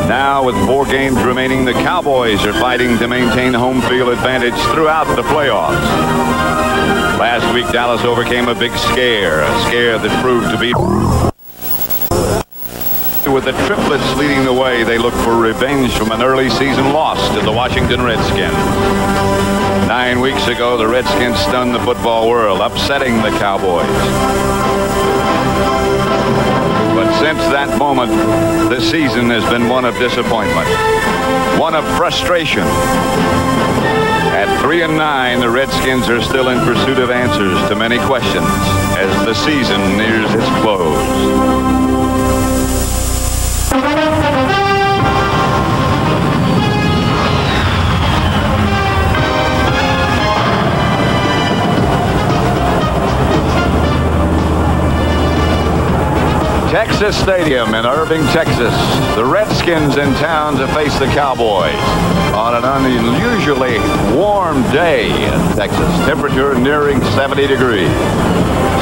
Now, with 4 games remaining, the Cowboys are fighting to maintain home field advantage throughout the playoffs. Last week, Dallas overcame a big scare, a scare that proved to be. With the triplets leading the way, they look for revenge from an early season loss to the Washington Redskins. 9 weeks ago, the Redskins stunned the football world, upsetting the Cowboys. But since that moment, the season has been one of disappointment, one of frustration. At 3-9, the Redskins are still in pursuit of answers to many questions as the season nears its close. Texas Stadium in Irving, Texas. The Redskins in town to face the Cowboys on an unusually warm day in Texas. Temperature nearing 70 degrees.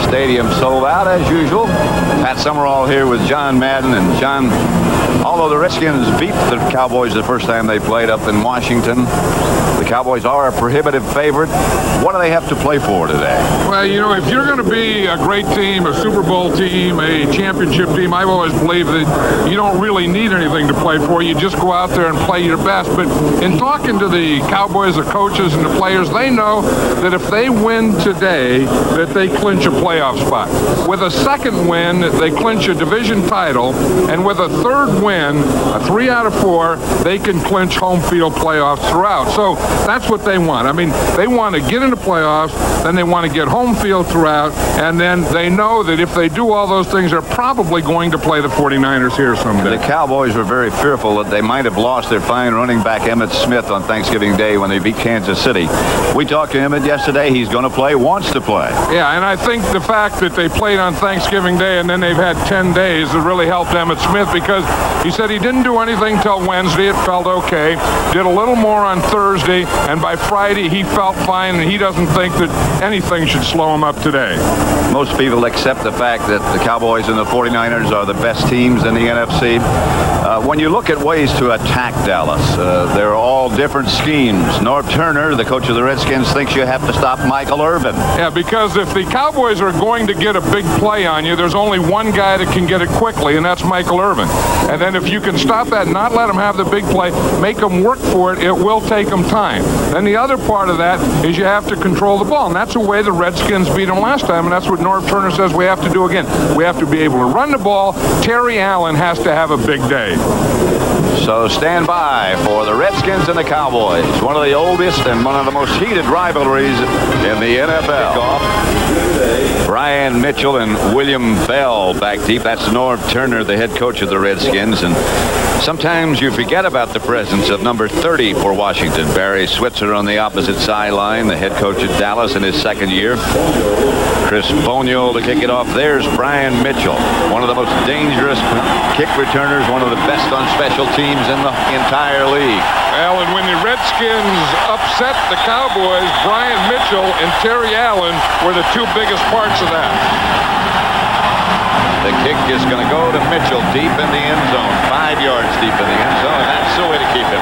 Stadium sold out as usual. Pat Summerall here with John Madden. And John, although the Redskins beat the Cowboys the first time they played up in Washington, the Cowboys are a prohibitive favorite. What do they have to play for today? Well, you know, if you're going to be a great team, a Super Bowl team, a championship team, I've always believed that you don't really need anything to play for. You just go out there and play your best. But in talking to the Cowboys, the coaches, and the players, they know that if they win today, that they clinch a playoff spot. With a second win, they clinch a division title. And with a third win, a 3 out of 4, they can clinch home field playoffs throughout. So that's what they want. I mean, they want to get into playoffs, then they want to get home field throughout, and then they know that if they do all those things, they're probably going to play the 49ers here someday. The Cowboys were very fearful that they might have lost their fine running back Emmitt Smith on Thanksgiving Day when they beat Kansas City. We talked to Emmitt yesterday. He's going to play, wants to play. Yeah, and I think the fact that they played on Thanksgiving Day and then they've had 10 days has really helped Emmitt Smith, because he said he didn't do anything till Wednesday. It felt okay. Did a little more on Thursday, and by Friday he felt fine, and he doesn't think that anything should slow him up today. Most people accept the fact that the Cowboys and the 49ers are the best teams in the NFC. When you look at ways to attack Dallas, they're all different schemes. Norv Turner, the coach of the Redskins, thinks you have to stop Michael Irvin. Yeah, because if the Cowboys are going to get a big play on you, there's only one guy that can get it quickly, and that's Michael Irvin. And then if you can stop that and not let them have the big play, make them work for it, it will take them time. Then the other part of that is you have to control the ball, and that's the way the Redskins beat them last time, and that's what Norv Turner says we have to do again. We have to be able to run the ball. Terry Allen has to have a big day. So stand by for the Redskins and the Cowboys, one of the oldest and one of the most heated rivalries in the NFL. Brian Mitchell and William Bell back deep. That's Norv Turner, the head coach of the Redskins. And sometimes you forget about the presence of number 30 for Washington, Barry Switzer, on the opposite sideline, the head coach at Dallas in his second year. Chris Boniol to kick it off. There's Brian Mitchell, one of the most dangerous kick returners, one of the best on special teams in the entire league. Well, and when the Redskins upset the Cowboys, Brian Mitchell and Terry Allen were the two biggest parts of that. The kick is going to go to Mitchell deep in the end zone, 5 yards deep in the end zone, and that's the way to keep him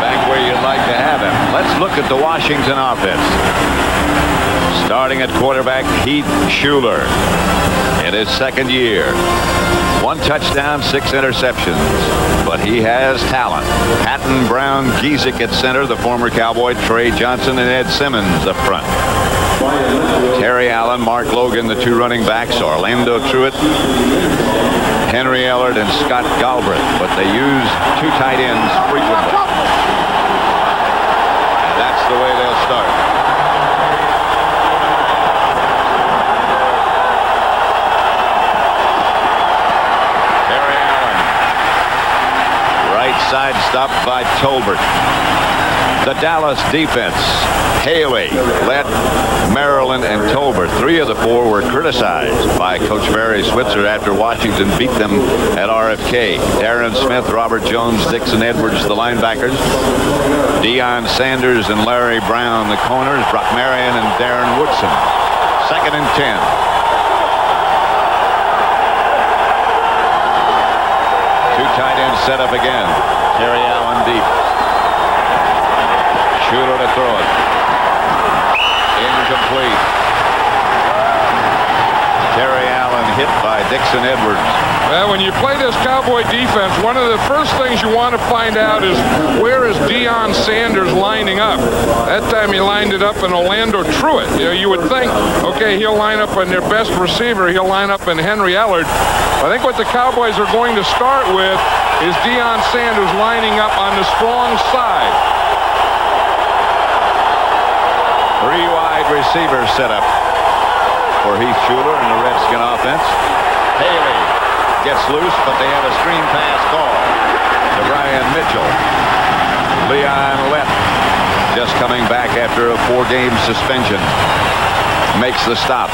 back where you'd like to have him. Let's look at the Washington offense. Starting at quarterback, Heath Shuler in his second year. 1 touchdown, 6 interceptions, but he has talent. Patton, Brown, Giesick at center, the former Cowboy, Trey Johnson, and Ed Simmons up front. Terry Allen, Mark Logan, the 2 running backs, Orlando Truitt, Henry Ellard, and Scott Galbraith, but they use 2 tight ends frequently. And that's the way they'll start. Side stopped by Tolbert. The Dallas defense, Haley, Lett, Maryland, and Tolbert. 3 of the 4 were criticized by Coach Barry Switzer after Washington beat them at RFK. Darren Smith, Robert Jones, Dixon Edwards, the linebackers. Deion Sanders and Larry Brown, the corners. Brock Marion and Darren Woodson. 2nd and 10. set up again. Terry Allen deep. Shuler to throw it. Incomplete. Terry Allen hit by Dixon Edwards. Well, when you play this Cowboy defense, one of the first things you want to find out is where is Deion Sanders lining up. That time he lined it up in Orlando Truitt. You know, you would think, okay, he'll line up on their best receiver. He'll line up in Henry Ellard. I think what the Cowboys are going to start with is Deion Sanders lining up on the strong side. 3 wide receivers set up for Heath Shuler and the Redskin offense. Haley gets loose, but they have a screen pass call to Brian Mitchell. Leon Lett, just coming back after a 4-game suspension, makes the stop.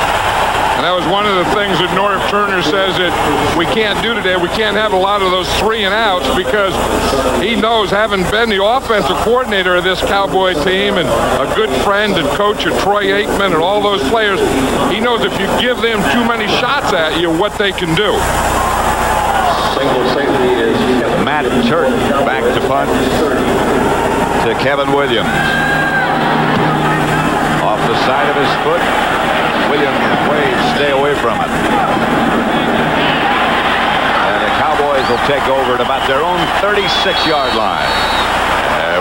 And that was one of the things that Norv Turner says that we can't do today. We can't have a lot of those 3 and outs because he knows, having been the offensive coordinator of this Cowboy team and a good friend and coach of Troy Aikman and all those players, he knows if you give them too many shots at you, what they can do. Matt Turk back to punt to Kevin Williams. Off the side of his foot. Williams and Wade stay away from it. And the Cowboys will take over at about their own 36-yard line.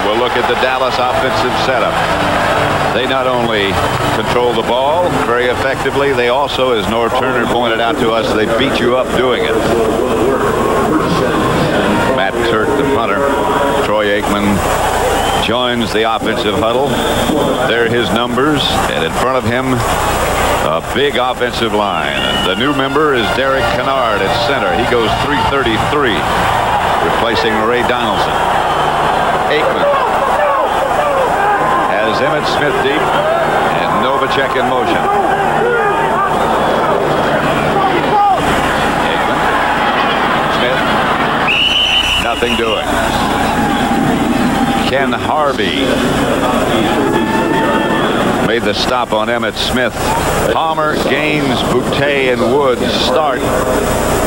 We'll look at the Dallas offensive setup. They not only control the ball very effectively, they also, as Norv Turner pointed out to us, they beat you up doing it. Matt Turk, the punter. Troy Aikman joins the offensive huddle. There are his numbers, and in front of him, a big offensive line. The new member is Derek Kennard at center. He goes 333, replacing Ray Donaldson. Aikman has Emmitt Smith deep and Novacek in motion. Aikman, Smith, nothing doing. Ken Harvey made the stop on Emmitt Smith. Palmer, Gaines, Boutte, and Woods start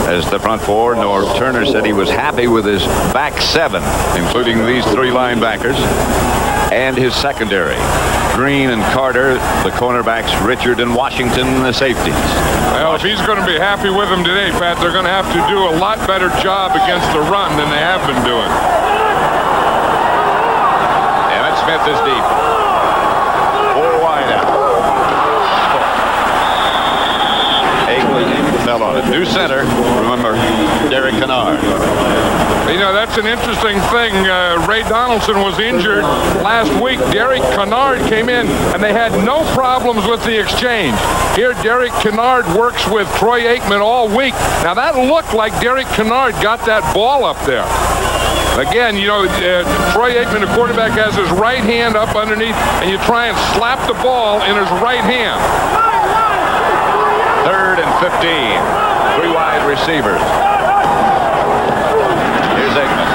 as the front four. Norv Turner said he was happy with his back 7, including these 3 linebackers, and his secondary. Green and Carter, the cornerbacks, Richard and Washington, the safeties. Well, if he's going to be happy with them today, Pat, they're going to have to do a lot better job against the run than they have been doing. Emmitt Smith is deep. 4 wide out. Aikman fell on it. New center, remember, Derek Kennard. You know, that's an interesting thing. Ray Donaldson was injured last week. Derek Kennard came in, and they had no problems with the exchange. Here, Derek Kennard works with Troy Aikman all week. Now, that looked like Derek Kennard got that ball up there. Again, you know, Troy Aikman, the quarterback, has his right hand up underneath, and you try and slap the ball in his right hand. 3rd and 15. 3 wide receivers. Here's Aikman.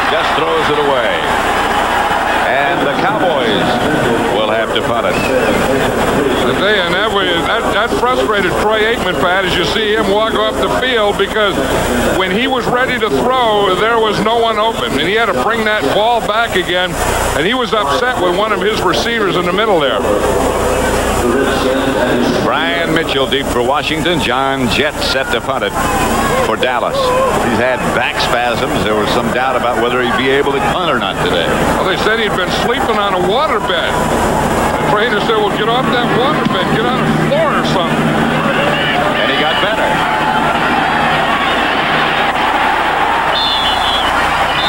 Just throws it away. And the Cowboys will have to punt it. And that frustrated Troy Aikman, Pat, as you see him walk off the field, because when he was ready to throw, there was no one open, and he had to bring that ball back again, and he was upset with one of his receivers in the middle there. Brian Mitchell deep for Washington. John Jett set to punt it for Dallas. He's had back spasms. There was some doubt about whether he'd be able to punt or not today. Well, they said he'd been sleeping on a waterbed. The trainer said, well, get off that waterbed, get on the floor or something. And he got better.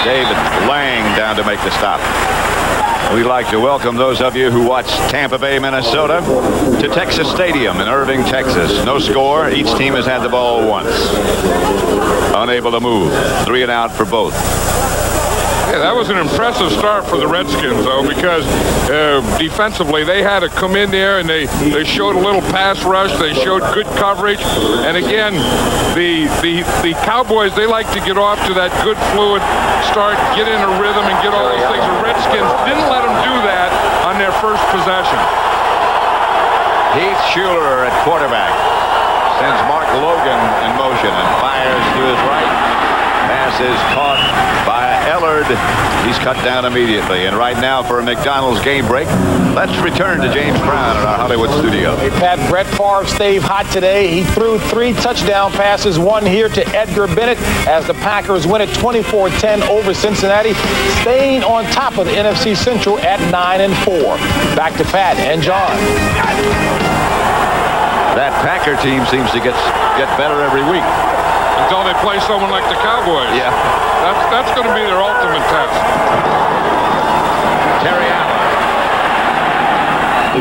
David Lang down to make the stop. We'd like to welcome those of you who watch Tampa Bay, Minnesota to Texas Stadium in Irving, Texas. No score. Each team has had the ball once. Unable to move. 3 and out for both. Yeah, that was an impressive start for the Redskins, though, because defensively they had to come in there and they showed a little pass rush. They showed good coverage. And again, the Cowboys, they like to get off to that good fluid start, get in a rhythm and get all those things. The Redskins didn't let them do that on their first possession. Heath Shuler at quarterback. Sends Mark Logan in motion and fires to his right. Pass is caught by Ellard. He's cut down immediately. And right now for a McDonald's game break, let's return to James Brown at our Hollywood studio. Hey, Pat, Brett Favre stayed hot today. He threw 3 touchdown passes, one here to Edgar Bennett as the Packers win at 24-10 over Cincinnati, staying on top of the NFC Central at 9-4. Back to Pat and John. That Packer team seems to get better every week. Until they play someone like the Cowboys. Yeah. That's going to be their ultimate test. Terry Allen.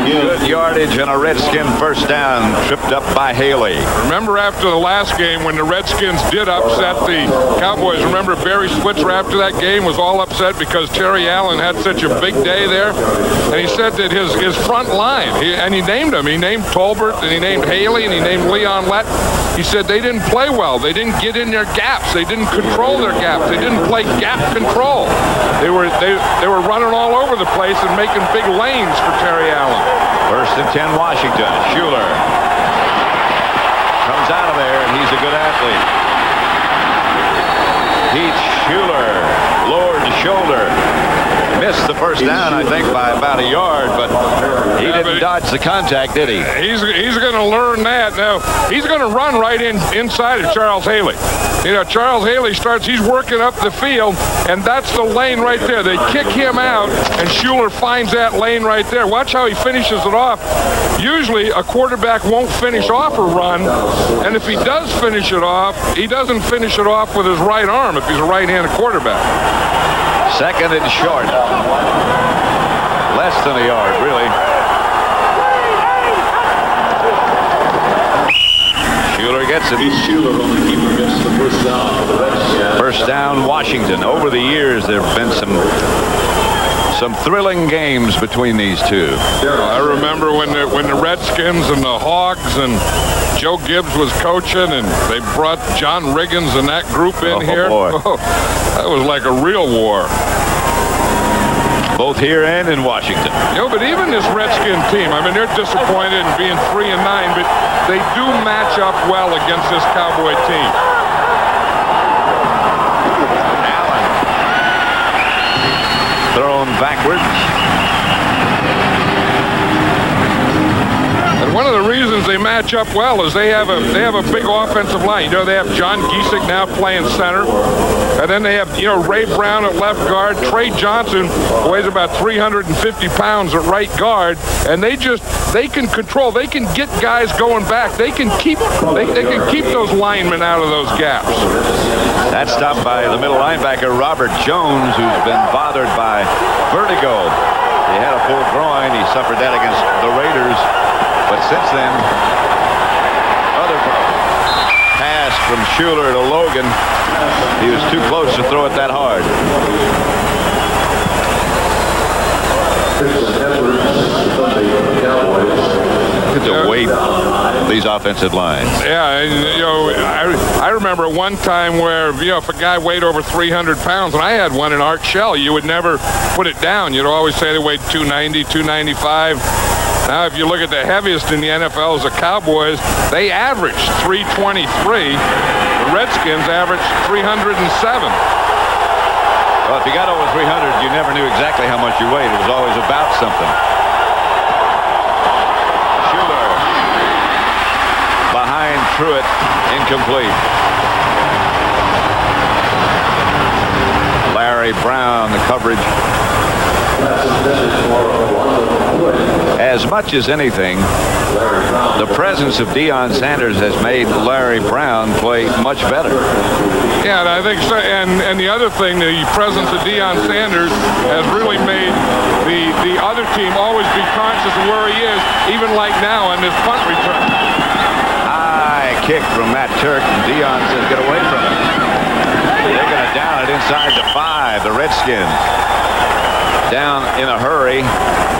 Good yardage and a Redskin first down, tripped up by Haley. Remember after the last game when the Redskins did upset the Cowboys, remember Barry Switzer after that game was all upset because Terry Allen had such a big day there? And he said that his front line, and he named them. He named Tolbert, and he named Haley, and he named Leon Lett. He said they didn't play well. They didn't get in their gaps. They didn't control their gaps. They didn't play gap control. They were running all over the place and making big lanes for Terry Allen. 1st and 10 Washington. Schuler comes out of there, and he's a good athlete. Pete Schuler lowered the shoulder. Missed the first down, I think, by about a yard, but he didn't dodge the contact, did he? He's going to learn that. Now, he's going to run right inside of Charles Haley. You know, Charles Haley he's working up the field, and that's the lane right there. They kick him out, and Schuler finds that lane right there. Watch how he finishes it off. Usually, a quarterback won't finish off a run, and if he does finish it off, he doesn't finish it off with his right arm if he's a right-handed quarterback. 2nd and short. Less than a yard, really. Schuler gets it. First down, Washington. Over the years, there have been some thrilling games between these two. I remember when the Redskins and the Hogs and Joe Gibbs was coaching, and they brought John Riggins and that group in here. Oh, that was like a real war. Both here and in Washington. You know, but even this Redskin team, I mean, they're disappointed in being 3-9, but they do match up well against this Cowboy team. Allen thrown backwards. And one of the reasons they match up well is they have a big offensive line. You know, they have John Giesick now playing center. And then they have, you know, Ray Brown at left guard. Trey Johnson weighs about 350 pounds at right guard. And they can control. They can get guys going back. They can keep those linemen out of those gaps. That's stopped by the middle linebacker, Robert Jones, who's been bothered by vertigo. He had a full groin. He suffered that against the Raiders. But since then, other problems. Pass from Schuler to Logan. He was too close to throw it that hard. Look at the weight of these offensive lines. Yeah, and, you know, I remember one time where, you know, if a guy weighed over 300 pounds, and I had one in Art Shell, you would never put it down. You'd always say they weighed 290, 295. Now, if you look at the heaviest in the NFL as the Cowboys, they averaged 323. The Redskins averaged 307. Well, if you got over 300, you never knew exactly how much you weighed. It was always about something. Schuler behind Truitt, incomplete. Larry Brown, the coverage. As much as anything, the presence of Deion Sanders has made Larry Brown play much better. Yeah, and I think so. And the other thing, the presence of Deion Sanders has really made the other team always be conscious of where he is, even like now on this punt return. High kick from Matt Turk, and Deion says get away from it. They're going to down it inside the 5, the Redskins. Down in a hurry.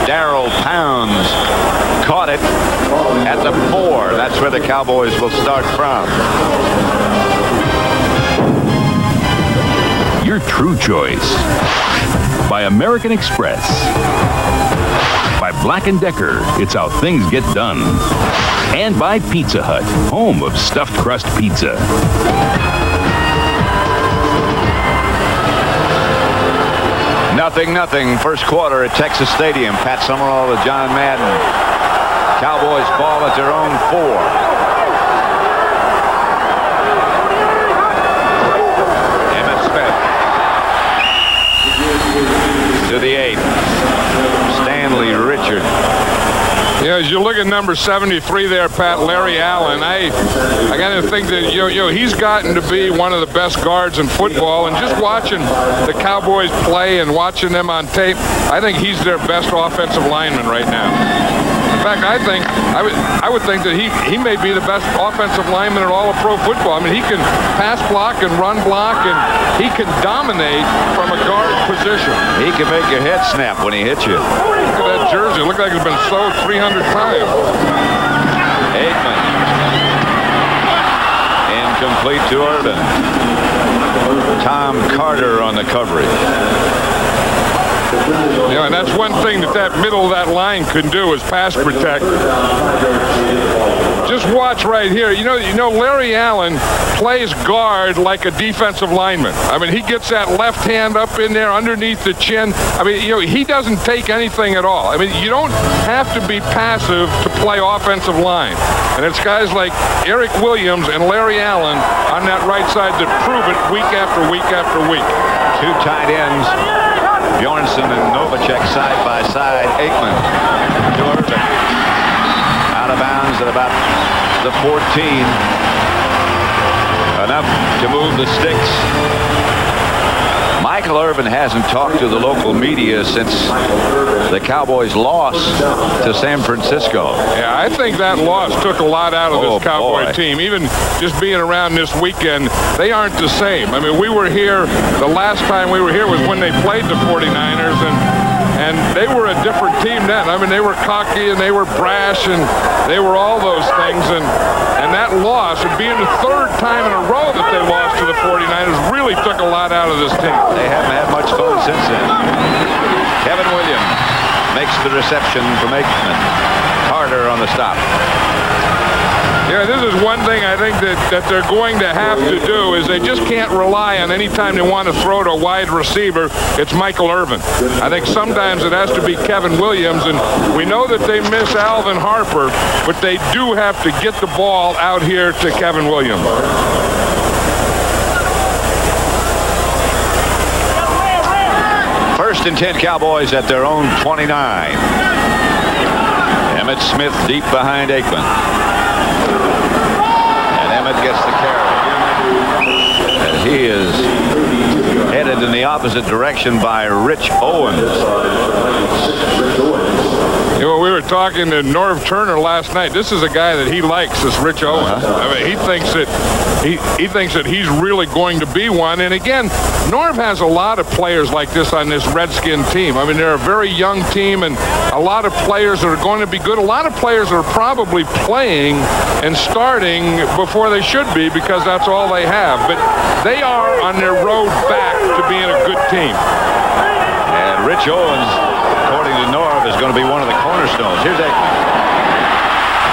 Darrell Pounds caught it at the 4. That's where the Cowboys will start from. Your true choice. By American Express. By Black & Decker. It's how things get done. And And by Pizza Hut, home of stuffed crust pizza. Nothing. First quarter at Texas Stadium. Pat Summerall with John Madden. Cowboys ball at their own 4. Emmett Smith to the 8. Stanley Richard. Yeah, as you look at number 73 there, Pat, Larry Allen, I got to think that he's gotten to be one of the best guards in football, and just watching the Cowboys play and watching them on tape, I think he's their best offensive lineman right now. In fact, I would think that he may be the best offensive lineman in all of pro football. I mean, he can pass block and run block, and he can dominate from a guard position. He can make your head snap when he hits you. Look at that jersey. It looked like it's been sewed 300 times. Aikman. Incomplete to Irvin. Tom Carter on the coverage. Yeah, and that's one thing that middle of that line can do is pass protect. Just watch right here. You know, Larry Allen plays guard like a defensive lineman. I mean, he gets that left hand up in there underneath the chin. I mean, he doesn't take anything at all. I mean, you don't have to be passive to play offensive line. And it's guys like Eric Williams and Larry Allen on that right side that prove it week after week after week. 2 tight ends. Bjornsson and Novacek side by side. Aikman to Irvin. Out of bounds at about the 14. Enough to move the sticks. Michael Irvin hasn't talked to the local media since the Cowboys lost to San Francisco. Yeah, I think that loss took a lot out of this Cowboy team. Even just being around this weekend, they aren't the same. I mean, we were here, the last time we were here was when they played the 49ers, and they were a different team then. I mean, they were cocky and they were brash and they were all those things. And that loss, and being the 3rd time in a row that they lost to the 49ers, really took a lot out of this team. They haven't had much fun since then. Kevin Williams makes the reception from Aikman. Carter on the stop. Yeah, this is one thing I think that they're going to have to do is they just can't rely on any time they want to throw to a wide receiver, it's Michael Irvin. I think sometimes it has to be Kevin Williams, and we know that they miss Alvin Harper, but they do have to get the ball out here to Kevin Williams. First and 10 Cowboys at their own 29. Emmitt Smith deep behind Aikman. And Emmitt gets the carry. And he is headed in the opposite direction by Rich Owens. We were talking to Norv Turner last night. This is a guy that he likes, this Rich Owens. I mean, he thinks that he's really going to be one. And again, Norv has a lot of players like this on this Redskin team. I mean, they're a very young team and a lot of players that are going to be good. A lot of players are probably playing and starting before they should be because that's all they have. But they are on their road back to being a good team. And Rich Owens, according to Norv, is going to be one of the cornerstones. Here's Aikman.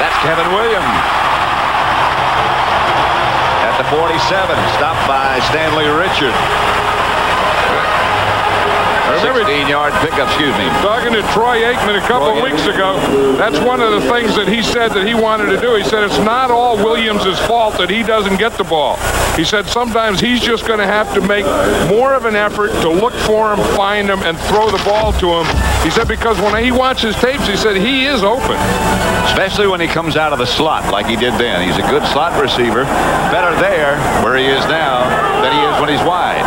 That's Kevin Williams. At the 47, stopped by Stanley Richard. 16-yard pickup, excuse me. Talking to Troy Aikman a couple weeks ago, that's one of the things that he said that he wanted to do. He said it's not all Williams' fault that he doesn't get the ball. He said sometimes he's just going to have to make more of an effort to look for him, find him, and throw the ball to him. He said because when he watches tapes, he said he is open. Especially when he comes out of the slot like he did then. He's a good slot receiver. Better there, where he is now, than he is when he's wide.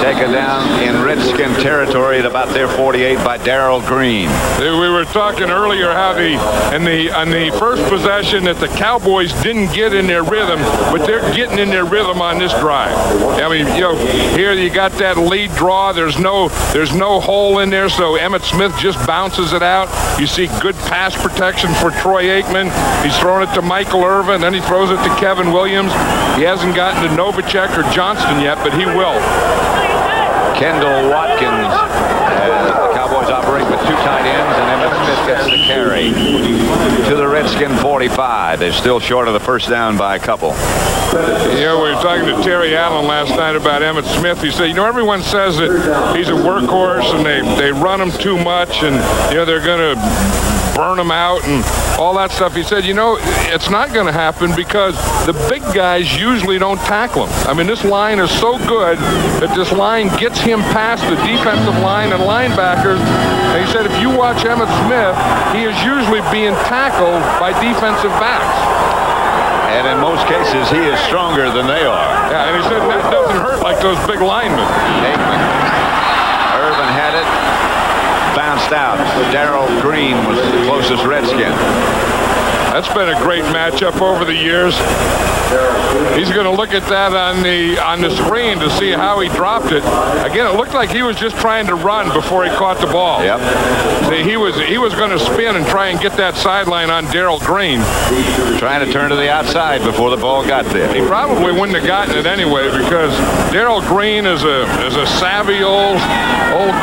Taken down in Redskin territory at about their 48 by Darrell Green. We were talking earlier how on the first possession that the Cowboys didn't get in their rhythm, but they're getting in their rhythm on this drive. I mean, here you got that lead draw. There's no hole in there, so Emmitt Smith just bounces it out. You see good pass protection for Troy Aikman. He's throwing it to Michael Irvin, then he throws it to Kevin Williams. He hasn't gotten to Novacek or Johnston yet, but he will. Kendall Watkins as the Cowboys operate with 2 tight ends, and Emmitt Smith gets the carry to the Redskin 45. They're still short of the first down by a couple. Yeah, we were talking to Terry Allen last night about Emmitt Smith. He said, you know, everyone says that he's a workhorse and they run him too much, and you know they're going to burn him out and all that stuff. He said, you know, it's not going to happen because the big guys usually don't tackle him. I mean, this line is so good that this line gets him past the defensive line and linebackers. And he said, if you watch Emmitt Smith, he is usually being tackled by defensive backs. And in most cases, he is stronger than they are. Yeah, and he said that doesn't hurt like those big linemen. Aikman. Irvin had it. Bounced out. Darrell Green was the closest Redskin. That's been a great matchup over the years. He's going to look at that on the screen to see how he dropped it. Again, it looked like he was just trying to run before he caught the ball. Yep. See, he was going to spin and try and get that sideline on Darrell Green. Trying to turn to the outside before the ball got there. He probably wouldn't have gotten it anyway because Darrell Green is a savvy old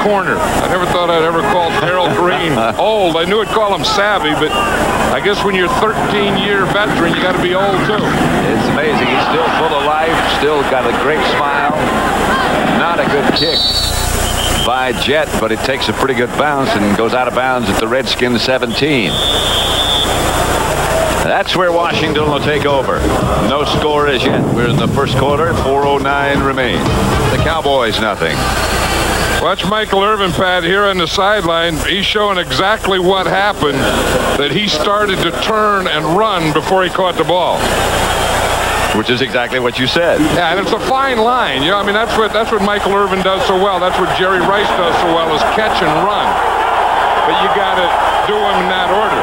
corner. I never thought I'd ever call Darrell Green old. I knew I'd call him savvy, but I guess when you're 13-year veteran, you got to be old too. It's amazing. He's still full of life, still got a great smile. Not a good kick by Jet, but it takes a pretty good bounce and goes out of bounds at the Redskins 17. That's where Washington will take over. No score as yet. We're in the first quarter. 4:09 remain. The Cowboys nothing. Watch Michael Irvin, Pat, here on the sideline. He's showing exactly what happened, that he started to turn and run before he caught the ball. Which is exactly what you said. Yeah, and it's a fine line. You know, I mean, that's what Michael Irvin does so well. That's what Jerry Rice does so well, is catch and run. But you got to do them in that order.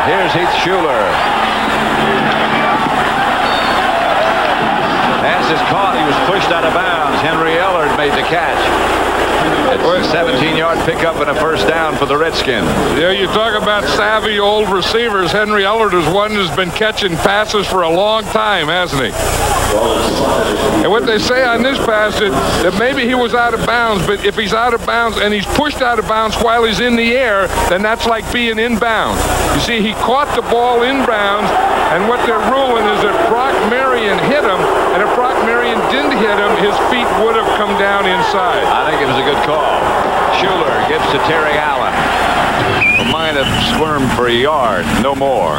Here's Heath Shuler. Pass is caught. He was pushed out of bounds. Henry Ellard made the catch. It's a 17-yard pickup and a first down for the Redskins. Yeah, you talk about savvy old receivers. Henry Ellard is one who's been catching passes for a long time, hasn't he? And what they say on this pass is that maybe he was out of bounds, but if he's out of bounds and he's pushed out of bounds while he's in the air, then that's like being inbounds. You see, he caught the ball inbounds, and what they're ruling is that Brock Marion hit him, and if Brock Marion didn't hit him, his feet would have come down inside. I think it was a good call. Shuler gets to Terry Allen. Might have squirmed for a yard, no more.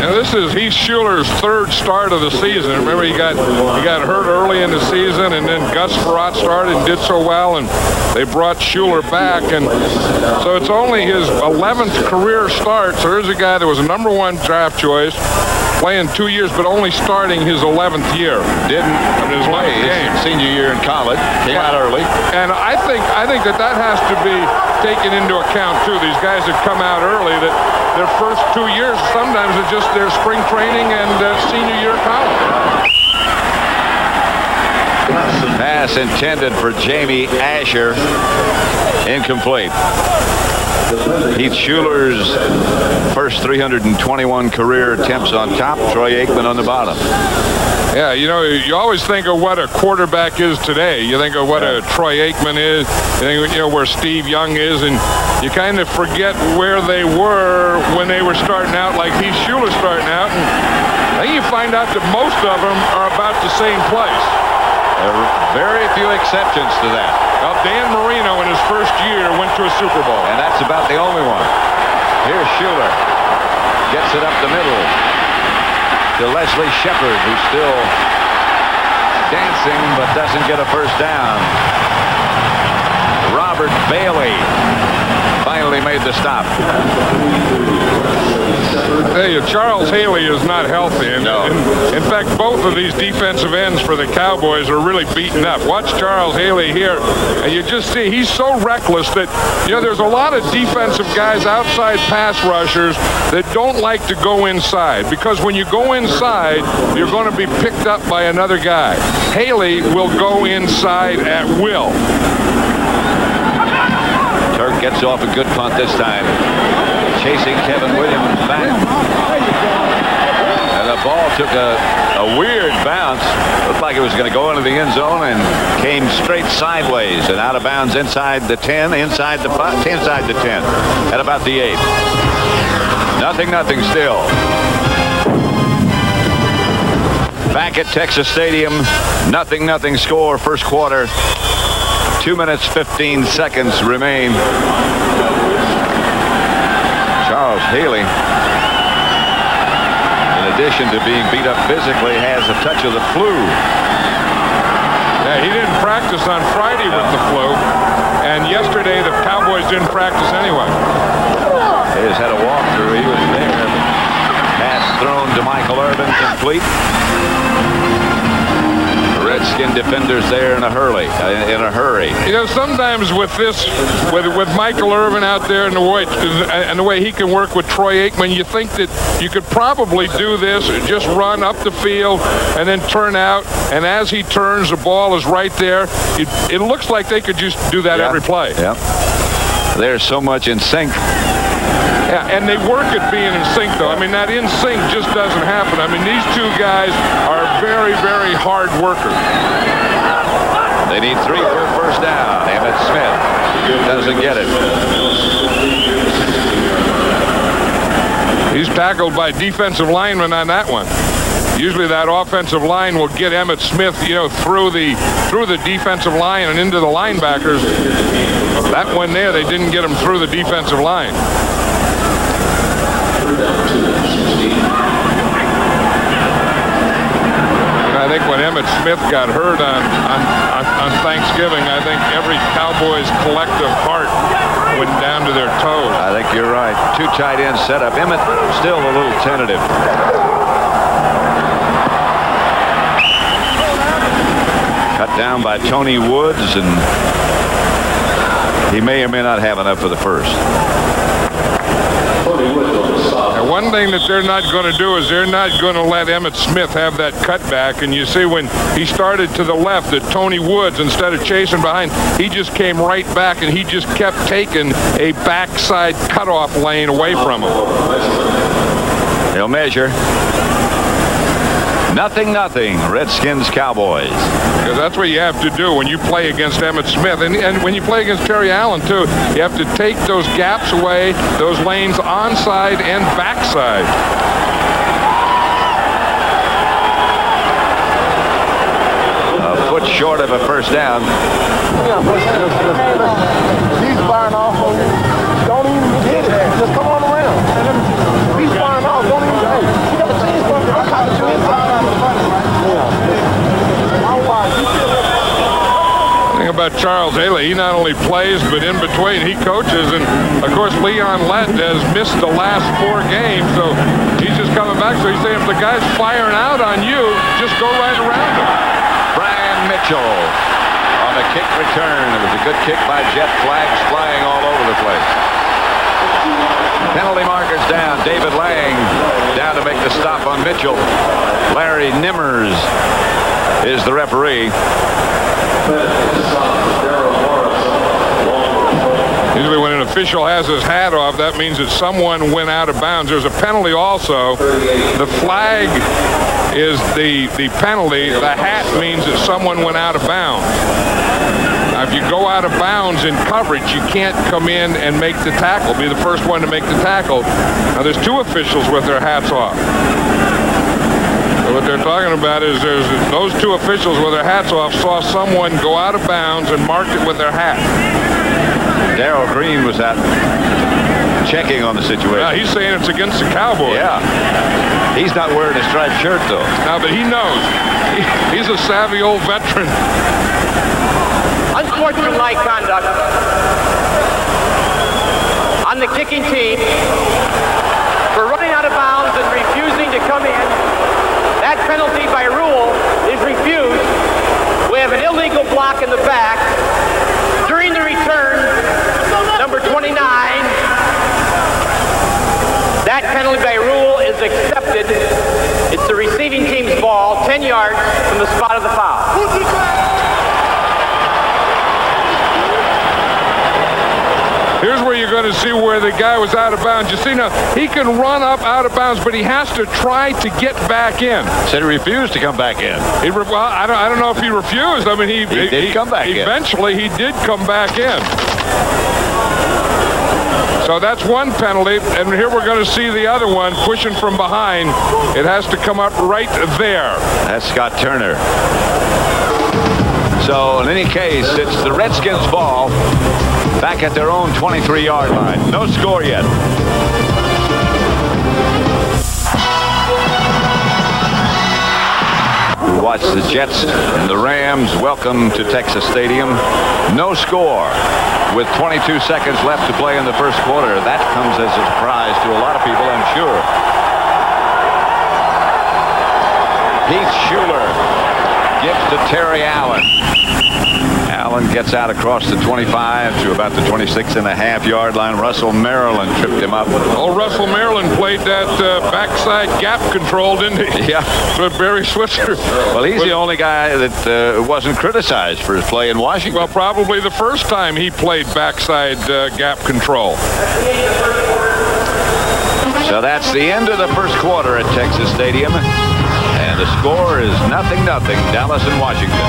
Now this is Heath Shuler's third start of the season. Remember, he got hurt early in the season, and then Gus Frerotte started and did so well, and they brought Shuler back, and so it's only his 11th career start. So here's a guy that was a #1 draft choice, playing 2 years, but only starting his 11th year. Didn't in his last game. Senior year in college, came out early. And I think that has to be taken into account too. These guys that come out early, that their first 2 years sometimes it's just their spring training and senior year of college. Pass intended for Jamie Asher. Incomplete. Heath Shuler's first 321 career attempts on top. Troy Aikman on the bottom. Yeah, you know, you always think of what a quarterback is today. You think of what a Troy Aikman is. You think, you know, where Steve Young is, and you kind of forget where they were when they were starting out, like Heath Shuler starting out. And I think you find out that most of them are about the same place. There are very few exceptions to that. Well, Dan Marino in his first year went to a Super Bowl. And that's about the only one. Here's Shuler. Gets it up the middle to Leslie Shepard, who's still dancing but doesn't get a first down. Robert Bailey finally made the stop. Hey, Charles Haley is not healthy. And no. In fact, both of these defensive ends for the Cowboys are really beaten up. Watch Charles Haley here, and you just see he's so reckless that, you know, there's a lot of defensive guys, outside pass rushers, that don't like to go inside, because when you go inside, you're going to be picked up by another guy. Haley will go inside at will. Turk gets off a good punt this time. Chasing Kevin Williams back. And the ball took a weird bounce. Looked like it was going to go into the end zone and came straight sideways and out of bounds inside the 10, inside the 5, inside the 10, at about the 8. Nothing still. Back at Texas Stadium, nothing score, first quarter. 2 minutes, 15 seconds remain. Charles Haley, in addition to being beat up physically, has a touch of the flu. Yeah, he didn't practice on Friday with the flu, and yesterday the Cowboys didn't practice anyway. He has had a walkthrough. He was there. Pass thrown to Michael Irvin, complete. Redskin defenders there in a hurry. You know, sometimes with this, with Michael Irvin out there and the way he can work with Troy Aikman, you think that you could probably do this, just run up the field and then turn out. And as he turns, the ball is right there. It looks like they could just do that every play. Yeah. They're so much in sync. Yeah, and they work at being in sync, though. I mean, that in sync just doesn't happen. I mean, these two guys are very, very hard workers. They need 3 for a first down. Emmitt Smith doesn't get it. He's tackled by defensive linemen on that one. Usually that offensive line will get Emmitt Smith, you know, through the defensive line and into the linebackers. That one there, they didn't get him through the defensive line. I think when Emmitt Smith got hurt on Thanksgiving, I think every Cowboys collective heart went down to their toes. I think you're right. 2 tight end setup. Emmitt still a little tentative. Cut down by Tony Woods, and he may or may not have enough for the first. And one thing that they're not going to do is they're not going to let Emmitt Smith have that cutback. And you see when he started to the left that Tony Woods, instead of chasing behind, he just came right back and he just kept taking a backside cutoff lane away from him. He'll measure. Nothing. Redskins, Cowboys. Because that's what you have to do when you play against Emmitt Smith. And when you play against Terry Allen, too, you have to take those gaps away, those lanes onside and backside. A foot short of a first down. He's firing off. Don't even hit it. Just come on around. He's firing off. Don't even hit it. You got a chance for him. I'm calling you inside. The thing about Charles Haley, he not only plays, but in between, he coaches. And, of course, Leon Lett has missed the last 4 games, so he's just coming back. So he's saying if the guy's firing out on you, just go right around him. Brian Mitchell on a kick return. It was a good kick by Jet. Flags flying all over the place. Penalty markers down. David Lang down to make the stop on Mitchell. Larry Nimmers is the referee. Usually when an official has his hat off, that means that someone went out of bounds. There's a penalty also. The flag is the penalty. The hat means that someone went out of bounds. Now, if you go out of bounds in coverage, you can't come in and make the tackle, be the first one to make the tackle. Now, there's 2 officials with their hats off. So what they're talking about is those 2 officials with their hats off saw someone go out of bounds and marked it with their hat. Darrell Green was out checking on the situation. Now, he's saying it's against the Cowboys. Yeah. He's not wearing a striped shirt, though. Now, but he knows. He's a savvy old veteran. Unsportsmanlike conduct on the kicking team for running out of bounds and refusing to come in. That penalty by rule is refused. We have an illegal block in the back. During the return, number 29, that penalty by rule is accepted. It's the receiving team's ball, 10 yards from the spot of the foul. Here's where you're going to see where the guy was out of bounds. You see now, he can run up out of bounds, but he has to try to get back in. Said he refused to come back in. Well, I don't know if he refused. I mean, he did come back in. Eventually, he did come back in. So that's one penalty, and here we're going to see the other one pushing from behind. It has to come up right there. That's Scott Turner. So in any case, it's the Redskins' ball back at their own 23-yard line. No score yet. Watch the Jets and the Rams welcome to Texas Stadium. No score with 22 seconds left to play in the first quarter. That comes as a surprise to a lot of people, I'm sure. Heath Shuler gives to Terry Allen. Allen gets out across the 25 to about the 26.5-yard line. Russell Maryland tripped him up. Oh, Russell Maryland played that backside gap control, didn't he? Yeah. With Barry Switzer. Well, he's the only guy that wasn't criticized for his play in Washington. Well, probably the first time he played backside gap control. So that's the end of the first quarter at Texas Stadium. And the score is 0-0, Dallas and Washington.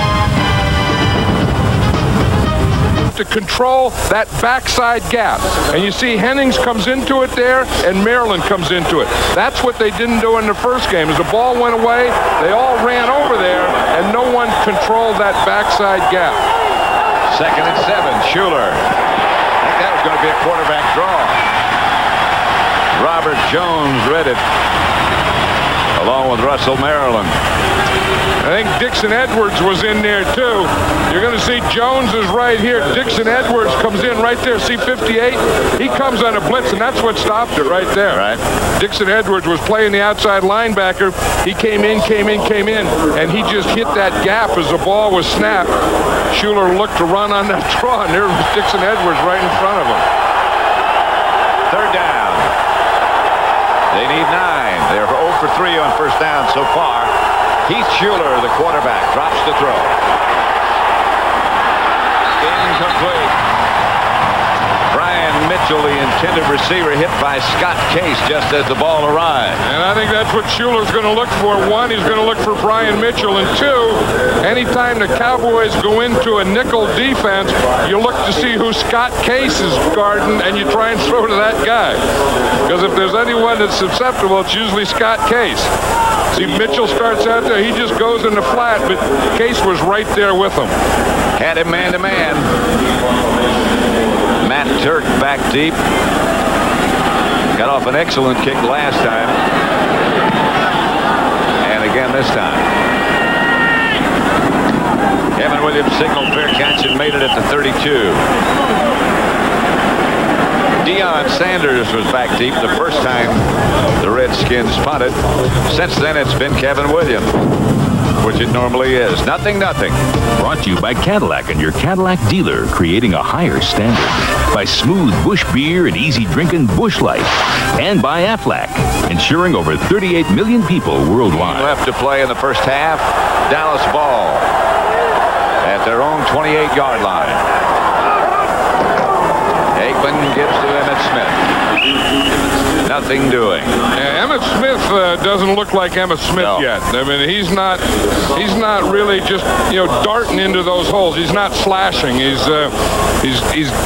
To control that backside gap. And you see Hennings comes into it there and Maryland comes into it. That's what they didn't do in the first game. As the ball went away, they all ran over there and no one controlled that backside gap. 2nd and 7, Shuler. I think that was going to be a quarterback draw. Robert Jones read it along with Russell Maryland. I think Dixon Edwards was in there too. You're going to see Jones is right here. Dixon Edwards comes in right there. See 58? He comes on a blitz, and that's what stopped it right there. Right. Dixon Edwards was playing the outside linebacker. He came in, and he just hit that gap as the ball was snapped. Shuler looked to run on that draw, and there was Dixon Edwards right in front of him. 3rd down. They need 9. They're 0 for 3 on first down so far. Heath Shuler, the quarterback, drops to throw. Incomplete. Brian Mitchell, the intended receiver, hit by Scott Case just as the ball arrived. And I think that's what Shuler's going to look for. 1, he's going to look for Brian Mitchell. And 2, anytime the Cowboys go into a nickel defense, you look to see who Scott Case is guarding, and you try and throw to that guy. Because if there's anyone that's susceptible, it's usually Scott Case. See, Mitchell starts out there. He just goes in the flat, but Case was right there with him. Had him man-to-man. Matt Turk back deep. Got off an excellent kick last time. And again this time. Kevin Williams signaled fair catch and made it at the 32. Deion Sanders was back deep the first time the Redskins punted. Since then, it's been Kevin Williams, which it normally is. 0-0. Brought to you by Cadillac and your Cadillac dealer, creating a higher standard. By Smooth Busch Beer and easy drinking Busch Light. And by Aflac, insuring over 38 million people worldwide. Left to play in the first half. Dallas ball at their own 28-yard line. Aikman gives to Emmitt Smith. Nothing doing. Yeah, Emmitt Smith doesn't look like Emmitt Smith yet. I mean, he's not really just, darting into those holes. He's not slashing. He's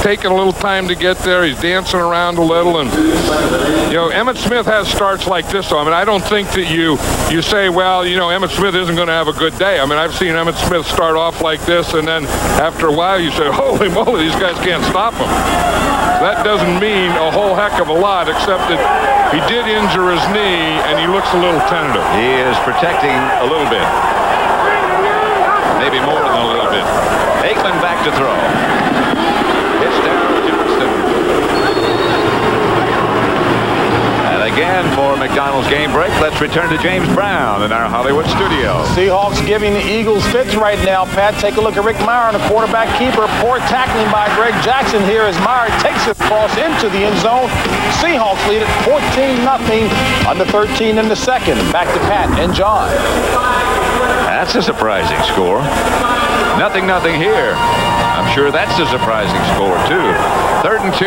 taking a little time to get there. He's dancing around a little, and Emmitt Smith has starts like this. So I mean, I don't think that you say, well, Emmitt Smith isn't going to have a good day. I mean, I've seen Emmitt Smith start off like this, and then after a while you say, holy moly, these guys can't stop him. That doesn't mean a whole heck of a lot, except that he did injure his knee, and he looks a little tentative. He is protecting a little bit. Maybe more than a little bit. Aikman back to throw. It's Darryl Johnston. And again for McDonald's game break, let's return to James Brown in our Hollywood studio. Seahawks giving the Eagles fits right now, Pat. Take a look at Rick Meyer, the quarterback keeper. Poor tackling by Greg Jackson here as Meyer takes it across into the end zone. Seahawks lead it 14-0 under 13 in the second. Back to Pat and John. That's a surprising score. 0-0 here. I'm sure that's a surprising score, too. 3rd and 2,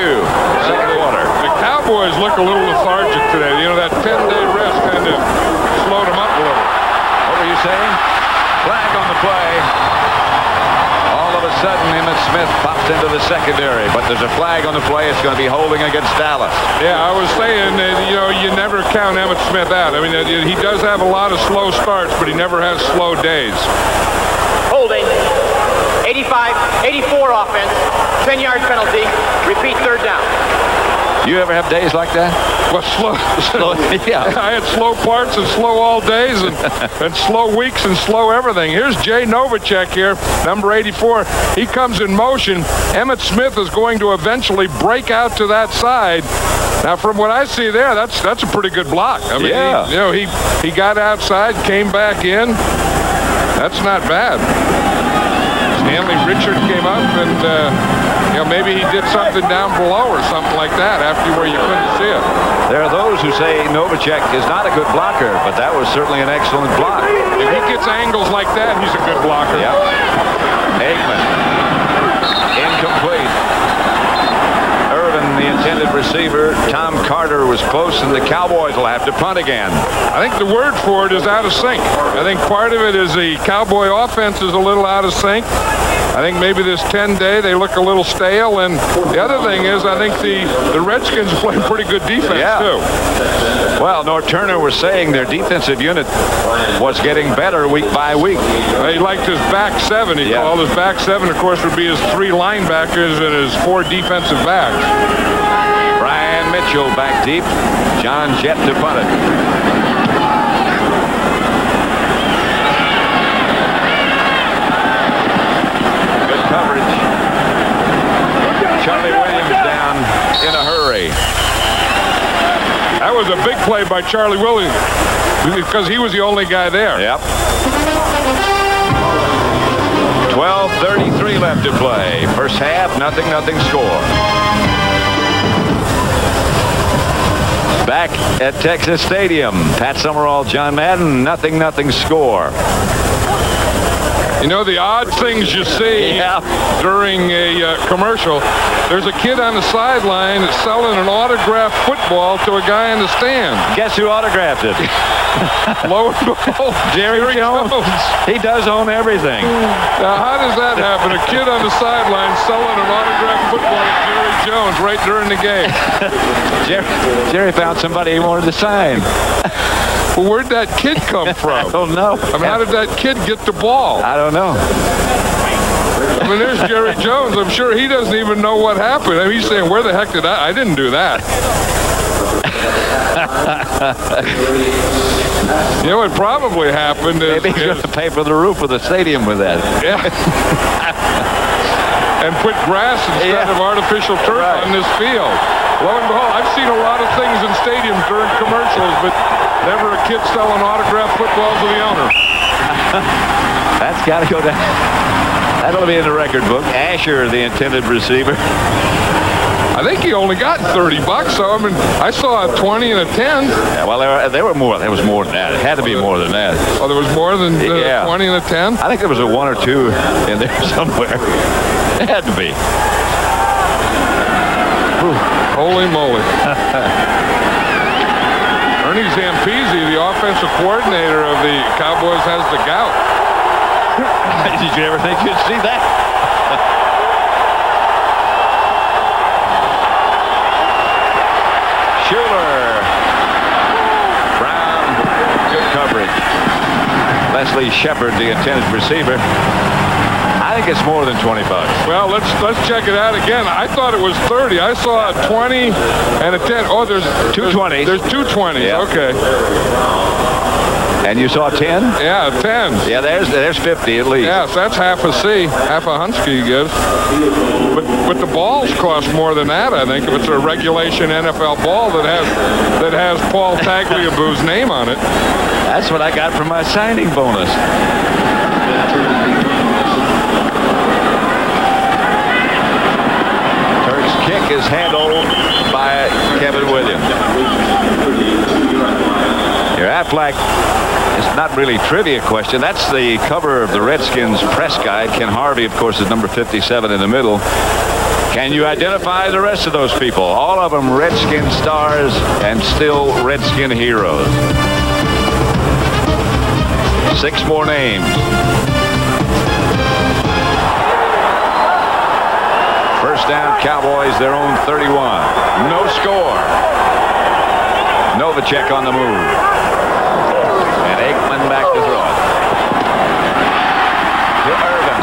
second quarter. The Cowboys look a little lethargic today. You know, that 10-day rest kind of slowed them up a little. What were you saying? Flag on the play. All of a sudden, Emmitt Smith pops into the secondary, but there's a flag on the play. It's going to be holding against Dallas. Yeah, I was saying that, you know, you never count Emmitt Smith out. I mean, he does have a lot of slow starts, but he never has slow days. Holding. 84 offense. 10-yard penalty. Repeat, 3rd down. You ever have days like that? Well, slow. Yeah. I had slow parts and slow all days and slow weeks and slow everything. Here's Jay Novacek here, number 84. He comes in motion. Emmitt Smith is going to eventually break out to that side. Now, from what I see there, that's a pretty good block. I mean, yeah. he got outside, came back in. That's not bad. Stanley Richard came up and maybe he did something down below or something like that after where you couldn't see it. There are those who say Novacek is not a good blocker, but that was certainly an excellent block. If he gets angles like that, he's a good blocker. Yep. Aikman. Incomplete. Irvin, the intended receiver. Tom Carter was close, and the Cowboys will have to punt again. I think the word for it is out of sync. I think part of it is the Cowboy offense is a little out of sync. I think maybe this 10-day, they look a little stale. And the other thing is, I think the Redskins play pretty good defense, too. Well, North Turner was saying their defensive unit was getting better week by week. He liked his back seven. He called his back seven, of course, would be his 3 linebackers and his 4 defensive backs. Brian Mitchell back deep. John Jett to punt it. Coverage. Charlie Williams down in a hurry. That was a big play by Charlie Williams because he was the only guy there. Yep. 12:33 left to play. First half, nothing score. Back at Texas Stadium, Pat Summerall, John Madden, nothing score. You know, the odd things you see during a commercial, there's a kid on the sideline that's selling an autographed football to a guy in the stand. Guess who autographed it? Lo and behold, Jerry Jones. He does own everything. Now, how does that happen? A kid on the sideline selling an autographed football to Jerry Jones right during the game. Jerry found somebody he wanted to sign. Well, where'd that kid come from? I don't know. I mean, how did that kid get the ball? I don't know. I mean, there's Jerry Jones. I'm sure he doesn't even know what happened. I mean, he's saying, where the heck did I didn't do that. You know what probably happened is... Maybe he's going to pay for the roof of the stadium with that. Yeah. And put grass instead of artificial turf on this field. Lo and behold, I've seen a lot of things in stadiums during commercials, but never a kid selling autographed footballs to the owner. That's got to go down. That'll be in the record book. Asher, the intended receiver. I think he only got $30. So I mean, I saw a 20 and a 10. Yeah, well, there were more. There was more than that. It had to be more than that. Oh, there was more than 20 and a 10? I think there was a 1 or 2 in there somewhere. It had to be. Holy moly. Ernie Zampese, the offensive coordinator of the Cowboys, has the gout. Did you ever think you'd see that? Schuler. Brown. Good coverage. Leslie Shepard, the intended receiver. I think it's more than 20 bucks. Well, let's check it out again. I thought it was 30. I saw a 20 and a 10. Oh, there's 220. There's 220s. Yeah. Okay. And you saw 10? Yeah, 10. Yeah, there's 50 at least. Yeah, so that's half a C, half a Hunsky you get. But the balls cost more than that, I think, if it's a regulation NFL ball that has Paul Tagliabue's name on it. That's what I got from my signing bonus. Turk's kick is handled by Kevin Williams. Here, Aflac It's not really a trivia question. That's the cover of the Redskins press guide. Ken Harvey, of course, is number 57 in the middle. Can you identify the rest of those people? All of them Redskin stars and still Redskin heroes. 6 more names. First down, Cowboys, their own 31. No score. Novacek on the move. And Aikman back to throw. To Irvin.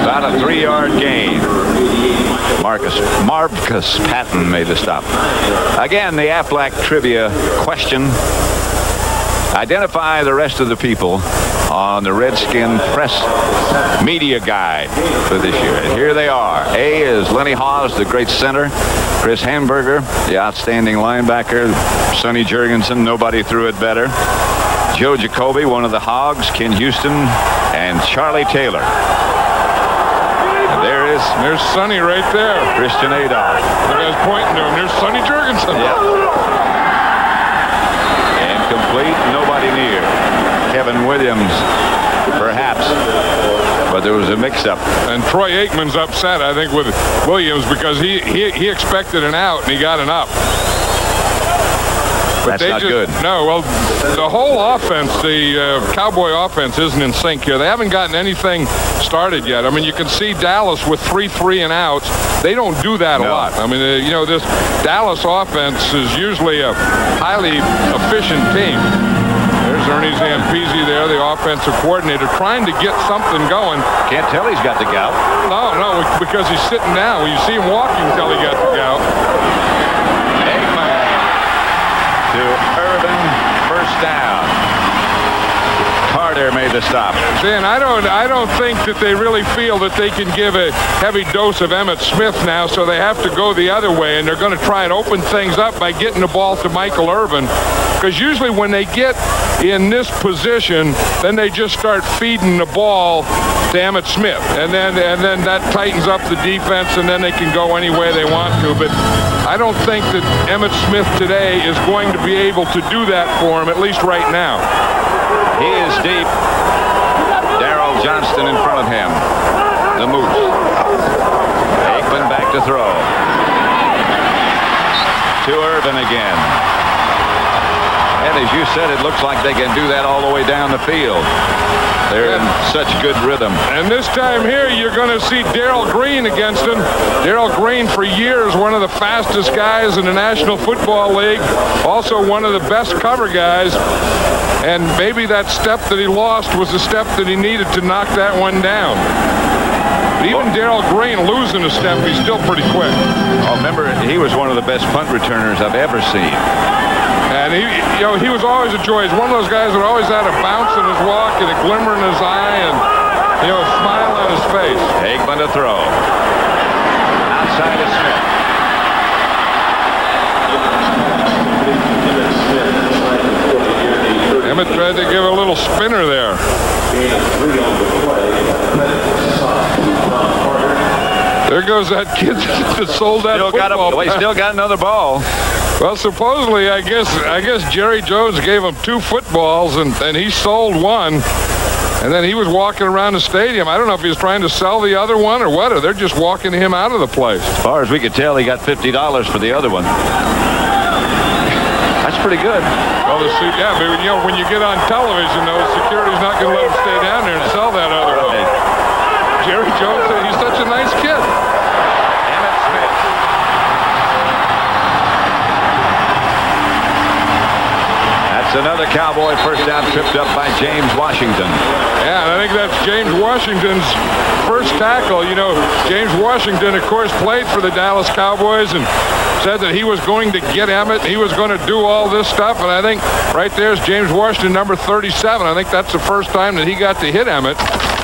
About a 3-yard gain. Marcus Patton made the stop. Again, the Aflac trivia question. Identify the rest of the people on the Redskin press media guide for this year. And here they are. A is Lenny Hawes, the great center. Chris Hamburger, the outstanding linebacker. Sonny Jurgensen, nobody threw it better. Joe Jacoby, one of the Hogs. Ken Houston and Charlie Taylor. And there's Sonny right there. Christian Adolph. The guy's pointing to him. There's Sonny Jurgensen. Yep. Complete, nobody near. Kevin Williams, perhaps, but there was a mix-up. And Troy Aikman's upset, I think, with Williams because he expected an out and he got an up. But That's not good. No, well, the whole offense, the Cowboy offense isn't in sync here. They haven't gotten anything started yet. I mean, you can see Dallas with 3 and outs. They don't do that a lot. I mean, you know, this Dallas offense is usually a highly efficient team. There's Ernie Zampese there, the offensive coordinator, trying to get something going. Can't tell he's got the gout. No, because he's sitting down. When you see him walking, tell he got the gout. To Irvin, first down. Carter made the stop. Dan, I don't think that they really feel that they can give a heavy dose of Emmitt Smith now, so they have to go the other way, and they're going to try and open things up by getting the ball to Michael Irvin. Because usually when they get in this position, then they just start feeding the ball to Emmitt Smith, and then that tightens up the defense, and then they can go any way they want to. But I don't think that Emmitt Smith today is going to be able to do that for him, at least right now. He is deep. Darrell Johnston in front of him. The Moose. Aikman back to throw. To Irvin again. And as you said, it looks like they can do that all the way down the field. They're in such good rhythm. And this time here, you're going to see Darrell Green against him. Darrell Green, for years, one of the fastest guys in the National Football League. Also one of the best cover guys. And maybe that step that he lost was the step that he needed to knock that one down. But even Darrell Green losing a step, he's still pretty quick. Oh, remember, he was one of the best punt returners I've ever seen. And he was always a joy. He's one of those guys that always had a bounce in his walk and a glimmer in his eye and, a smile on his face. Aikman to throw. Outside of Smith. Emmitt tried to give a little spinner there. There goes that kid that sold that football. He still got another ball. Well, supposedly, I guess Jerry Jones gave him 2 footballs, and he sold one. And then he was walking around the stadium. I don't know if he was trying to sell the other one or what, or they're just walking him out of the place. As far as we could tell, he got $50 for the other one. That's pretty good. Well, but when you get on television, though, security's not going to let him stay down there and sell that other one. Jerry Jones said he's such a nice kid. Emmitt Smith. That's another Cowboy first down tripped up by James Washington. Yeah, and I think that's James Washington's first tackle. James Washington, of course, played for the Dallas Cowboys and said that he was going to get Emmitt. He was going to do all this stuff. And I think right there's James Washington, number 37. I think that's the first time that he got to hit Emmitt.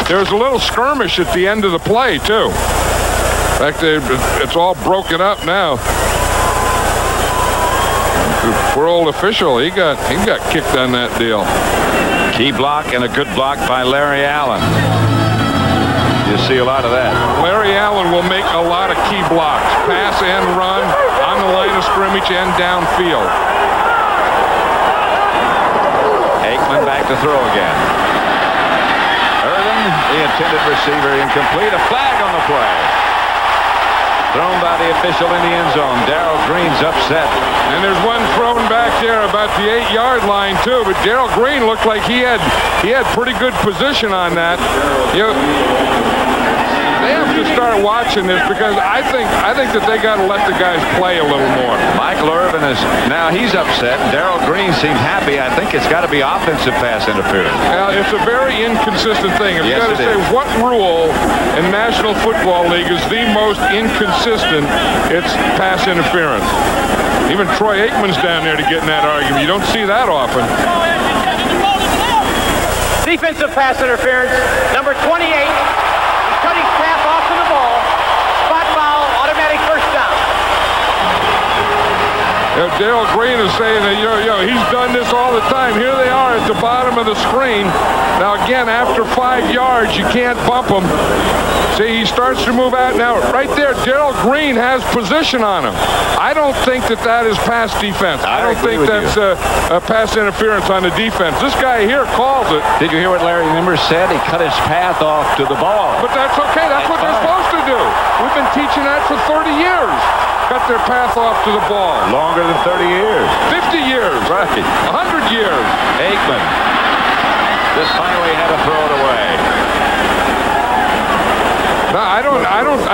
There was a little skirmish at the end of the play, too. In fact, it's all broken up now. The poor old official, he got kicked on that deal. Key block and a good block by Larry Allen. You see a lot of that. Larry Allen will make a lot of key blocks. Pass and run, on the line of scrimmage and downfield. Aikman back to throw again. Irvin, the intended receiver, incomplete. A flag on the play. Thrown by the official in the end zone. Darrell Green's upset. And there's one thrown back there about the 8-yard line too. But Darrell Green looked like he had pretty good position on that. You know, they have to start watching this because I think that they got to let the guys play a little more. Michael Irvin is now he's upset. Darrell Green seems happy. I think it's got to be offensive pass interference. Now, it's a very inconsistent thing. If Yes, you got to it say is. what rule in National Football League is the most inconsistent, it's pass interference. Even Troy Aikman's down there to get in that argument. You don't see that often. Defensive pass interference, number 28. He's cut his path off to the ball. Spot foul, automatic first down. You know, Darrell Green is saying that, he's done this all the time. Here they are at the bottom of the screen. Now, again, after 5 yards, you can't bump them. See, he starts to move out. Now, right there, Darrell Green has position on him. I don't think that is pass defense. I don't think that's a pass interference on the defense. This guy here calls it. Did you hear what Larry Nimmer said? He cut his path off to the ball. But that's okay. That's what they're supposed to do. We've been teaching that for 30 years. Cut their path off to the ball. Longer than 30 years. 50 years. Right. 100 years. Aikman just finally had to throw it away. No, I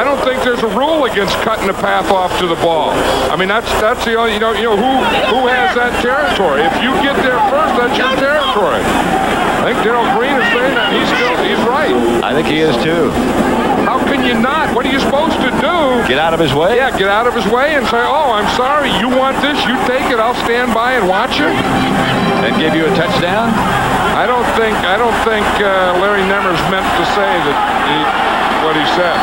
don't think there's a rule against cutting the path off to the ball. I mean, that's the only, who has that territory? If you get there first, that's your territory. I think Darrell Green is saying that. He's right. I think he is too. How can you not? What are you supposed to do? Get out of his way? Yeah, get out of his way and say, oh, I'm sorry, you want this, you take it, I'll stand by and watch it. And give you a touchdown? I don't think Larry Nemmer's meant to say what he said.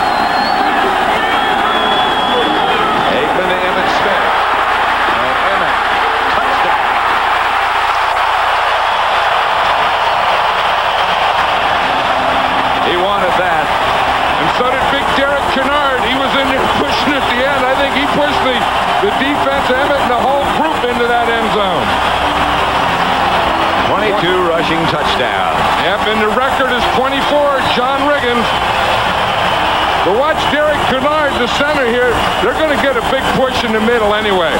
Aikman to Emmitt Smith. And Emmitt, touchdown. He wanted that. And so did Big Derek Kennard. He was in there pushing at the end. I think he pushed the defense, Emmitt, and the whole group into that end zone. 22 rushing touchdown. Yep, and the record is 24. John Riggins. But watch Derek Kennard, the center here. They're going to get a big push in the middle anyway.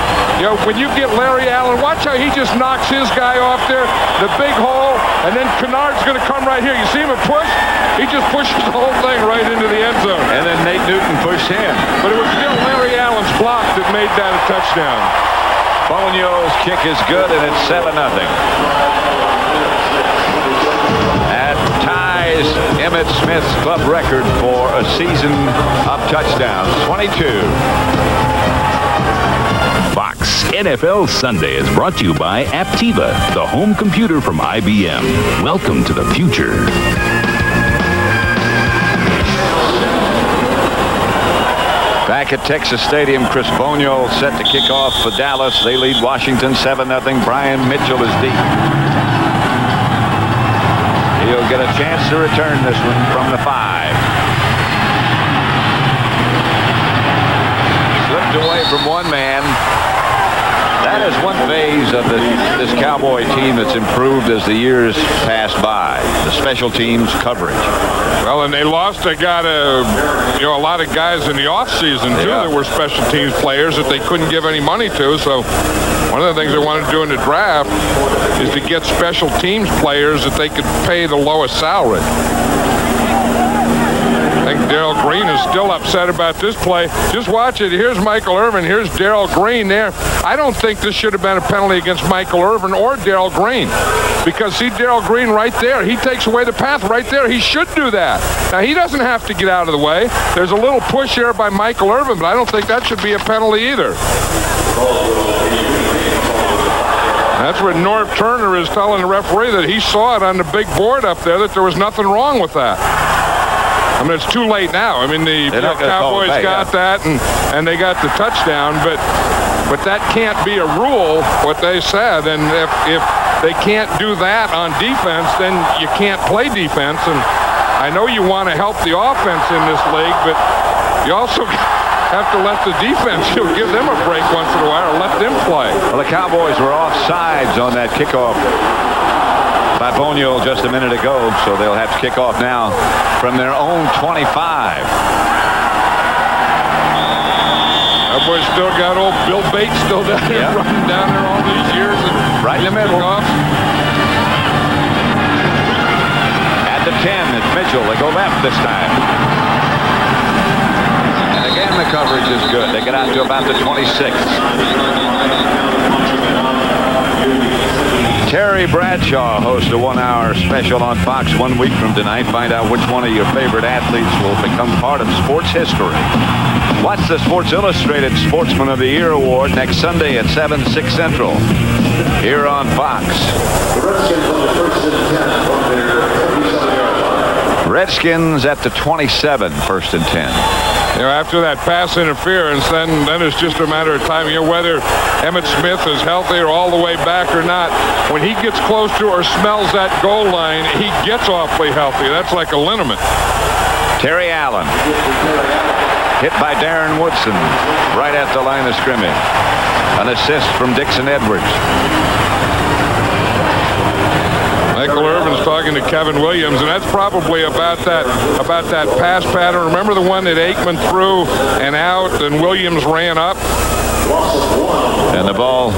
When you get Larry Allen, watch how he just knocks his guy off there, the big hole, and then Kennard's going to come right here. You see him push? He just pushes the whole thing right into the end zone. And then Nate Newton pushed him. But it was still Larry Allen's block that made that a touchdown. Fonio's kick is good, and it's 7-0. That ties Emmitt Smith's club record for a season of touchdowns, 22. Fox NFL Sunday is brought to you by Aptiva, the home computer from IBM. Welcome to the future. Back at Texas Stadium, Chris Fonio set to kick off for Dallas. They lead Washington 7-0. Brian Mitchell is deep. He'll get a chance to return this one from the 5. Slipped away from one man. That is one phase of this Cowboy team that's improved as the years pass by. The special teams coverage. Well, and they lost. They got a lot of guys in the offseason, too, that were special teams players that they couldn't give any money to. So one of the things they wanted to do in the draft is to get special teams players that they could pay the lowest salary. I think Darrell Green is still upset about this play. Just watch it. Here's Michael Irvin. Here's Darrell Green there. I don't think this should have been a penalty against Michael Irvin or Darrell Green. Because see Darrell Green right there. He takes away the path right there. He should do that. Now, he doesn't have to get out of the way. There's a little push here by Michael Irvin, but I don't think that should be a penalty either. That's where Norv Turner is telling the referee that he saw it on the big board up there, that there was nothing wrong with that. I mean, it's too late now. I mean, the Cowboys got that, and they got the touchdown, but that can't be a rule, what they said. And if they can't do that on defense, then you can't play defense. And I know you want to help the offense in this league, but you also have to let the defense, give them a break once in a while, or let them play. Well, the Cowboys were off sides on that kickoff by Bonio just a minute ago, so they'll have to kick off now from their own 25. Boy, still got old Bill Bates still down there, running down there all these years. And right in the middle. Off. At the 10, it's Mitchell. They go left this time. And again, the coverage is good. They get out to about the 26. Terry Bradshaw hosts a 1-hour special on Fox 1 week from tonight. Find out which one of your favorite athletes will become part of sports history. Watch the Sports Illustrated Sportsman of the Year Award next Sunday at 7, 6 Central here on Fox. Redskins at the 27, 1st and 10. You know, after that pass interference, then it's just a matter of time. You know, whether Emmitt Smith is healthy or all the way back or not, when he gets close to or smells that goal line, he gets awfully healthy. That's like a liniment. Terry Allen hit by Darren Woodson right at the line of scrimmage. An assist from Dixon Edwards. Michael Irvin's talking to Kevin Williams, and that's probably about that pass pattern. Remember the one that Aikman threw and out, and Williams ran up? And the ball,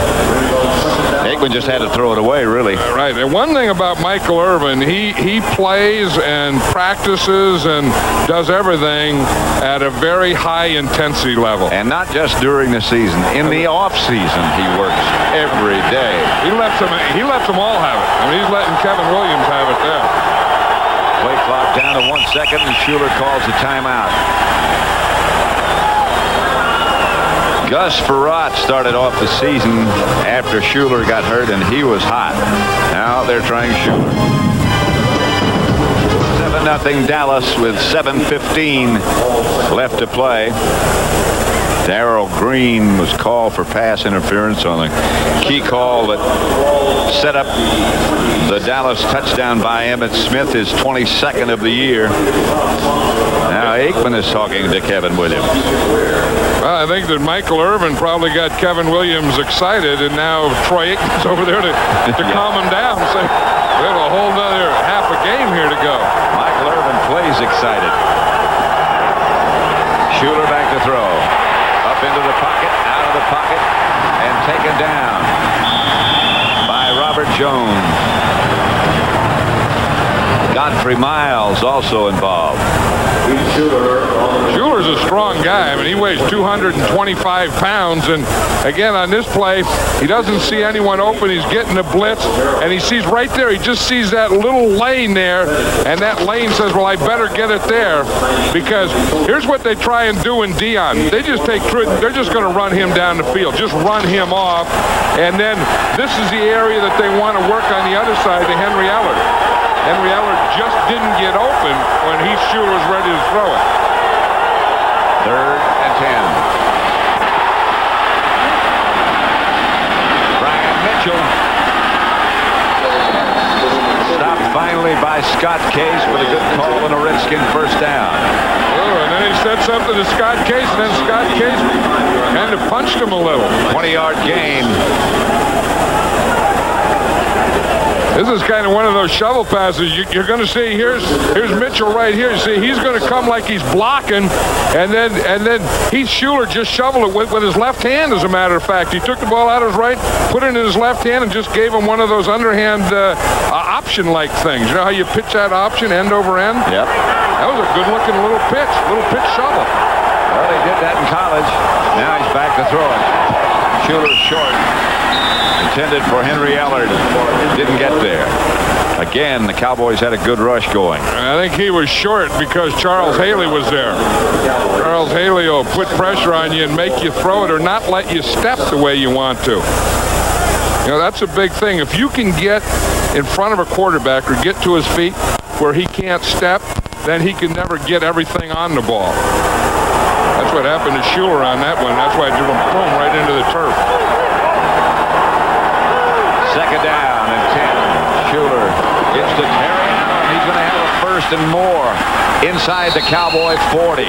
Aikman just had to throw it away, really. Right. And one thing about Michael Irvin, he plays and practices and does everything at a very high intensity level. And not just during the season. In the off season, he works every day. He lets them all have it. I mean, he's letting Kevin Williams have it there. Play clock down to 1 second, and Schuler calls a timeout. Gus Frerotte started off the season after Schuler got hurt, and he was hot. Now they're trying Schuler. 7-0 Dallas with 7:15 left to play. Darrell Green was called for pass interference on a key call that set up the Dallas touchdown by Emmitt Smith, his 22nd of the year. Now Aikman is talking to Kevin Williams. Well, I think that Michael Irvin probably got Kevin Williams excited, and now Troy Aikman's over there to calm him down. So we have a whole nother half a game here to go. Michael Irvin plays excited. Schuler back to throw. Up into the pocket, out of the pocket, and taken down by Robert Jones. Godfrey Miles also involved. Schuler's a strong guy. I mean, he weighs 225 pounds, and again on this play, he doesn't see anyone open. He's getting a blitz, and he sees right there. He just sees that little lane there, and that lane says, well, I better get it there, because here's what they try and do in Dion. They just they're just going to run him down the field, just run him off, and then this is the area that they want to work on the other side to Henry Allard. Henry Allard just didn't get open when Schuler was ready to throw it. 3rd and 10. Brian Mitchell. Stopped finally by Scott Case with a good call and a Redskin first down. Oh, and then he said something to Scott Case, and then Scott Case kind of punched him a little. 20-yard gain. This is kind of one of those shovel passes. You're going to see here's Mitchell right here. You see he's going to come like he's blocking, and then Schuler just shoveled it with his left hand. As a matter of fact, he took the ball out of his right, put it in his left hand, and just gave him one of those underhand option-like things. You know how you pitch that option end over end? Yep. That was a good-looking little pitch shovel. Well, he did that in college. Now he's back to throw it. Schuler's short. Intended for Henry Allard. Didn't get there. Again, the Cowboys had a good rush going. I think he was short because Charles Haley was there. Charles Haley will put pressure on you and make you throw it or not let you step the way you want to. You know, that's a big thing. If you can get in front of a quarterback or get to his feet where he can't step, then he can never get everything on the ball. That's what happened to Schuler on that one. That's why it drew him boom right into the turf. 2nd down and 10. Schuler gets to Terry Allen. He's going to have a first Justin Moore inside the Cowboy 40.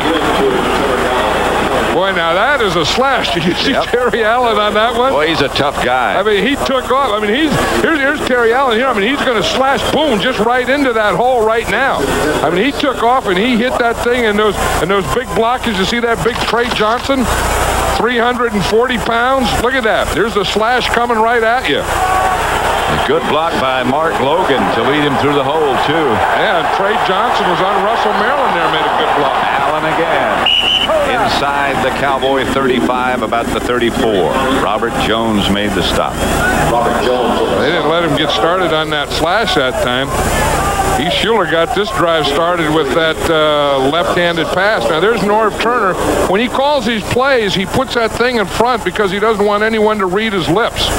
Boy, now that is a slash. Did you see Terry Allen on that one? Boy, he's a tough guy. I mean, he took off. I mean, here's Terry Allen here. I mean, he's going to slash, boom, just right into that hole right now. I mean, he took off and he hit that thing, and those big blockers. You see that big Trey Johnson, 340 pounds. Look at that. There's a slash coming right at you. A good block by Mark Logan to lead him through the hole, too. Yeah, and Trey Johnson was on Russell Maryland there, made a good block. Allen again. Inside the Cowboy 35, about the 34. Robert Jones made the stop. They didn't let him get started on that slash that time. Heath Shuler got this drive started with that left-handed pass. Now, there's Norv Turner. When he calls these plays, he puts that thing in front because he doesn't want anyone to read his lips.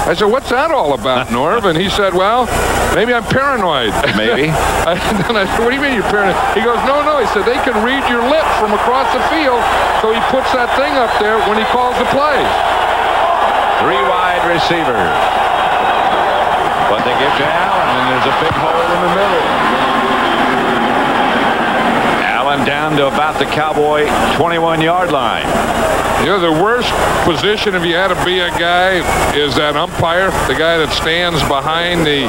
I said, what's that all about, Norv? And he said, well, maybe I'm paranoid. Maybe. And I said, what do you mean you're paranoid? He goes, no. He said, they can read your lips from across the field, so he puts that thing up there when he calls the plays. 3 wide receivers. But they give to Allen, and there's a big hole in the middle. Allen down to about the Cowboy 21-yard line. You know, the worst position if you had to be a guy is that umpire, the guy that stands behind the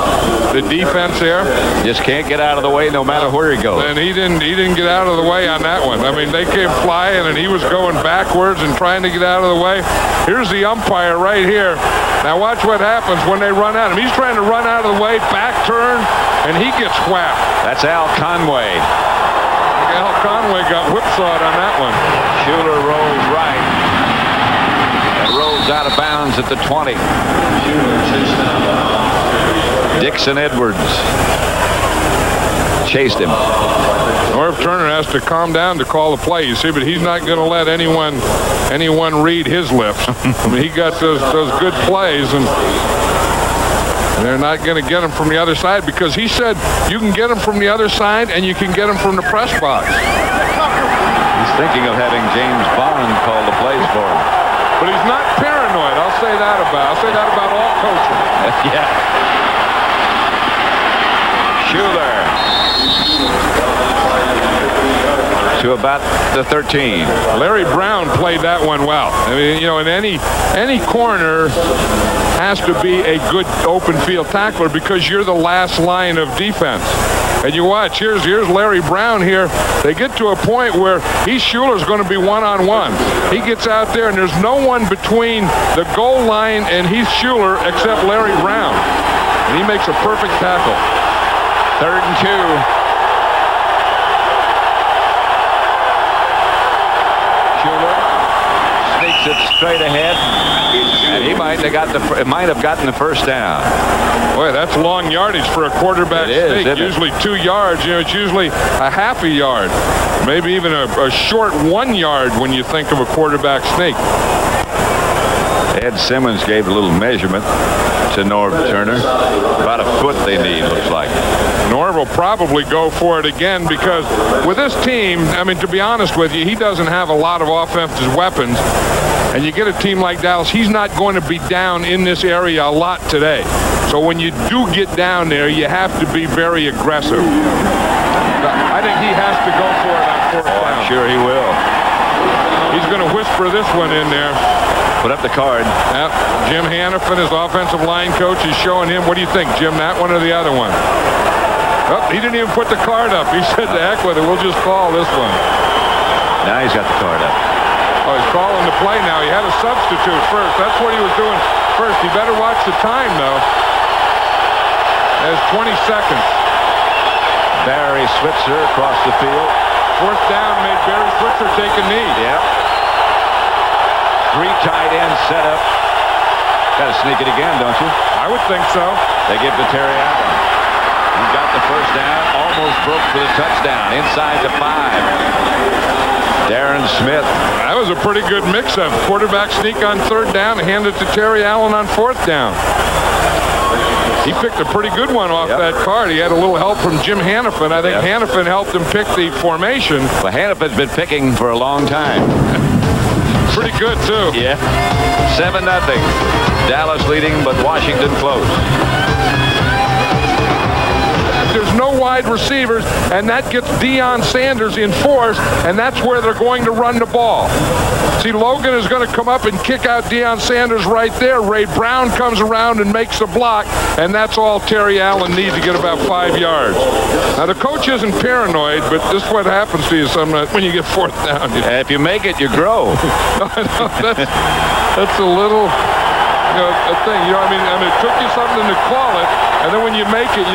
defense there. Just can't get out of the way no matter where he goes. And he didn't get out of the way on that one. I mean, they came flying and he was going backwards and trying to get out of the way. Here's the umpire right here. Now watch what happens when they run at him. He's trying to run out of the way, back turn, and he gets whacked. That's Al Conway. Al Conway got whipsawed on that one. Shuler rolls right. And rolls out of bounds at the 20. Dixon Edwards chased him. Norv Turner has to calm down to call the play, you see, but he's not going to let anyone read his lips. I mean, he got those good plays, and they're not going to get him from the other side because he said you can get him from the other side and you can get him from the press box. He's thinking of having James Bond call the plays for him. But he's not paranoid. I'll say that about all coaches. Yeah. Shuler to about the 13. Larry Brown played that one well. I mean, you know, in any corner has to be a good open field tackler because you're the last line of defense. And you watch, here's Larry Brown here. They get to a point where Heath Shuler's going to be one-on-one. He gets out there, and there's no one between the goal line and Heath Shuler except Larry Brown. And he makes a perfect tackle. 3rd and 2. It straight ahead, and he might have gotten the first down. Boy, that's long yardage for a quarterback sneak. Usually 2 yards. You know, it's usually a half a yard, maybe even a short 1 yard when you think of a quarterback sneak. Ed Simmons gave a little measurement to Norv Turner. About a foot they need, looks like. Norv will probably go for it again because with this team, I mean, to be honest with you, he doesn't have a lot of offensive weapons. And you get a team like Dallas, he's not going to be down in this area a lot today. So when you do get down there, you have to be very aggressive. I think he has to go for it on 4th down. I'm sure he will. He's going to whisper this one in there. Put up the card. Yep. Jim Hannafin, his offensive line coach, is showing him, what do you think, Jim, that one or the other one? Oh, he didn't even put the card up. He said, to heck with it, we'll just call this one. Now he's got the card up. Oh, he's calling the play now. He had a substitute first. That's what he was doing first. He better watch the time, though. There's 20 seconds. Barry Switzer across the field. 4th down made Barry Switzer take a knee. Yep. 3 tight ends set up. Got to sneak it again, don't you? I would think so. They give to Terry Allen. He got the first down. Almost broke for the touchdown. Inside the 5. Darren Smith. That was a pretty good mix-up. Quarterback sneak on 3rd down, hand it to Terry Allen on 4th down. He picked a pretty good one off that card. He had a little help from Jim Hannafin. I think Hannafin helped him pick the formation. Well, Hannafin's been picking for a long time. Pretty good, too. Yeah. 7-0. Dallas leading, but Washington close. There's no wide receivers, and that gets Deion Sanders in force, and that's where they're going to run the ball. See, Logan is going to come up and kick out Deion Sanders right there. Ray Brown comes around and makes a block, and that's all Terry Allen needs to get about 5 yards. Now, the coach isn't paranoid, but this is what happens to you sometimes when you get fourth down. If you make it, you grow. That's a little, a thing. I mean, it took you something to call it, and then when you make it,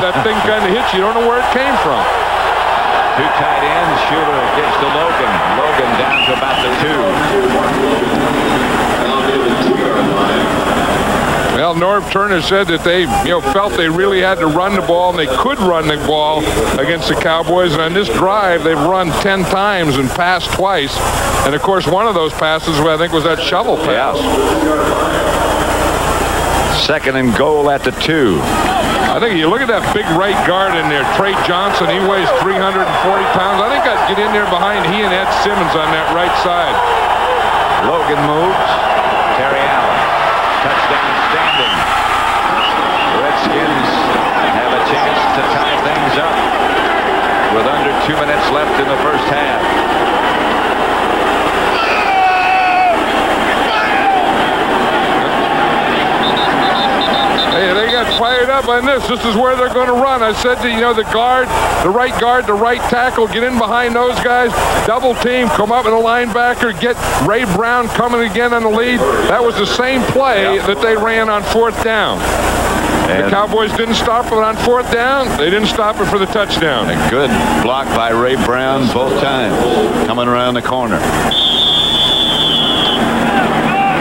that thing kind of hits you. You don't know where it came from. Two tight ends. Schuler gets to Logan. Logan down to about the 2. Well, Norv Turner said that they, felt they really had to run the ball, and they could run the ball against the Cowboys. And on this drive, they've run 10 times and passed twice. And, of course, one of those passes, I think, was that shovel pass. Yeah. Second and goal at the 2. I think you look at that big right guard in there, Trey Johnson. He weighs 340 pounds. I think I'd get in there behind he and Ed Simmons on that right side. Logan moves. Terry Allen. Touchdown standing. The Redskins have a chance to tie things up with under 2 minutes left in the first half. Hey, they got fired up on this. This is where they're going to run. I said to, the guard, the right tackle, get in behind those guys, double team, come up with a linebacker, get Ray Brown coming again on the lead. That was the same play that they ran on fourth down. And the Cowboys didn't stop it on fourth down. They didn't stop it for the touchdown. A good block by Ray Brown both times, coming around the corner.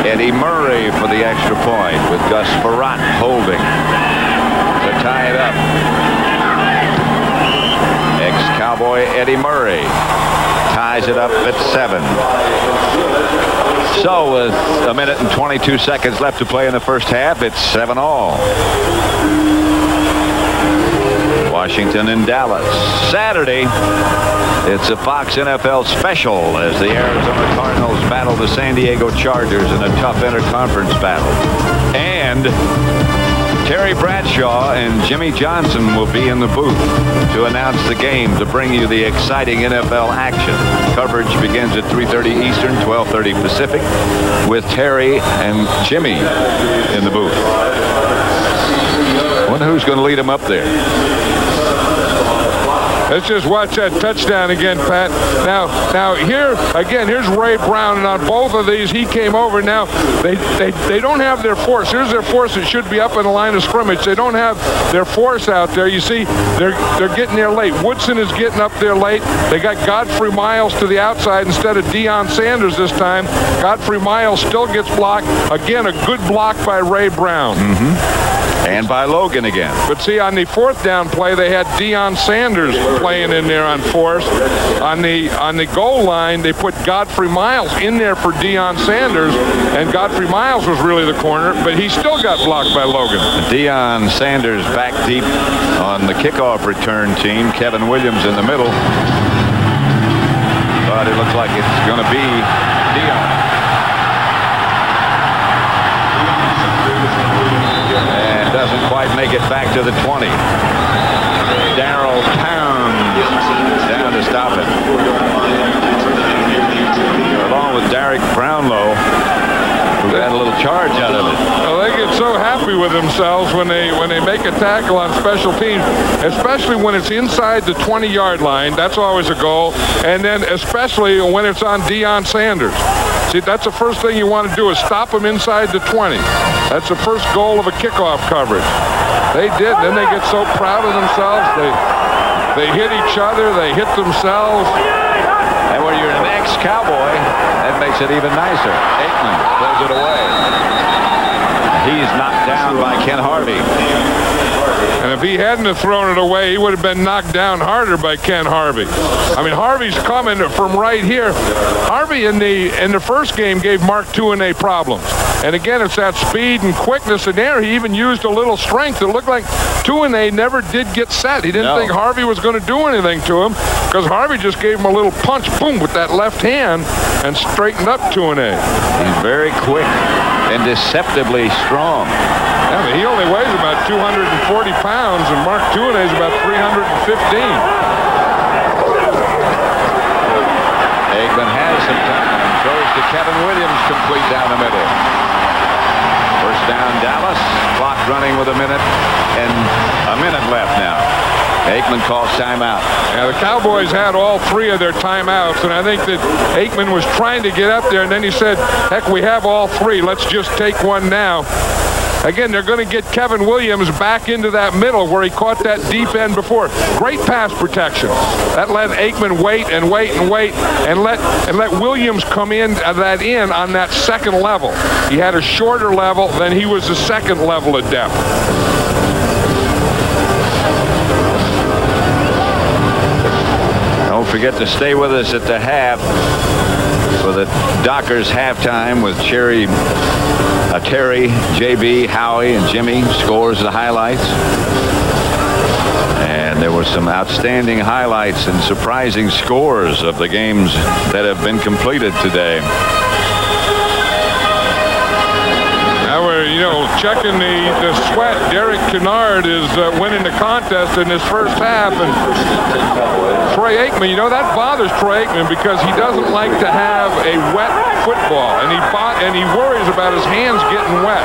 Eddie Murray for the extra point with Gus Frerotte holding to tie it up. Ex-Cowboy Eddie Murray ties it up at 7. So with a minute and 22 seconds left to play in the first half, it's 7-all. Washington and Dallas. Saturday, it's a Fox NFL special as the Arizona Cardinals battle the San Diego Chargers in a tough interconference battle. And Terry Bradshaw and Jimmy Johnson will be in the booth to announce the game, to bring you the exciting NFL action. Coverage begins at 3:30 Eastern, 12:30 Pacific, with Terry and Jimmy in the booth. I wonder who's going to lead them up there. Let's just watch that touchdown again, Pat. Now here again, here's Ray Brown, and on both of these, he came over. Now they don't have their force. Here's their force that should be up in the line of scrimmage. They don't have their force out there. You see, they're getting there late. Woodson is getting up there late. They got Godfrey Miles to the outside instead of Deion Sanders this time. Godfrey Miles still gets blocked. Again, a good block by Ray Brown. And by Logan again. But see, on the fourth down play, they had Deion Sanders playing in there on force. On the goal line, they put Godfrey Miles in there for Deion Sanders, and Godfrey Miles was really the corner, but he still got blocked by Logan. Deion Sanders back deep on the kickoff return team. Kevin Williams in the middle. But it looks like it's going to be Deion. Doesn't quite make it back to the 20. Darrell Pound down to stop it. Along with Derek Brownlow, who got a little charge out of it. Well, they get so happy with themselves when they make a tackle on special teams, especially when it's inside the 20-yard line. That's always a goal. And then especially when it's on Deion Sanders. See, that's the first thing you want to do is stop them inside the 20. That's the first goal of a kickoff coverage. They did. Then they get so proud of themselves. They hit each other. They hit themselves. And when you're an ex-Cowboy, that makes it even nicer. Aikman throws it away. He's knocked down by Ken Harvey. And if he hadn't have thrown it away, he would have been knocked down harder by Ken Harvey. I mean, Harvey's coming from right here. Harvey in the first game gave Mark Tuinei problems. And again, it's that speed and quickness. And there, he even used a little strength. It looked like Tuinei never did get set. He didn't think Harvey was going to do anything to him because Harvey just gave him a little punch, boom, with that left hand and straightened up Tuinei. He's very quick and deceptively strong. Yeah, but he only weighs about 240 pounds, and Mark Tuinei is about 315. Aikman has some time. Throws to Kevin Williams, complete down the middle. First down, Dallas. Clock running with a minute left now. Aikman calls timeout. Yeah, the Cowboys had all 3 of their timeouts, and I think that Aikman was trying to get up there, and then he said, heck, we have all 3. Let's just take one now. Again, they're going to get Kevin Williams back into that middle where he caught that deep end before. Great pass protection. That let Aikman wait and let Williams come in on that second level. He had a shorter level, then he was the second level of depth. Don't forget to stay with us at the half for the Dockers halftime with Terry, JB, Howie, and Jimmy. Scores the highlights. And there were some outstanding highlights and surprising scores of the games that have been completed today. Now we're, checking the sweat. Derek Kennard is winning the contest in this first half, and Troy Aikman, that bothers Troy Aikman because he doesn't like to have a wet football, and he worries about his hands getting wet.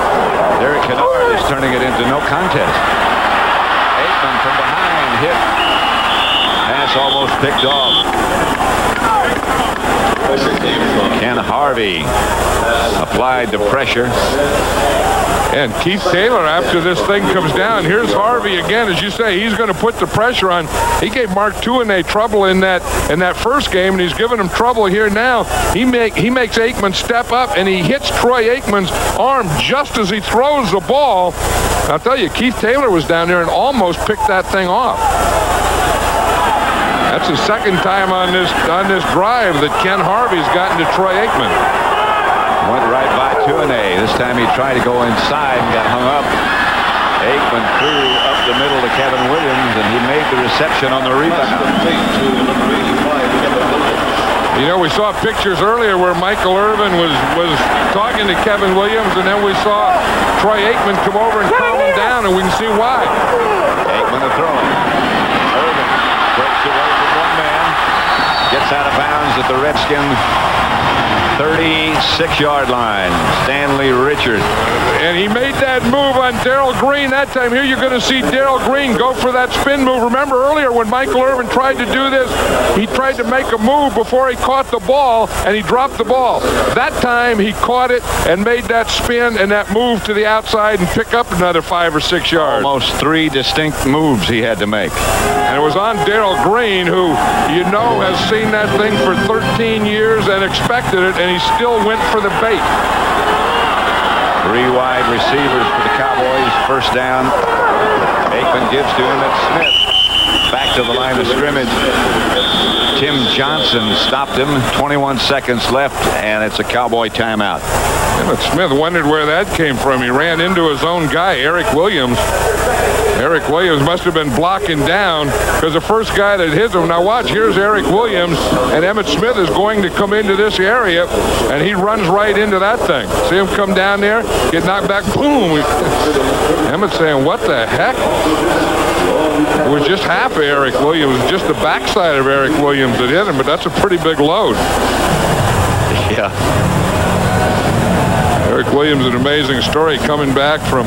Derek Kennard is turning it into no contest. Aikman from behind hit. Pass almost picked off. Ken Harvey applied the pressure. And Keith Taylor, after this thing comes down, here's Harvey again. As you say, he's going to put the pressure on. He gave Mark Tuinei trouble in that first game, and he's giving him trouble here now. He makes Aikman step up, and he hits Troy Aikman's arm just as he throws the ball. I'll tell you, Keith Taylor was down there and almost picked that thing off. That's the second time on this drive that Ken Harvey's gotten to Troy Aikman. Went right by Tuinei. This time he tried to go inside and got hung up. Aikman threw up the middle to Kevin Williams, and he made the reception on the rebound. We saw pictures earlier where Michael Irvin was talking to Kevin Williams, and then we saw Troy Aikman come over and calm him down, and we can see why. Aikman to throw it. Irvin breaks away from one man. Gets out of bounds at the Redskin 36-yard line. Stanley Richard. And he made that move on Darrell Green that time. Here you're going to see Darrell Green go for that spin move. Remember earlier when Michael Irvin tried to do this, he tried to make a move before he caught the ball, and he dropped the ball. That time he caught it and made that spin and that move to the outside and pick up another 5 or 6 yards. Almost 3 distinct moves he had to make. And it was on Darrell Green, who has seen that thing for 13 years and expected it, and he still went for the bait. 3 wide receivers for the Cowboys. First down. Aikman gives to Emmitt Smith. Back to the line of scrimmage. Tim Johnson stopped him. 21 seconds left, and it's a Cowboy timeout. Emmitt Smith wondered where that came from. He ran into his own guy, Eric Williams. Eric Williams must have been blocking down because the first guy that hit him. Now watch, here's Eric Williams, and Emmitt Smith is going to come into this area, and he runs right into that thing. See him come down there, get knocked back, boom. Emmitt's saying, what the heck? It was just half of Eric Williams, just the backside of Eric Williams that hit him, but that's a pretty big load. Yeah. Eric Williams, an amazing story, coming back from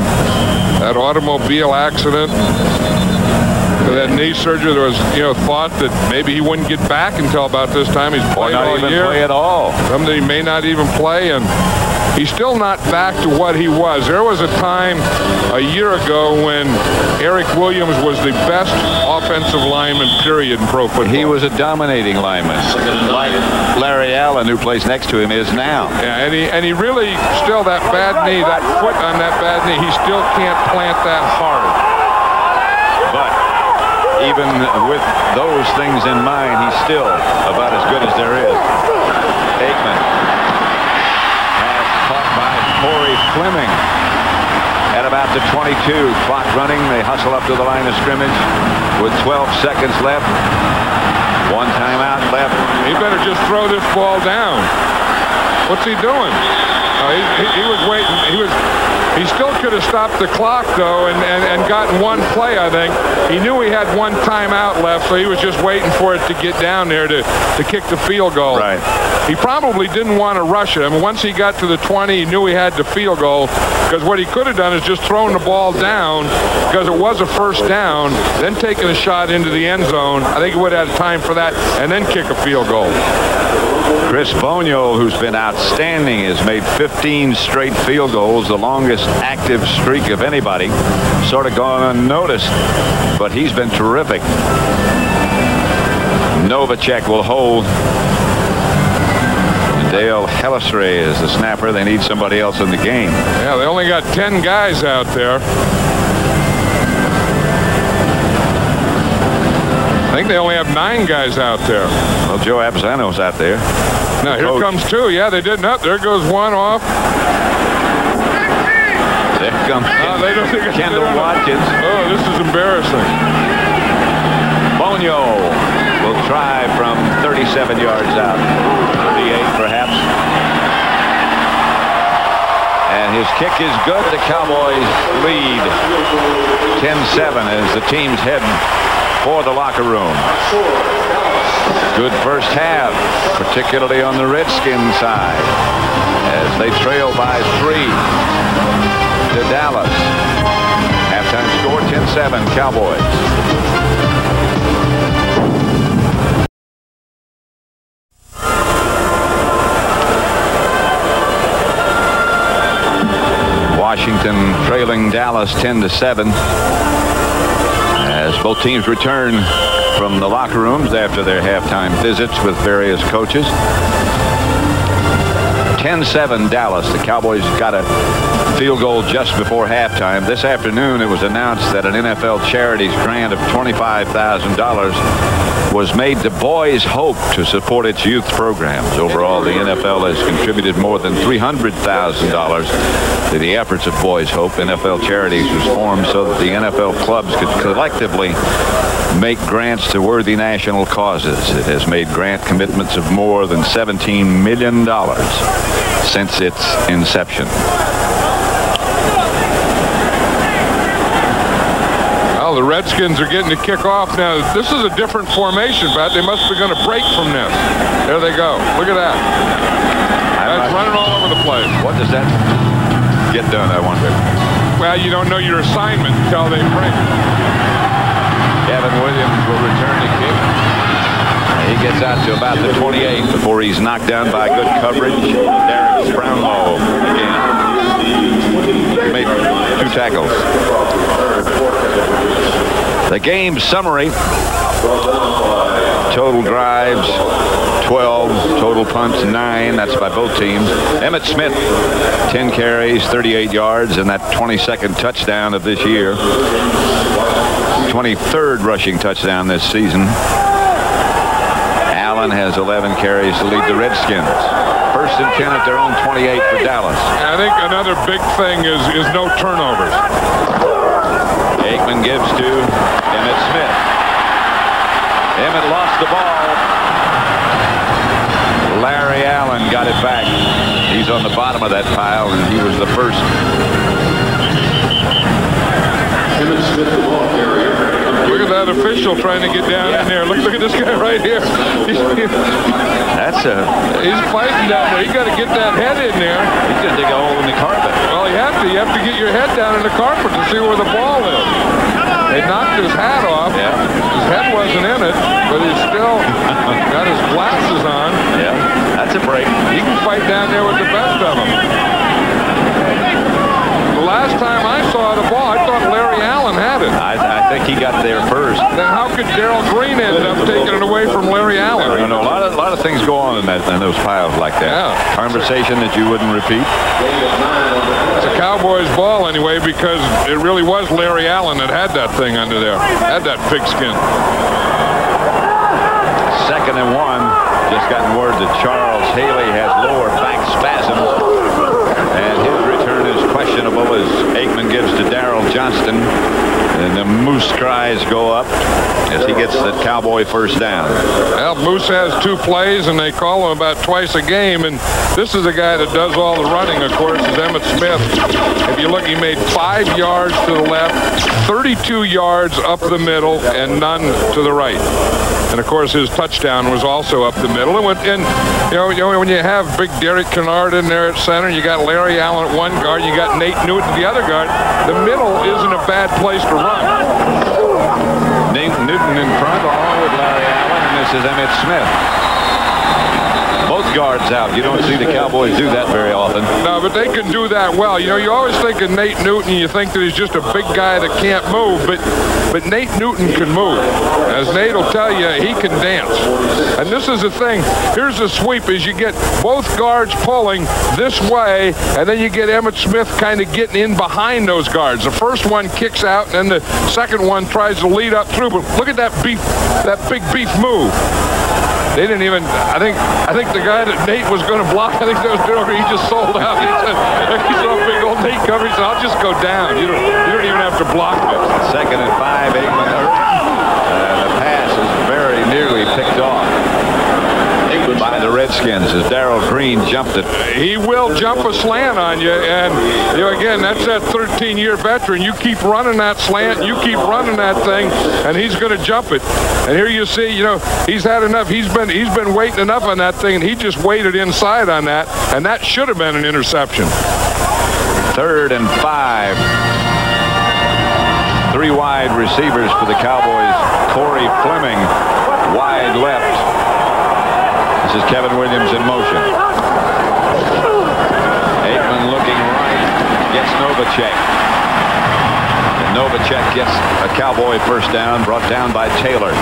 that automobile accident, that knee surgery. There was, thought that maybe he wouldn't get back until about this time. He's played all year. Play at all. Some that he may not even play, and he's still not back to what he was. There was a time a year ago when Eric Williams was the best offensive lineman, period, in pro football. He was a dominating lineman, like Larry Allen, who plays next to him, is now. Yeah, and he really still, that bad knee, that foot on that bad knee, he still can't plant that hard. But even with those things in mind, he's still about as good as there is. Aikman. Caught by Corey Fleming at about the 22. Clock running. They hustle up to the line of scrimmage with 12 seconds left. 1 timeout left. He better just throw this ball down. What's he doing? He was waiting. He still could have stopped the clock, though, and gotten one play, I think. He knew he had one timeout left, so he was just waiting for it to get down there to kick the field goal. Right. He probably didn't want to rush it. I mean, once he got to the 20, he knew he had the field goal, because what he could have done is just thrown the ball down, because it was a first down, then taken a shot into the end zone. I think he would have had time for that, and then kick a field goal. Chris Boniol, who's been outstanding, has made 15 straight field goals, the longest active streak of anybody. Sort of gone unnoticed, but he's been terrific. Novacek will hold. Dale Hellestree is the snapper. They need somebody else in the game. Yeah, they only got 10 guys out there. I think they only have 9 guys out there. Well, Joe Abzano's out there. Now, here comes 2. Yeah, they did not. There goes one off. There comes Kendall Watkins. Oh, this is embarrassing. Bonio will try from 37 yards out. 38, perhaps. And his kick is good. The Cowboys lead 10-7 as the teams head for the locker room. Good first half, particularly on the Redskins side, as they trail by 3 to Dallas. Halftime score 10-7 Cowboys. Washington trailing Dallas 10-7 as both teams return from the locker rooms after their halftime visits with various coaches. 10-7 Dallas. The Cowboys got a field goal just before halftime. This afternoon it was announced that an NFL Charities grant of $25,000 was made to Boys Hope to support its youth programs. Overall, the NFL has contributed more than $300,000 to the efforts of Boys Hope. NFL Charities was formed so that the NFL clubs could collectively make grants to worthy national causes. It has made grant commitments of more than $17 million since its inception. Well, the Redskins are getting to kick off now. This is a different formation, Pat. They must be going to break from this. There they go. Look at that. That's running all over the place. What does that get done, I wonder? Well, you don't know your assignment until they break. Gavin Williams will return the kick. He gets out to about the 28 before he's knocked down by good coverage. Derek Brownlow again. He made 2 tackles. The game summary. Total drives 12, total punts 9. That's by both teams. Emmitt Smith 10 carries, 38 yards, and that 22nd touchdown of this year. 23rd rushing touchdown this season. Allen has 11 carries to lead the Redskins. 1st and 10 at their own 28 for Dallas. I think another big thing is no turnovers. Aikman gives to Emmitt Smith. Emmitt lost the ball. Larry Allen got it back. He's on the bottom of that pile, and he was the first. Emmitt Smith, the ball carrier. Look at that official trying to get down in there. Look at this guy right here. He's fighting down there. You got to get that head in there. He's going to dig a hole in the carpet. Well, you have to. You have to get your head down in the carpet to see where the ball is. They knocked his hat off. Yeah. His head wasn't in it, but he's still got his glasses on. Yeah, that's a break. He can fight down there with the best of them. The last time I saw the ball, I thought Larry Allen had it. I think he got there first. Then how could Darrell Green end up taking it away from Larry Allen? I don't know. A lot of things go on in those piles like that. Yeah. Conversation that you wouldn't repeat. It's a Cowboys ball anyway, because it really was Larry Allen that had that thing under there. Had that pigskin. 2nd and 1. Just gotten word that Charles Haley has lower back spasms, and his return is questionable as Aikman gives to Daryl Johnston. And the Moose cries go up as he gets the Cowboy first down. Well, Moose has 2 plays, and they call him about twice a game. And this is a guy that does all the running, of course, is Emmitt Smith. If you look, he made 5 yards to the left, 32 yards up the middle, and none to the right. And, of course, his touchdown was also up the middle. And you know, when you have big Derek Kennard in there at center, you got Larry Allen at one guard, you got Nate Newton at the other guard, the middle isn't a bad place to run. Nate Newton in front along with Larry Allen, and this is Emmitt Smith. Both guards out. You don't see the Cowboys do that very often. No, but they can do that well. You know, you always think of Nate Newton, you think that he's just a big guy that can't move, but Nate Newton can move. As Nate will tell you, he can dance. And this is the thing. Here's the sweep is you get both guards pulling this way, and then you get Emmitt Smith kind of getting in behind those guards. The first one kicks out, and then the second one tries to lead up through. But look at that big beef move. They didn't even, I think the guy that Nate was going to block, I think that was Dillard, he just sold out. He saw big old Nate cover. He said, I'll just go down. You don't even have to block me. 2nd and 5, Aikman. The pass is very nearly picked off by the Redskins as Darrell Green jumped it. He will jump a slant on you, and you know, again, that's that 13-year veteran. You keep running that slant, you keep running that thing, and he's going to jump it. And here you see, you know, he's had enough. He's been waiting enough on that thing, and he just waited inside on that, and that should have been an interception. 3rd and 5. 3 wide receivers for the Cowboys. Corey Fleming wide left. This is Kevin Williams in motion. Aikman looking right, gets Novacek. And Novacek gets a Cowboy first down, brought down by Taylor.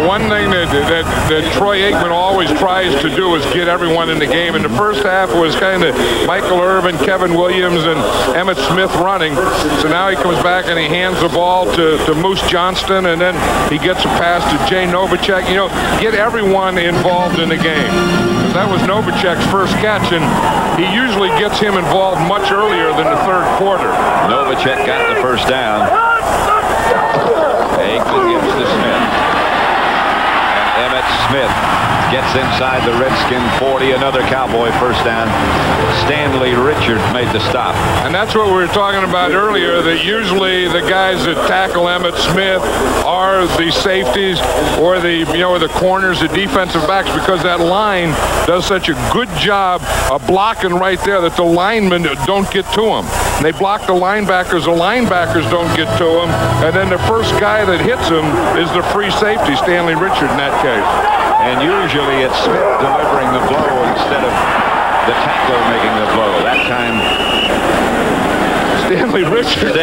One thing that Troy Aikman always tries to do is get everyone in the game. In the first half it was kind of Michael Irvin, Kevin Williams, and Emmitt Smith running. So now he comes back and he hands the ball to Moose Johnston, and then he gets a pass to Jay Novacek. You know, get everyone involved in the game. That was Novacek's first catch, and he usually gets him involved much earlier than the 3rd quarter. Novacek got the first down. Aikman gives to Smith. Emmitt Smith gets inside the Redskin 40, another Cowboy first down. Stanley Richard made the stop. And that's what we were talking about earlier, that usually the guys that tackle Emmitt Smith are the safeties or the corners, the defensive backs, because that line does such a good job of blocking right there that the linemen don't get to them. And they block the linebackers don't get to them, and then the first guy that hits them is the free safety, Stanley Richard, in that case. And usually it's Smith delivering the blow instead of the tackler making the blow. That time, Stanley Richard.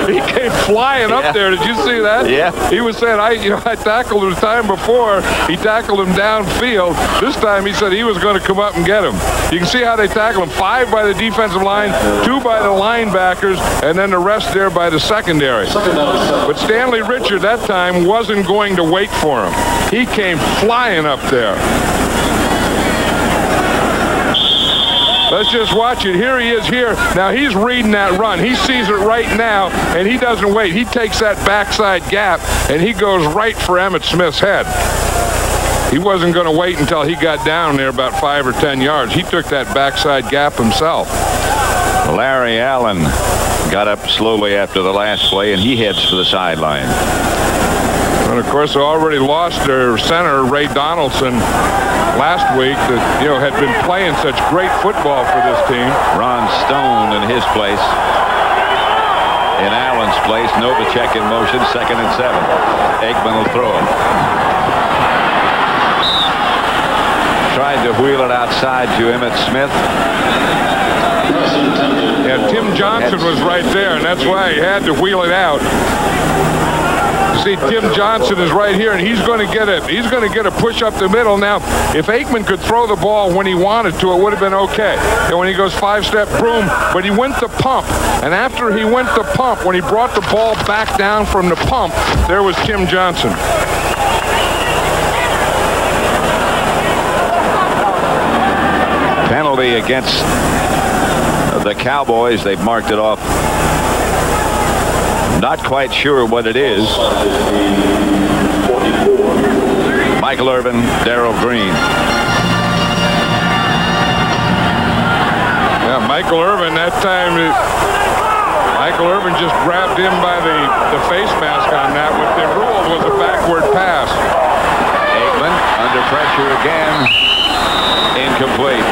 He came flying up there. Did you see that? Yeah. He was saying, I tackled him the time before. He tackled him downfield. This time he said he was going to come up and get him. You can see how they tackle him. 5 by the defensive line, 2 by the linebackers, and then the rest there by the secondary. But Stanley Richard that time wasn't going to wait for him. He came flying up there. Let's just watch it. Here he is here. Now he's reading that run. He sees it right now, and he doesn't wait. He takes that backside gap, and he goes right for Emmitt Smith's head. He wasn't going to wait until he got down there about 5 or 10 yards. He took that backside gap himself. Larry Allen got up slowly after the last play, and he heads for the sideline. And, of course, they already lost their center, Ray Donaldson, last week, that, had been playing such great football for this team. Ron Stone in his place. In Allen's place, Novacek in motion, 2nd and 7. Aikman will throw it. Tried to wheel it outside to Emmitt Smith. Yeah, Tim Johnson was right there, and that's why he had to wheel it out. See, Tim Johnson is right here, and he's going to get a push up the middle. Now, if Aikman could throw the ball when he wanted to, it would have been okay. And when he goes 5-step boom, but he went to pump. And after he went to pump, when he brought the ball back down from the pump, there was Tim Johnson. penalty against the Cowboys. They've marked it off. Not quite sure what it is. Michael Irvin, Darrell Green. Yeah, Michael Irvin, that time, Michael Irvin just grabbed him by the face mask on that. What they ruled was a backward pass. Aikman under pressure again. Incomplete.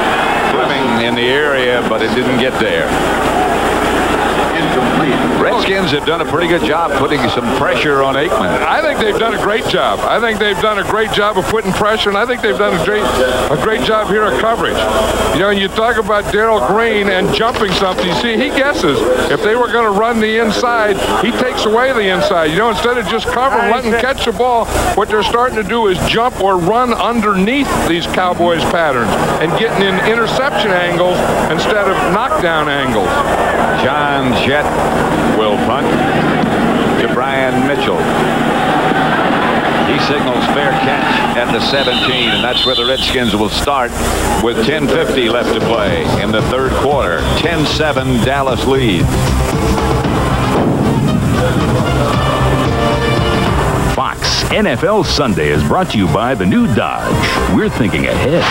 Fleming in the area, but it didn't get there. Redskins have done a pretty good job putting some pressure on Aikman. I think they've done a great job. I think they've done a great job of putting pressure, and I think they've done a great job here of coverage. You know, and you talk about Darrell Green and jumping something. You see, he guesses. If they were going to run the inside, he takes away the inside. You know, instead of just covering, letting him catch the ball, what they're starting to do is jump or run underneath these Cowboys patterns and getting in interception angles instead of knockdown angles. John Jett will punt to Brian Mitchell. He signals fair catch at the 17, and that's where the Redskins will start with 10:50 left to play in the third quarter. 10-7 Dallas leads. Fox NFL Sunday is brought to you by the new Dodge. We're thinking ahead.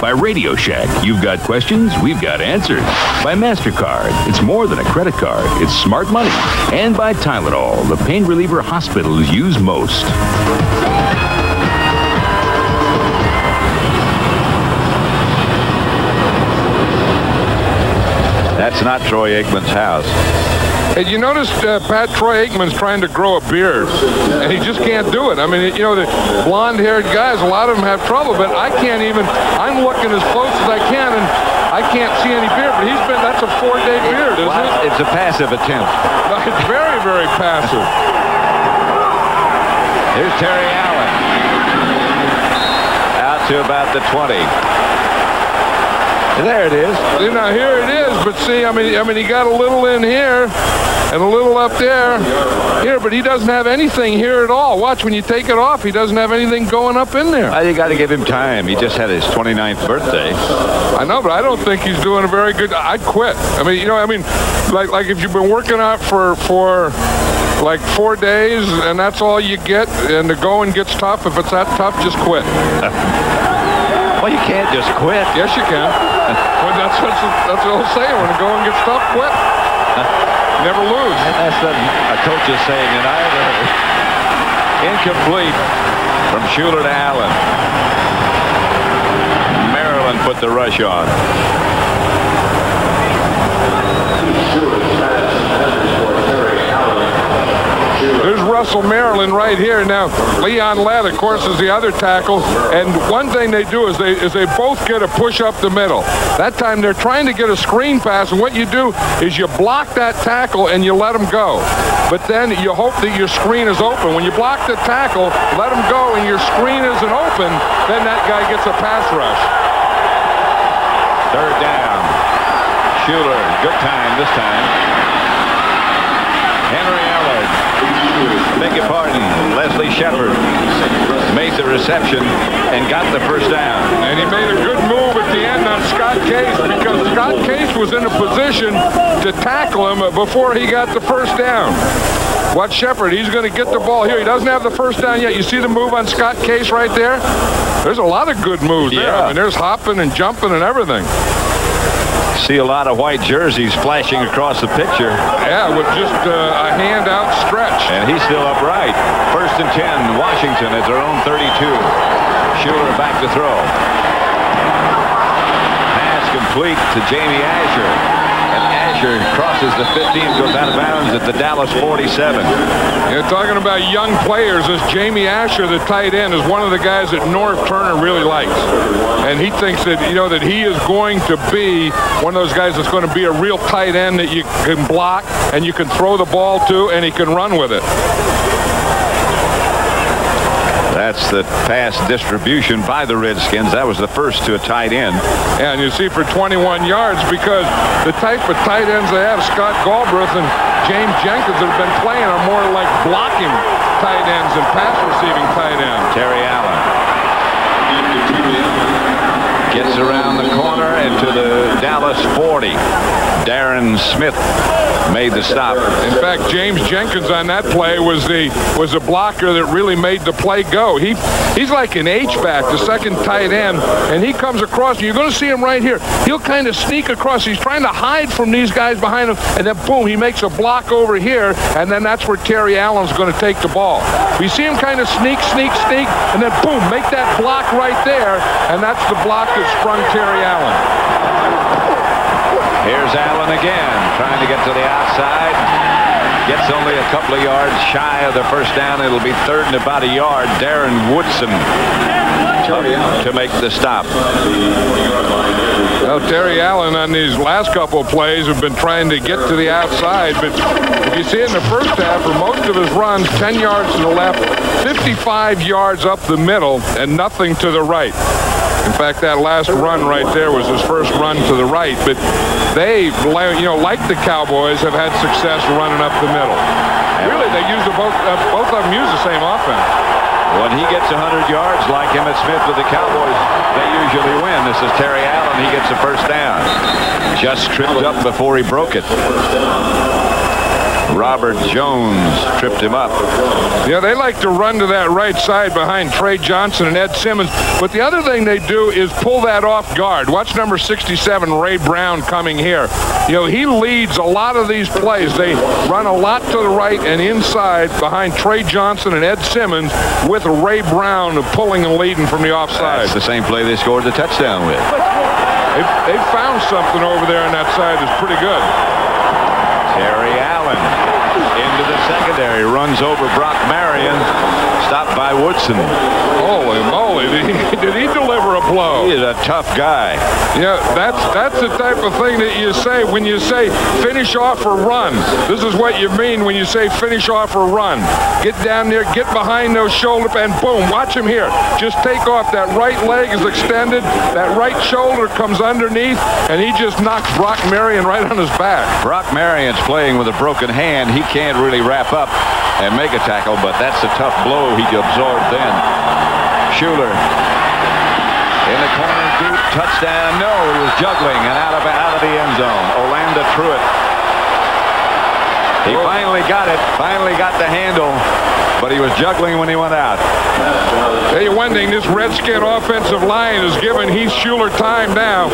By Radio Shack, you've got questions, we've got answers. By MasterCard, it's more than a credit card, it's smart money. And by Tylenol, the pain reliever hospitals use most. That's not Troy Aikman's house. And you notice Pat Troy Aikman's trying to grow a beard, and he just can't do it. I mean, you know, the blonde-haired guys, a lot of them have trouble, but I can't even, I'm looking as close as I can, and I can't see any beard, but that's a 4-day beard, isn't it? It's a passive attempt. It's very, very passive. Here's Terry Allen. Out to about the 20. There it is. You know, here it is. But see, I mean, he got a little in here and a little up there here, but he doesn't have anything here at all. Watch, when you take it off, he doesn't have anything going up in there. Well, you got to give him time. He just had his 29th birthday. I know, but I don't think he's doing a very good. I'd quit. I mean, you know, like if you've been working out for like 4 days and that's all you get, and the going gets tough. If it's that tough, just quit. Well, you can't just quit. Yes, you can. Well, that's what they'll say. When the going gets tough, quit. Never lose. That's what a coach is saying, and incomplete from Schuler to Allen. Maryland put the rush on. There's Russell Maryland right here. Now, Leon Lett, of course, is the other tackle. And one thing they do is they both get a push up the middle. That time they're trying to get a screen pass, and what you do is you block that tackle and you let him go. But then you hope that your screen is open. When you block the tackle, let him go, and your screen isn't open, then that guy gets a pass rush. Third down. Schuler, good time this time. Henry Allard. Beg your pardon. Leslie Shepard made the reception and got the first down. And he made a good move at the end on Scott Case, because Scott Case was in a position to tackle him before he got the first down. Watch Shepard. He's going to get the ball here. He doesn't have the first down yet. You see the move on Scott Case right there? There's a lot of good moves there. I mean, there's hopping and jumping and everything. See a lot of white jerseys flashing across the picture. Yeah, with just a hand outstretched. And he's still upright. First and 10, Washington at their own 32. Schuler back to throw. Pass complete to Jamie Asher. And Asher crosses the 15, goes out of bounds at the Dallas 47. You're talking about young players. This Jamie Asher, the tight end, is one of the guys that Norv Turner really likes. And he thinks that, you know, that he is going to be one of those guys that's going to be a real tight end that you can block and you can throw the ball to and he can run with it. That's the pass distribution by the Redskins. That was the first to a tight end. And you see for 21 yards, because the type of tight ends they have, Scott Galbraith and James Jenkins, that have been playing, are more like blocking tight ends and pass receiving tight ends. Terry Allen gets around the corner and to the plus 40. Darren Smith made the stop. In fact, James Jenkins on that play was a blocker that really made the play go. He's like an H-back, the second tight end, and he comes across. You're going to see him right here. He'll kind of sneak across. He's trying to hide from these guys behind him, and then boom, he makes a block over here, and then that's where Terry Allen's going to take the ball. We see him kind of sneak, and then boom, make that block right there, and that's the block that sprung Terry Allen. Here's Allen again, trying to get to the outside. Gets only a couple of yards shy of the first down. It'll be third and about a yard. Darren Woodson to make the stop. Well, Terry Allen on these last couple of plays have been trying to get to the outside, but if you see in the first half, for most of his runs, 10 yards to the left, 55 yards up the middle, and nothing to the right. In fact, that last run right there was his first run to the right, but they, like the Cowboys, have had success running up the middle. Really, they use both of them use the same offense. When he gets 100 yards like Emmitt Smith with the Cowboys, they usually win. This is Terry Allen. He gets a first down. Just tripped up before he broke it. Robert Jones tripped him up. Yeah, they like to run to that right side behind Trey Johnson and Ed Simmons. But the other thing they do is pull that off guard. Watch number 67, Ray Brown, coming here. He leads a lot of these plays. They run a lot to the right and inside behind Trey Johnson and Ed Simmons with Ray Brown pulling and leading from the offside. That's the same play they scored the touchdown with. They found something over there on that side that's pretty good. Terry Allen into the secondary, runs over Brock Marion, stopped by Woodson. Holy moly, did he deliver a blow? He is a tough guy. Yeah, that's the type of thing that you say when you say finish off or run. This is what you mean when you say finish off or run. Get down there, get behind those shoulder, and boom, watch him here. Just take off. That right leg is extended, that right shoulder comes underneath, and he just knocks Brock Marion right on his back. Brock Marion's playing with a broken hand. He can't really wrap up and make a tackle, but that's a tough blow he absorbed then. Schuler in the corner, deep, touchdown. No, he was juggling and out of the end zone. Orlando Truitt. He finally got it, finally got the handle, but he was juggling when he went out. Tell you one thing, this Redskin offensive line is giving Heath Schuler time now,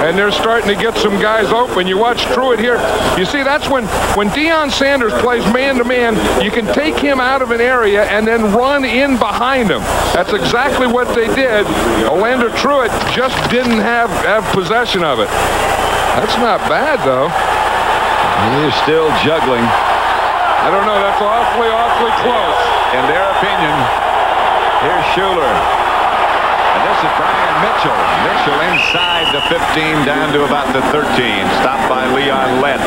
and they're starting to get some guys open. You watch Truitt here. You see, that's when Deion Sanders plays man-to-man, you can take him out of an area and then run in behind him. That's exactly what they did. Orlando Truitt just didn't have possession of it. That's not bad, though. He's still juggling. I don't know. That's awfully close. In their opinion, here's Schuler. And this is Brian Mitchell. Mitchell inside the 15 down to about the 13. Stopped by Leon Lett.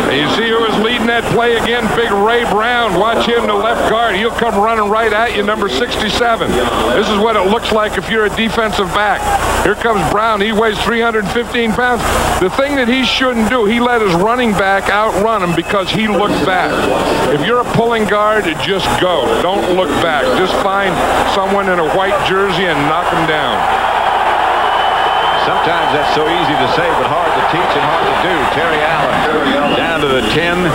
And you see who was leading that play again? Big Ray Brown. Watch him, the left guard. He'll come running right at you, number 67. This is what it looks like if you're a defensive back. Here comes Brown. He weighs 315 pounds. The thing that he shouldn't do, he let his running back outrun him because he looked back. If you're a pulling guard, just go. Don't look back. Just find someone in a white jersey and knock him down. Sometimes that's so easy to say, but hard to teach and hard to do. Terry Allen down to the 10.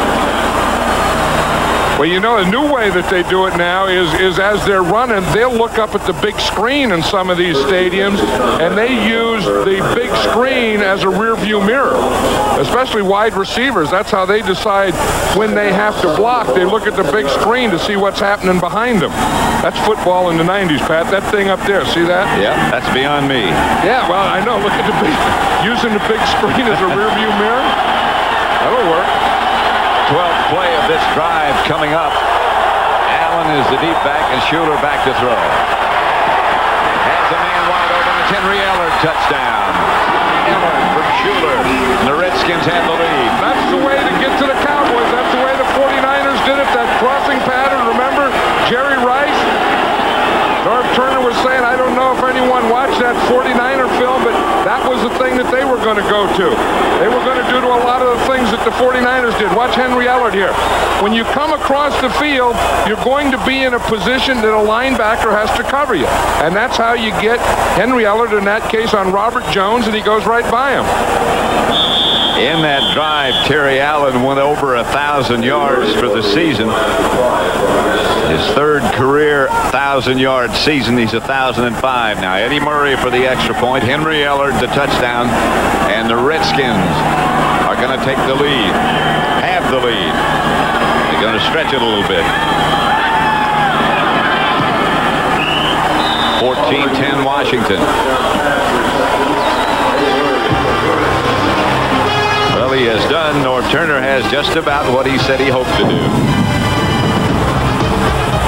Well, a new way that they do it now is as they're running, they'll look up at the big screen in some of these stadiums, and they use the big screen as a rear view mirror, especially wide receivers. That's how they decide when they have to block. They look at the big screen to see what's happening behind them. That's football in the 90s, Pat. That thing up there, see that? Yeah, that's beyond me. Yeah, well, I know. Look at using the big screen as a rear view mirror. That'll work. 12th play of this drive coming up. Allen is the deep back and Schuler back to throw. Has a man wide open. It's Henry Ellard, touchdown. Ellard from Schuler. And the Redskins have the lead. That's the way to get to the Cowboys. That's the way the 49ers did it. That crossing pattern. Remember Jerry Rice? Norv Turner was saying, I don't know if anyone watched that 49er film, but that was the thing that they were going to go to. They were going to do to a lot of the things that the 49ers did. Watch Henry Ellard here. When you come across the field, you're going to be in a position that a linebacker has to cover you. And that's how you get Henry Ellard, in that case, on Robert Jones, and he goes right by him. In that drive, Terry Allen went over 1,000 yards for the season. His third career 1,000-yard season. He's 1,005 now. Eddie Murray for the extra point. Henry Ellard the touchdown. And the Redskins are going to take the lead. Have the lead. They're going to stretch it a little bit. 14-10 Washington. Well, he has done. Norv Turner has just about what he said he hoped to do.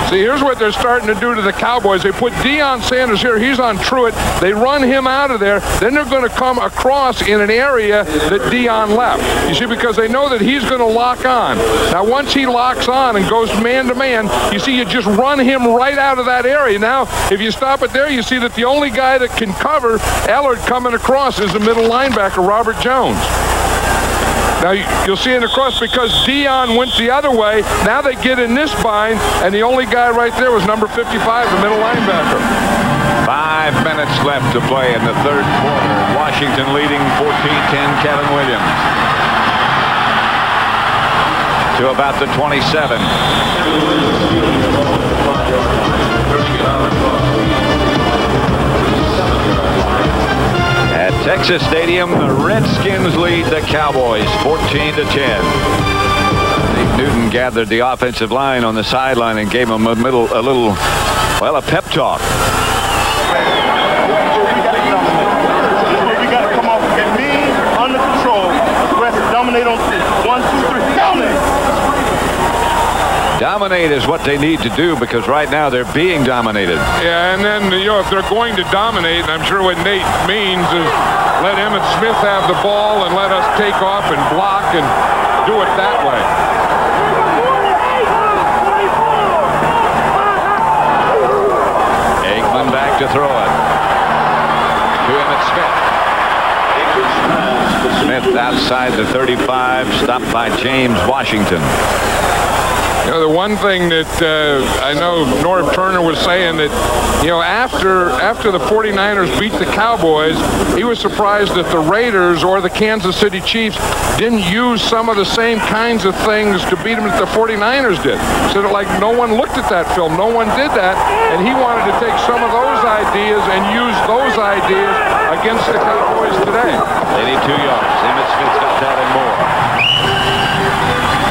See, here's what they're starting to do to the Cowboys. They put Deion Sanders here. He's on Truitt. They run him out of there. Then they're going to come across in an area that Deion left. You see, because they know that he's going to lock on. Now, once he locks on and goes man-to-man, you see, you just run him right out of that area. Now, if you stop it there, you see that the only guy that can cover Ellard coming across is the middle linebacker, Robert Jones. Now, you'll see it across because Deion went the other way. Now they get in this bind, and the only guy right there was number 55, the middle linebacker. 5 minutes left to play in the third quarter. Washington leading 14-10, Kevin Williams. To about the 27. At Texas Stadium, the Redskins lead the Cowboys 14-10. Steve Newton gathered the offensive line on the sideline and gave them a pep talk. We got to come off and get me under control. Rest dominate on 1, 2, 3. Dominate. Dominate is what they need to do because right now they're being dominated. Yeah, and then, you know, if they're going to dominate, and I'm sure what Nate means is let Emmitt Smith have the ball and let us take off and block and do it that way. Aikman back to throw it. To Emmitt Smith. Smith outside the 35, stopped by James Washington. You know, the one thing that I know Norv Turner was saying that, you know, after the 49ers beat the Cowboys, he was surprised that the Raiders or the Kansas City Chiefs didn't use some of the same kinds of things to beat them that the 49ers did. So that, like, no one looked at that film. No one did that. And he wanted to take some of those ideas and use those ideas against the Cowboys today. 82 yards. Emmitt Smith's got that and more.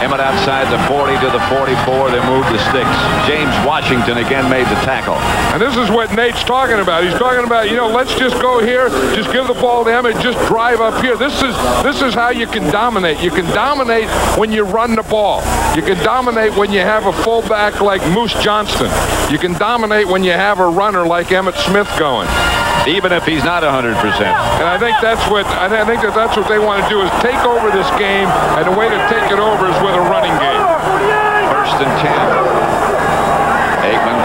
Emmitt outside the 40 to the 44. They moved the sticks. James Washington again made the tackle. And this is what Nate's talking about. He's talking about, you know, let's just go here, just give the ball to Emmitt, just drive up here. This is how you can dominate. You can dominate when you run the ball. You can dominate when you have a fullback like Moose Johnston. You can dominate when you have a runner like Emmitt Smith going. Even if he's not 100%. And I think that's what they want to do is take over this game, and the way to take it over is with a running game. 1st and 10. Aikman,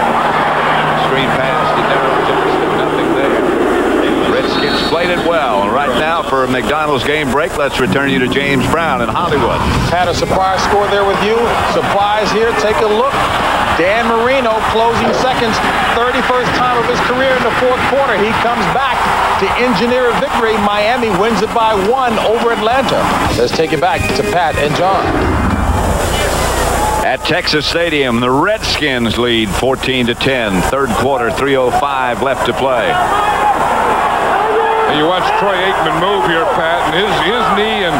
screen pass to Darryl Jefferson, nothing there. Redskins played it well. And right now for a McDonald's game break, let's return you to James Brown in Hollywood. Had a surprise score there with you. Surprise here. Take a look. Dan Marino closing seconds. 31st time of his career in the fourth quarter. He comes back to engineer a victory. Miami wins it by 1 over Atlanta. Let's take it back to Pat and John. At Texas Stadium, the Redskins lead 14-10. Third quarter, 3:05 left to play. And you watch Troy Aikman move here, Pat, and his knee and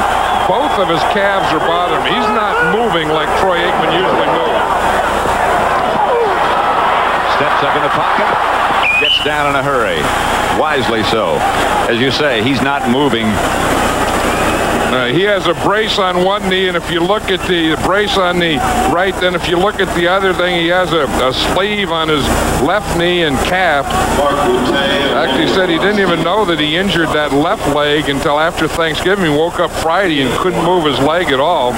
both of his calves are bothering him. He's not moving like Troy Aikman usually moves. Steps up in the pocket, gets down in a hurry. Wisely so. As you say, he's not moving. He has a brace on one knee, and if you look at the brace on the right, then if you look at the other thing, he has a sleeve on his left knee and calf. Actually said he didn't even know that he injured that left leg until after Thanksgiving. He woke up Friday and couldn't move his leg at all.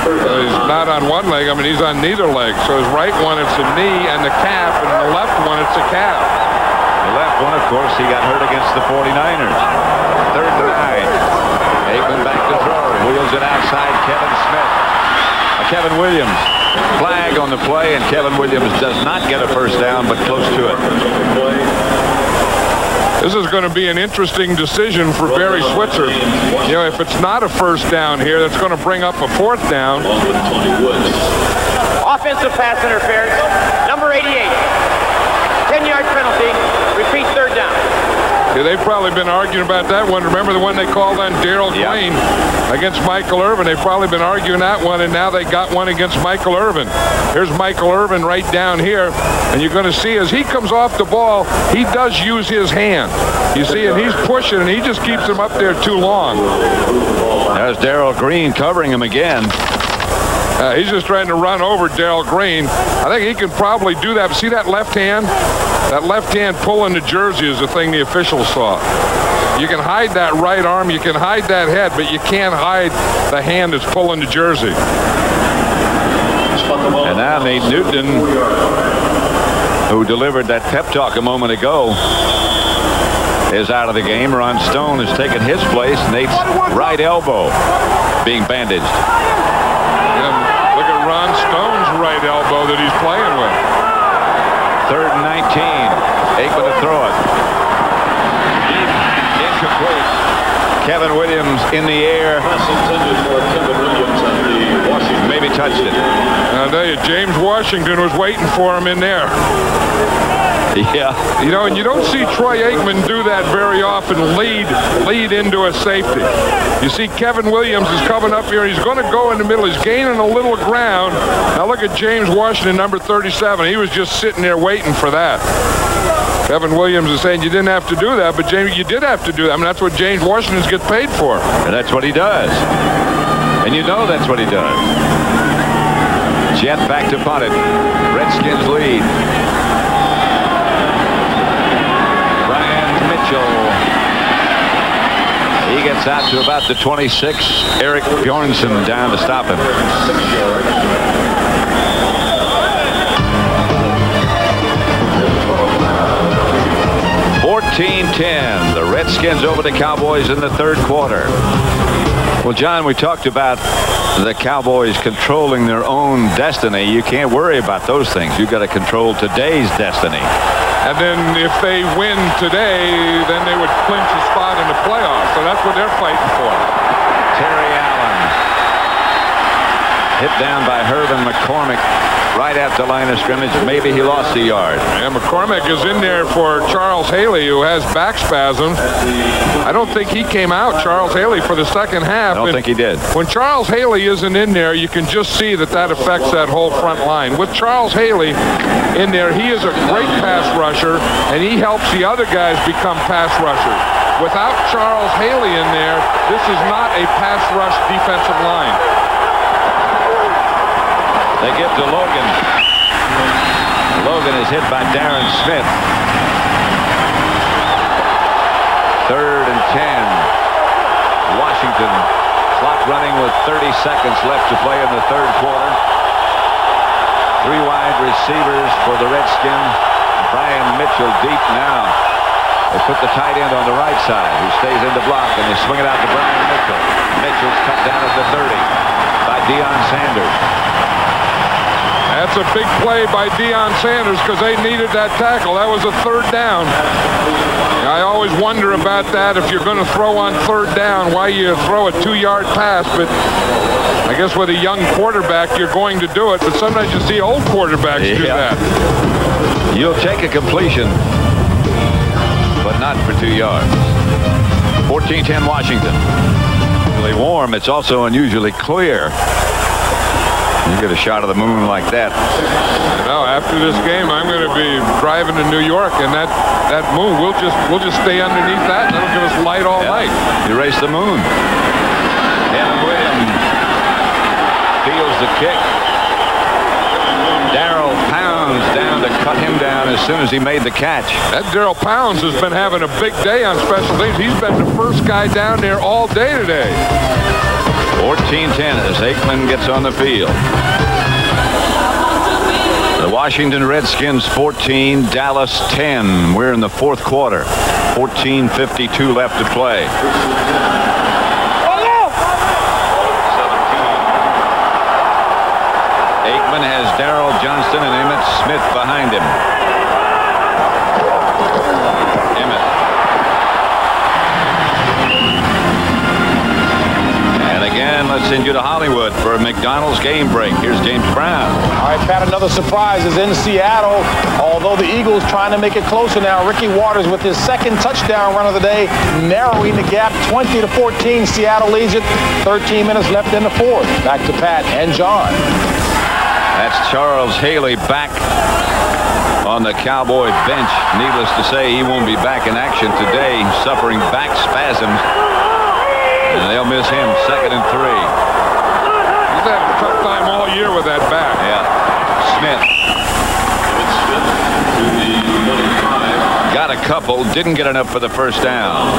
So he's not on one leg. I mean, he's on neither leg. So his right one, it's a knee and the calf, and the left one, it's a calf. The left one, of course, he got hurt against the 49ers. 3rd and 9. Aikman back to throw. Wheels it outside. Kevin Williams. Flag on the play, and Kevin Williams does not get a first down, but close to it. This is going to be an interesting decision for Barry Switzer. You know, if it's not a first down here, that's going to bring up a 4th down. Offensive pass interference, number 88. 10-yard penalty. Repeat 3rd down. Yeah, they've probably been arguing about that one. Remember the one they called on Darrell Green against Michael Irvin? They've probably been arguing that one, and now they got one against Michael Irvin. Here's Michael Irvin right down here, and you're going to see as he comes off the ball, he does use his hand. You see, and he's pushing, and he just keeps him up there too long. There's Darrell Green covering him again. He's just trying to run over Darrell Green. I think he can probably do that. See that left hand? That left hand pulling the jersey is the thing the officials saw. You can hide that right arm, you can hide that head, but you can't hide the hand that's pulling the jersey. And now Nate Newton, who delivered that pep talk a moment ago, is out of the game. Ron Stone has taken his place. Nate's right elbow being bandaged. Ron Stone's right elbow that he's playing with. 3rd and 19. Aikman to throw it. Incomplete. Kevin Williams in the air. Maybe touched it. I'll tell you, James Washington was waiting for him in there. Yeah. You know, and you don't see Troy Aikman do that very often, lead into a safety. You see Kevin Williams is coming up here. He's going to go in the middle. He's gaining a little ground. Now look at James Washington, number 37. He was just sitting there waiting for that. Kevin Williams is saying you didn't have to do that, but James, you did have to do that. I mean, that's what James Washington gets paid for. And that's what he does. And you know that's what he does. Jet back to punt it. Redskins lead. He gets out to about the 26. Eric Bjornsson down to stop him. 14-10. The Redskins over the Cowboys in the 3rd quarter. Well, John, we talked about the Cowboys controlling their own destiny. You can't worry about those things. You've got to control today's destiny. And then if they win today, then they would clinch a spot in the playoffs. So that's what they're fighting for. Terry Allen. Hit down by Hervin McCormick right at the line of scrimmage. Maybe he lost a yard. And McCormick is in there for Charles Haley, who has back spasms. I don't think he came out, Charles Haley, for the second half. I don't think he did. When Charles Haley isn't in there, you can just see that affects that whole front line. With Charles Haley in there, he is a great pass rusher, and he helps the other guys become pass rushers. Without Charles Haley in there, this is not a pass rush defensive line. They give to Logan. Logan is hit by Darren Smith. 3rd and 10. Washington. Clock running with 30 seconds left to play in the 3rd quarter. 3 wide receivers for the Redskins. Brian Mitchell deep now. They put the tight end on the right side, who stays in the block, and they swing it out to Brian Mitchell. Mitchell's cut down at the 30 by Deion Sanders. That's a big play by Deion Sanders because they needed that tackle. That was a 3rd down. I always wonder about that. If you're going to throw on 3rd down, why you throw a 2-yard pass. But I guess with a young quarterback, you're going to do it. But sometimes you see old quarterbacks do that. You'll take a completion, but not for 2 yards. 14-10 Washington. Really warm. It's also unusually clear. You get a shot of the moon like that. No, after this game, I'm going to be driving to New York, and that moon, we'll just stay underneath that. That'll give us light all night. Erase the moon. Kevin Williams feels the kick. Darrell Pounds down to cut him down as soon as he made the catch. That Darrell Pounds has been having a big day on special teams. He's been the first guy down there all day today. 14-10 as Aikman gets on the field. The Washington Redskins 14, Dallas 10. We're in the fourth quarter. 14:52 left to play. Aikman has Darrell Johnston and Emmitt Smith behind him. Emmitt. And again, let's send you to Hollywood for a McDonald's game break. Here's James Brown. All right, Pat, another surprise is in Seattle. Although the Eagles trying to make it closer now. Ricky Watters with his second touchdown run of the day, narrowing the gap 20-14. Seattle leads it. 13 minutes left in the fourth. Back to Pat and John. That's Charles Haley back on the Cowboy bench. Needless to say, he won't be back in action today, suffering back spasms. And they'll miss him. 2nd and 3. He's had a tough time all year with that back. Yeah. Smith. Got a couple, didn't get enough for the first down.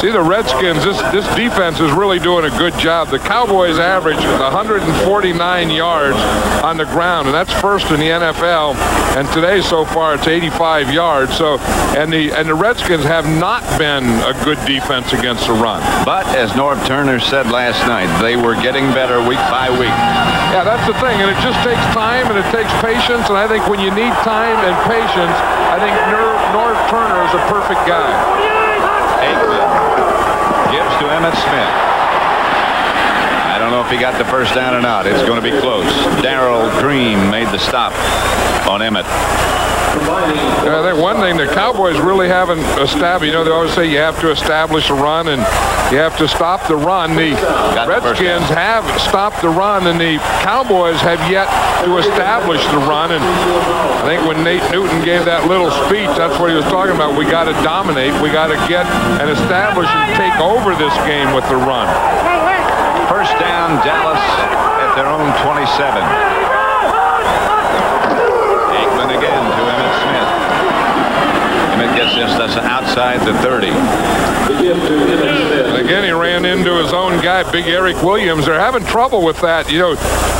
See, the Redskins, this defense is really doing a good job. The Cowboys average 149 yards on the ground, and that's first in the NFL. And today, so far, it's 85 yards. So, and the Redskins have not been a good defense against the run. But as Norv Turner said last night, they were getting better week by week. Yeah, that's the thing, and it just takes time and it takes patience. And I think when you need time and patience, I think Norv Turner is a perfect guy. Aikman gives to Emmitt Smith. I don't know if he got the first down or not. It's going to be close. Darrell Green made the stop on Emmitt. I think one thing the Cowboys really haven't established, they always say you have to establish a run and you have to stop the run. The Redskins have stopped the run, and the Cowboys have yet to establish the run. And I think when Nate Newton gave that little speech, that's what he was talking about. We got to dominate. We got to get and establish and take over this game with the run. First down, Dallas at their own 27. Aikman again to Emmitt Smith. Emmitt gets this. That's outside the 30. Again, he ran into his own guy, big Eric Williams. They're having trouble with that,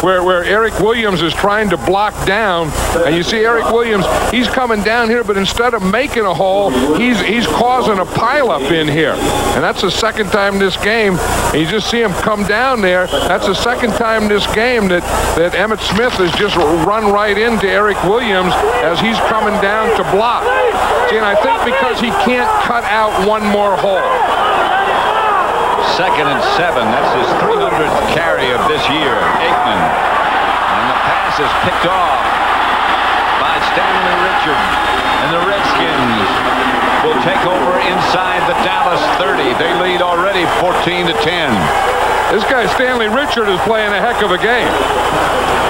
where Eric Williams is trying to block down, and you see Eric Williams, he's coming down here, but instead of making a hole, he's causing a pileup in here. And that's the second time this game, and you just see him come down there. That's the second time this game that Emmitt Smith has just run right into Eric Williams as he's coming down to block. See, and I think because he can't cut out one more hole. 2nd and 7. That's his 300th carry of this year. Aikman. And the pass is picked off by Stanley Richard. And the Redskins will take over inside the Dallas 30. They lead already 14-10. This guy, Stanley Richard, is playing a heck of a game.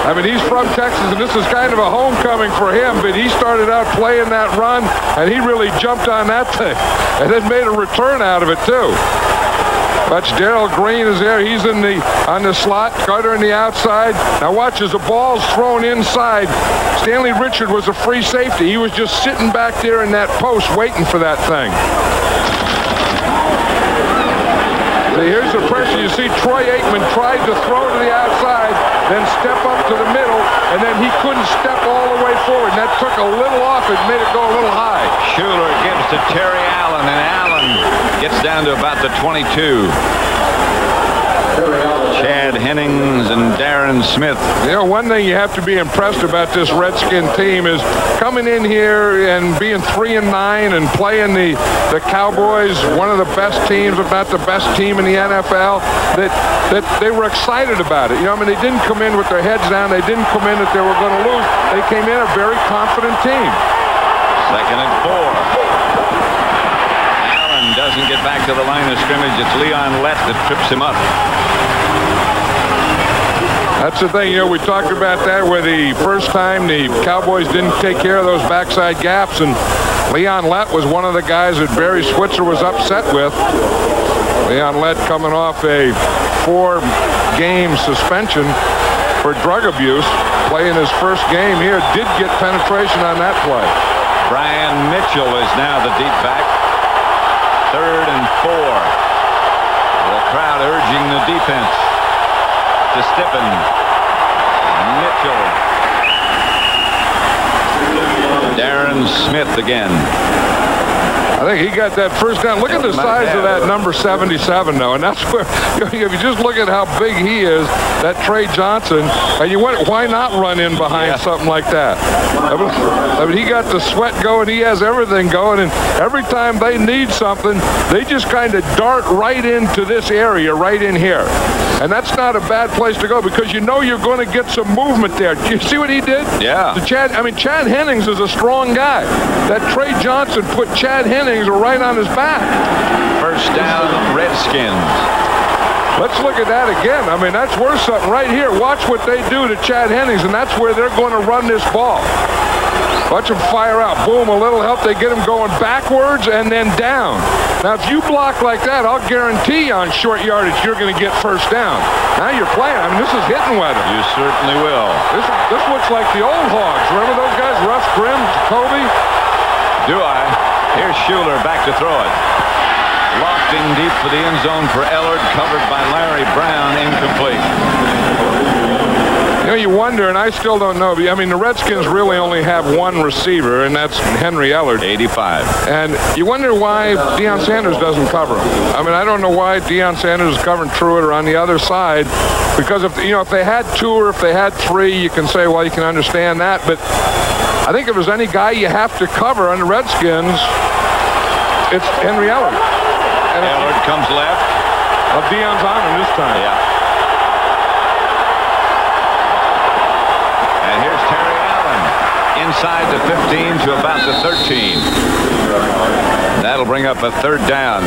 I mean, he's from Texas, and this is kind of a homecoming for him, but he started out playing that run, and he really jumped on that thing, and then made a return out of it, too. That's Darrell Green is there. He's on the slot. Carter in the outside. Now watch as the ball's thrown inside. Stanley Richard was a free safety. He was just sitting back there in that post waiting for that thing. See, here's the pressure. You see Troy Aikman tried to throw to the outside, then step up to the middle, and then he couldn't step all the way forward. And that took a little off. It made it go a little high. Schuler gives to Terry Allen, and Allen gets down to about the 22. Chad Hennings and Darren Smith. One thing you have to be impressed about this Redskin team is coming in here and being 3-9 and playing the Cowboys, one of the best teams, about the best team in the NFL, that they were excited about it. They didn't come in with their heads down. They didn't come in that they were going to lose. They came in a very confident team. 2nd and 4. Doesn't get back to the line of scrimmage. It's Leon Lett that trips him up. That's the thing, we talked about that where the first time the Cowboys didn't take care of those backside gaps, and Leon Lett was one of the guys that Barry Switzer was upset with. Leon Lett coming off a 4-game suspension for drug abuse, playing his first game here, did get penetration on that play. Brian Mitchell is now the deep back. 3rd and 4. The crowd urging the defense to stiffen. Mitchell Jason Smith again. I think he got that first down. Look at the size of that number 77, though, and that's where, if you just look at how big he is, that Trey Johnson, and you went, why not run in behind something like that? I mean, he got the sweat going, he has everything going, and every time they need something, they just kind of dart right into this area, right in here. And that's not a bad place to go because you know you're going to get some movement there. Do you see what he did? Yeah. Chad Hennings is a strong guy. That Trey Johnson put Chad Hennings right on his back. First down, Redskins. Let's look at that again. I mean, that's worth something right here. Watch what they do to Chad Hennings, and that's where they're going to run this ball. Watch him fire out. Boom, a little help. They get him going backwards and then down. Now, if you block like that, I'll guarantee on short yardage you're going to get first down. Now you're playing. I mean, this is hitting weather. You certainly will. This looks like the old Hogs. Remember those guys? Russ Grimm, Jacoby? Do I? Here's Schuler back to throw it. Lofting deep for the end zone for Ellard, covered by Larry Brown, incomplete. You know, you wonder, and I still don't know. I mean, the Redskins really only have one receiver, and that's Henry Ellard. 85. And you wonder why Deion Sanders doesn't cover him. I mean, I don't know why Deion Sanders is covering Truitt or on the other side. Because if they had two or if they had three, you can say, well, you can understand that. But I think if there's any guy you have to cover on the Redskins, it's Henry Ellard. And Ellard comes left. Well, Deion's on him this time. Yeah. And here's Terry Allen inside the 15 to about the 13. That'll bring up a third down.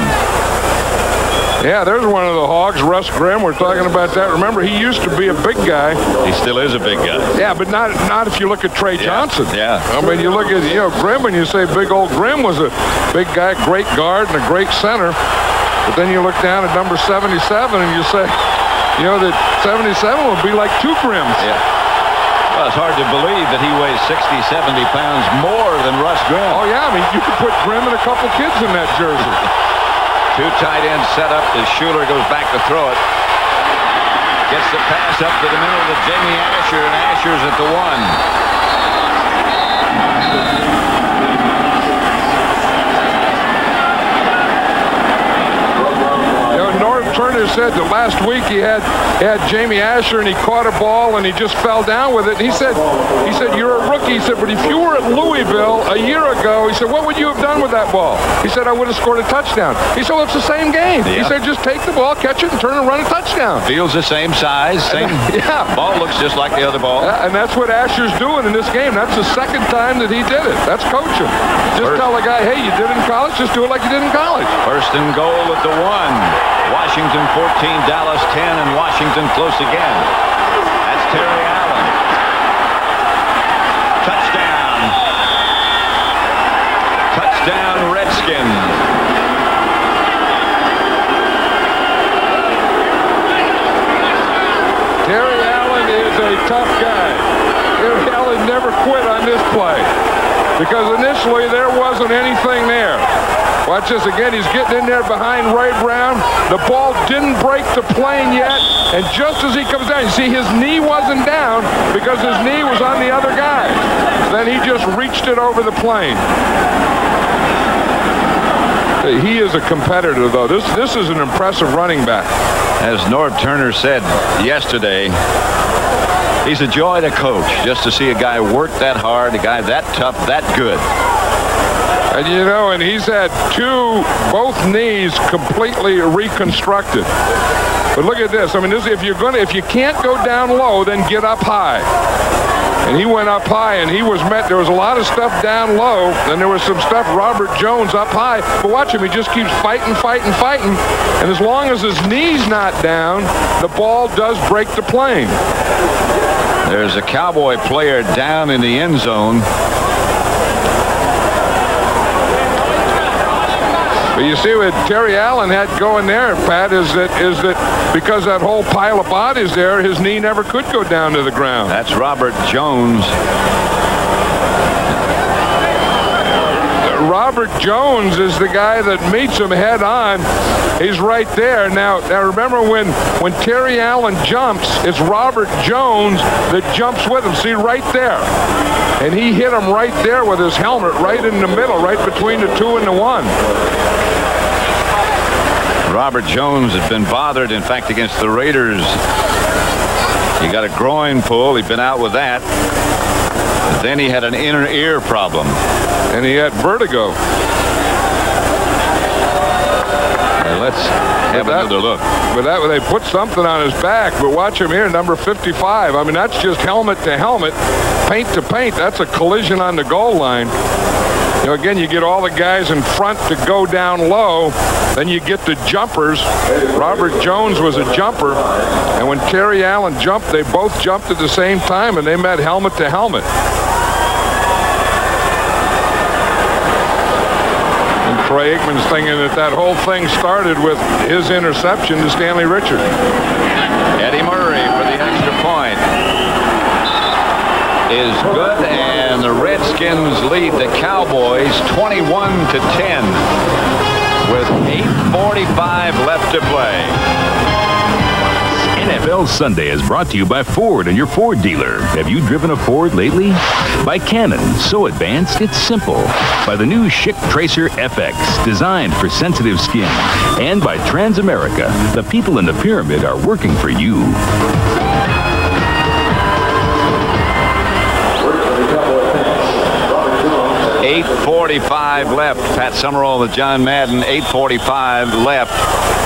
Yeah, there's one of the Hogs, Russ Grimm. We're talking about that. Remember, he used to be a big guy. He still is a big guy. Yeah, but not if you look at Trey Johnson. Yeah. I mean, you look at Grimm, and you say big old Grimm was a big guy, great guard, and a great center. But then you look down at number 77, and you say, that 77 would be like two Grimms. Yeah. Well, it's hard to believe that he weighs 60, 70 pounds more than Russ Grimm. Oh, yeah. I mean, you could put Grimm and a couple kids in that jersey. Two tight ends set up as Schuler goes back to throw it. Gets the pass up to the middle to Jamie Asher, and Asher's at the 1. Norv Turner said that last week he had Jamie Asher and he caught a ball and he just fell down with it. And he said, you're a rookie. He said, but if you were at Louisville a year ago, he said, what would you have done with that ball? He said, I would have scored a touchdown. He said, well, it's the same game. Yeah. He said, just take the ball, catch it, and turn and run a touchdown. Field's the same size, same. Yeah. Ball looks just like the other ball. And that's what Asher's doing in this game. That's the second time that he did it. That's coaching. Just tell a guy, hey, you did it in college, just do it like you did in college. First and goal at the 1. Washington 14, Dallas 10, and Washington close again. That's Terry Allen. Touchdown. Touchdown, Redskins. Terry Allen is a tough guy. Terry Allen never quit on this play because initially there wasn't anything there. Watch this again. He's getting in there behind Ray Brown. The ball didn't break the plane yet. And just as he comes down, you see his knee wasn't down because his knee was on the other guy. Then he just reached it over the plane. He is a competitor, though. This is an impressive running back. As Norv Turner said yesterday, he's a joy to coach just to see a guy work that hard, a guy that tough, that good. And and he's had both knees completely reconstructed. But look at this. I mean, if you can't go down low, then get up high. And he went up high, and he was met. There was a lot of stuff down low, and there was some stuff Robert Jones up high. But watch him. He just keeps fighting. And as long as his knee's not down, the ball does break the plane. There's a Cowboy player down in the end zone. But you see what Terry Allen had going there, Pat, is that because that whole pile of bodies there, his knee never could go down to the ground. That's Robert Jones. Robert Jones is the guy that meets him head on. He's right there. Now remember when Terry Allen jumps, it's Robert Jones that jumps with him. See, right there. And he hit him right there with his helmet, right in the middle, right between the 2 and the 1. Robert Jones has been bothered, in fact, against the Raiders. He got a groin pull. He'd been out with that. But then he had an inner ear problem. And he had vertigo. Let's have another look. But they put something on his back. But watch him here, number 55. I mean, that's just helmet to helmet, paint to paint. That's a collision on the goal line. You know, again, you get all the guys in front to go down low. Then you get the jumpers. Robert Jones was a jumper. And when Terry Allen jumped, they both jumped at the same time, and they met helmet to helmet. And Troy Aikman's thinking that whole thing started with his interception to Stanley Richard. Eddie Murray for the extra point is good, and the Redskins lead the Cowboys 21-10 with 8:45 left to play. NFL Sunday is brought to you by Ford and your Ford dealer. Have you driven a Ford lately? By Canon, so advanced it's simple. By the new Schick Tracer FX, designed for sensitive skin. And by Transamerica, the people in the pyramid are working for you. 8:45 left. Pat Summerall with John Madden. 8:45 left.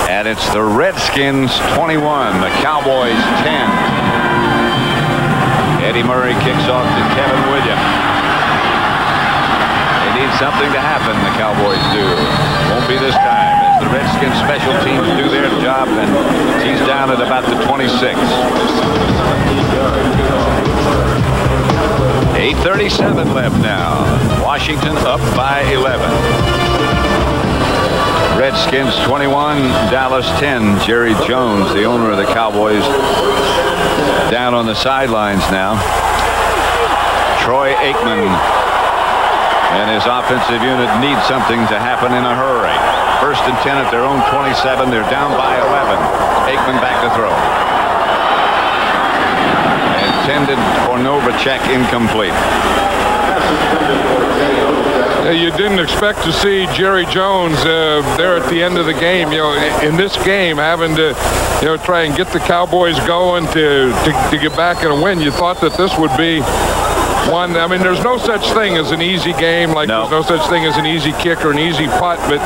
And it's the Redskins 21, the Cowboys 10. Eddie Murray kicks off to Kevin Williams. They need something to happen, the Cowboys do. Won't be this time. As the Redskins special teams do their job, and he's down at about the 26. 8:37 left now. Washington up by 11. Redskins 21, Dallas 10. Jerry Jones, the owner of the Cowboys, down on the sidelines now. Troy Aikman and his offensive unit need something to happen in a hurry. 1st and 10 at their own 27. They're down by 11. Aikman back to throw. Intended for Novacek, incomplete. You didn't expect to see Jerry Jones there at the end of the game. You know, in this game, having to, try and get the Cowboys going to get back and win. You thought that this would be one. I mean, there's no such thing as an easy game. There's no such thing as an easy kick or an easy putt. But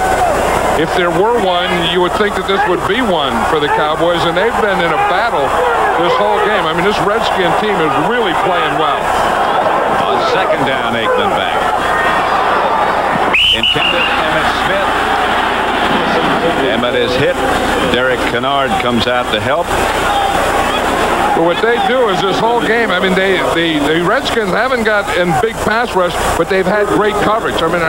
if there were one, you would think that this would be one for the Cowboys. And they've been in a battle this whole game. I mean, this Redskin team is really playing well. On 2nd down, Aikman back. Intended Emmitt Smith. Emmitt is hit. Derek Kennard comes out to help. But what they do is this whole game, I mean, the Redskins haven't got in big pass rush, but they've had great coverage. I mean,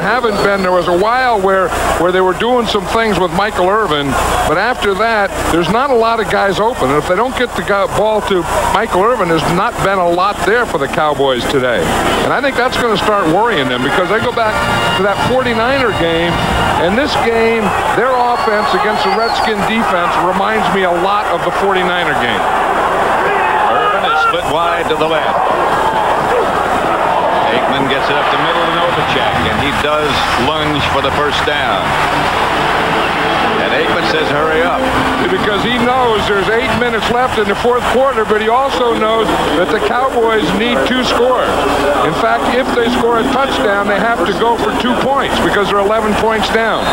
there was a while where they were doing some things with Michael Irvin, but after that, there's not a lot of guys open. And if they don't get the ball to Michael Irvin, there's not been a lot there for the Cowboys today. And I think that's going to start worrying them, because they go back to that 49er game, and this game, their offense against the Redskin defense reminds me a lot of the 49er game. Split wide to the left. Aikman gets it up the middle to Novacek, and he does lunge for the 1st down. And Aikman says, hurry up. Because he knows there's 8 minutes left in the 4th quarter, but he also knows that the Cowboys need 2 scores. In fact, if they score a touchdown, they have to go for 2 points because they're 11 points down.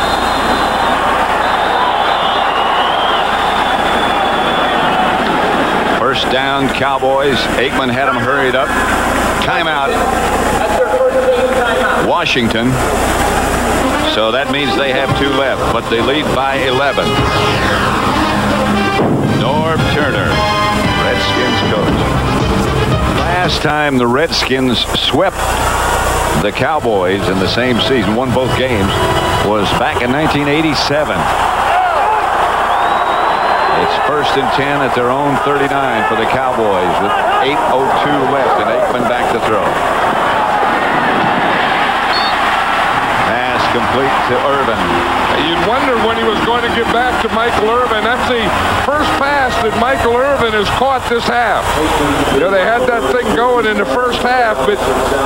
First down, Cowboys. Aikman had them hurried up. Timeout, Washington. So that means they have 2 left, but they lead by 11. Norv Turner, Redskins coach. Last time the Redskins swept the Cowboys in the same season, won both games, was back in 1987. It's 1st and 10 at their own 39 for the Cowboys with 8:02 left, and Aikman back to throw. Pass complete to Irvin. You'd wonder when he was going to get back to Michael Irvin. That's the first pass that Michael Irvin has caught this half. You know, they had that thing going in the first half, but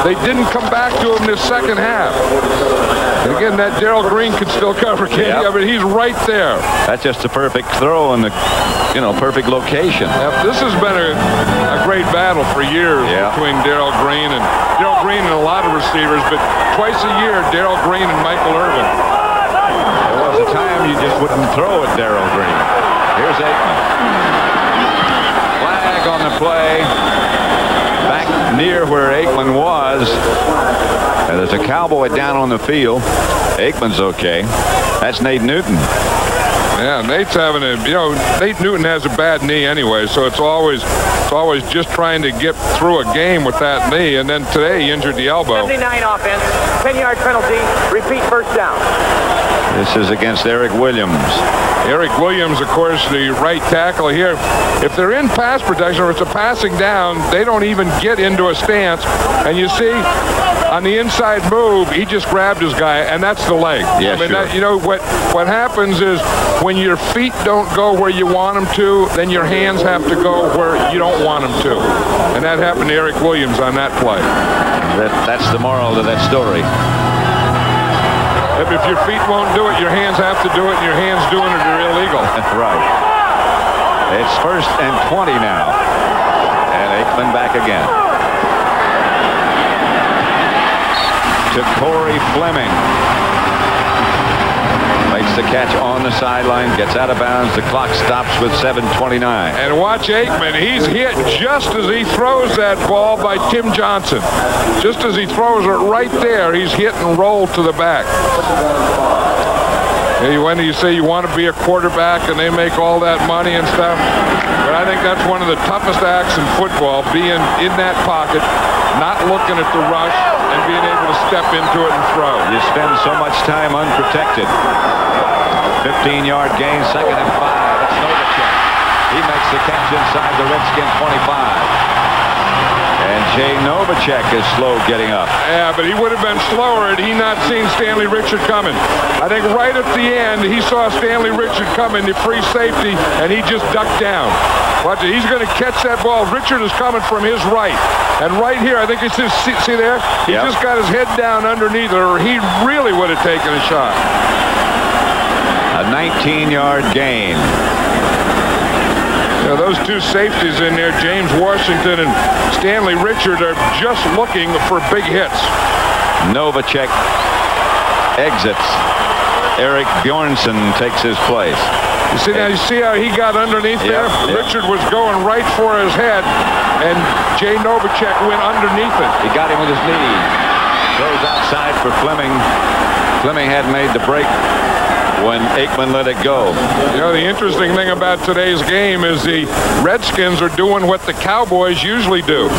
they didn't come back to him this second half. And again, that Darrell Green could still cover, Kenny. I mean, he's right there. That's just a perfect throw in the, perfect location. This has been a great battle for years between Darrell Green and a lot of receivers, but twice a year, Darrell Green and Michael Irvin. There was a time you just wouldn't throw at Darrell Green. Here's Aikman. Flag on the play. Back near where Aikman was. And there's a Cowboy down on the field. Aikman's okay. That's Nate Newton. Yeah, Nate's having Nate Newton has a bad knee anyway, so it's always just trying to get through a game with that knee, and then today he injured the elbow. 79 offense, 10-yard penalty, repeat first down. This is against Eric Williams. Eric Williams, of course, the right tackle here. If they're in pass protection or it's a passing down, they don't even get into a stance. And you see, on the inside move, he just grabbed his guy, and that's the leg. Yeah, sure. What happens is when your feet don't go where you want them to, then your hands have to go where you don't want them to. And that happened to Eric Williams on that play. That's the moral of that story. If your feet won't do it, your hands have to do it, and your hands doing it are illegal. Right. It's 1st and 20 now. And Aikman back again. To Corey Fleming. Makes the catch on the sideline, gets out of bounds. The clock stops with 7:29. And watch Aikman. He's hit just as he throws that ball by Tim Johnson. Just as he throws it right there, he's hit and rolled to the back. When you say you want to be a quarterback and they make all that money and stuff, but I think that's one of the toughest acts in football, being in that pocket, not looking at the rush, and being able to step into it and throw. You spend so much time unprotected. 15-yard gain, 2nd and 5. That's Novacek. He makes the catch inside the Redskin 25. And Jay Novacek is slow getting up. Yeah, but he would have been slower had he not seen Stanley Richard coming. I think right at the end, he saw Stanley Richard coming, the free safety, and he just ducked down. Watch it. He's going to catch that ball. Richard is coming from his right. And right here, I think it's his, see there? He just got his head down underneath it, or he really would have taken a shot. A 19-yard gain. Those two safeties in there, James Washington and Stanley Richard, are just looking for big hits. Novacek exits. Eric Bjornsson takes his place. You see how he got underneath there? Richard was going right for his head, and Jay Novacek went underneath it. He got him with his knee. Throws outside for Fleming. Fleming had made the break when Aikman let it go. The interesting thing about today's game is the Redskins are doing what the Cowboys usually do.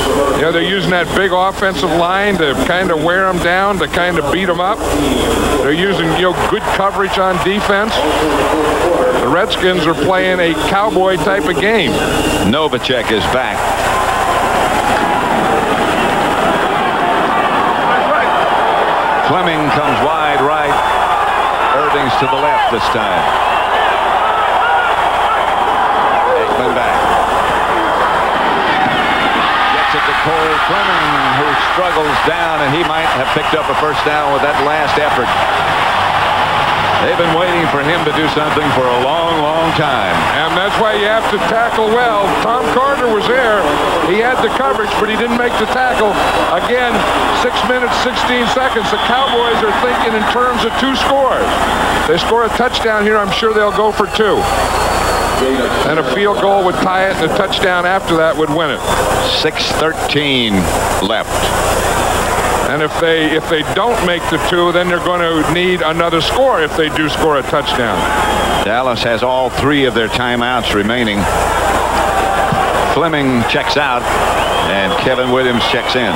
They're using that big offensive line to kind of wear them down, to kind of beat them up. They're using, good coverage on defense. The Redskins are playing a Cowboy type of game. Novacek is back. Fleming comes wide right. Irving's to the left this time. Aikman back. Gets it to Corey Fleming, who struggles down, and he might have picked up a first down with that last effort. They've been waiting for him to do something for a long, long time. And that's why you have to tackle well. Tom Carter was there. He had the coverage, but he didn't make the tackle. Again, 6 minutes, 16 seconds. The Cowboys are thinking in terms of 2 scores. They score a touchdown here, I'm sure they'll go for 2. And a field goal would tie it, and a touchdown after that would win it. 6:13 left. And if they don't make the 2, then they're going to need another score if they do score a touchdown. Dallas has all 3 of their timeouts remaining. Fleming checks out, and Kevin Williams checks in.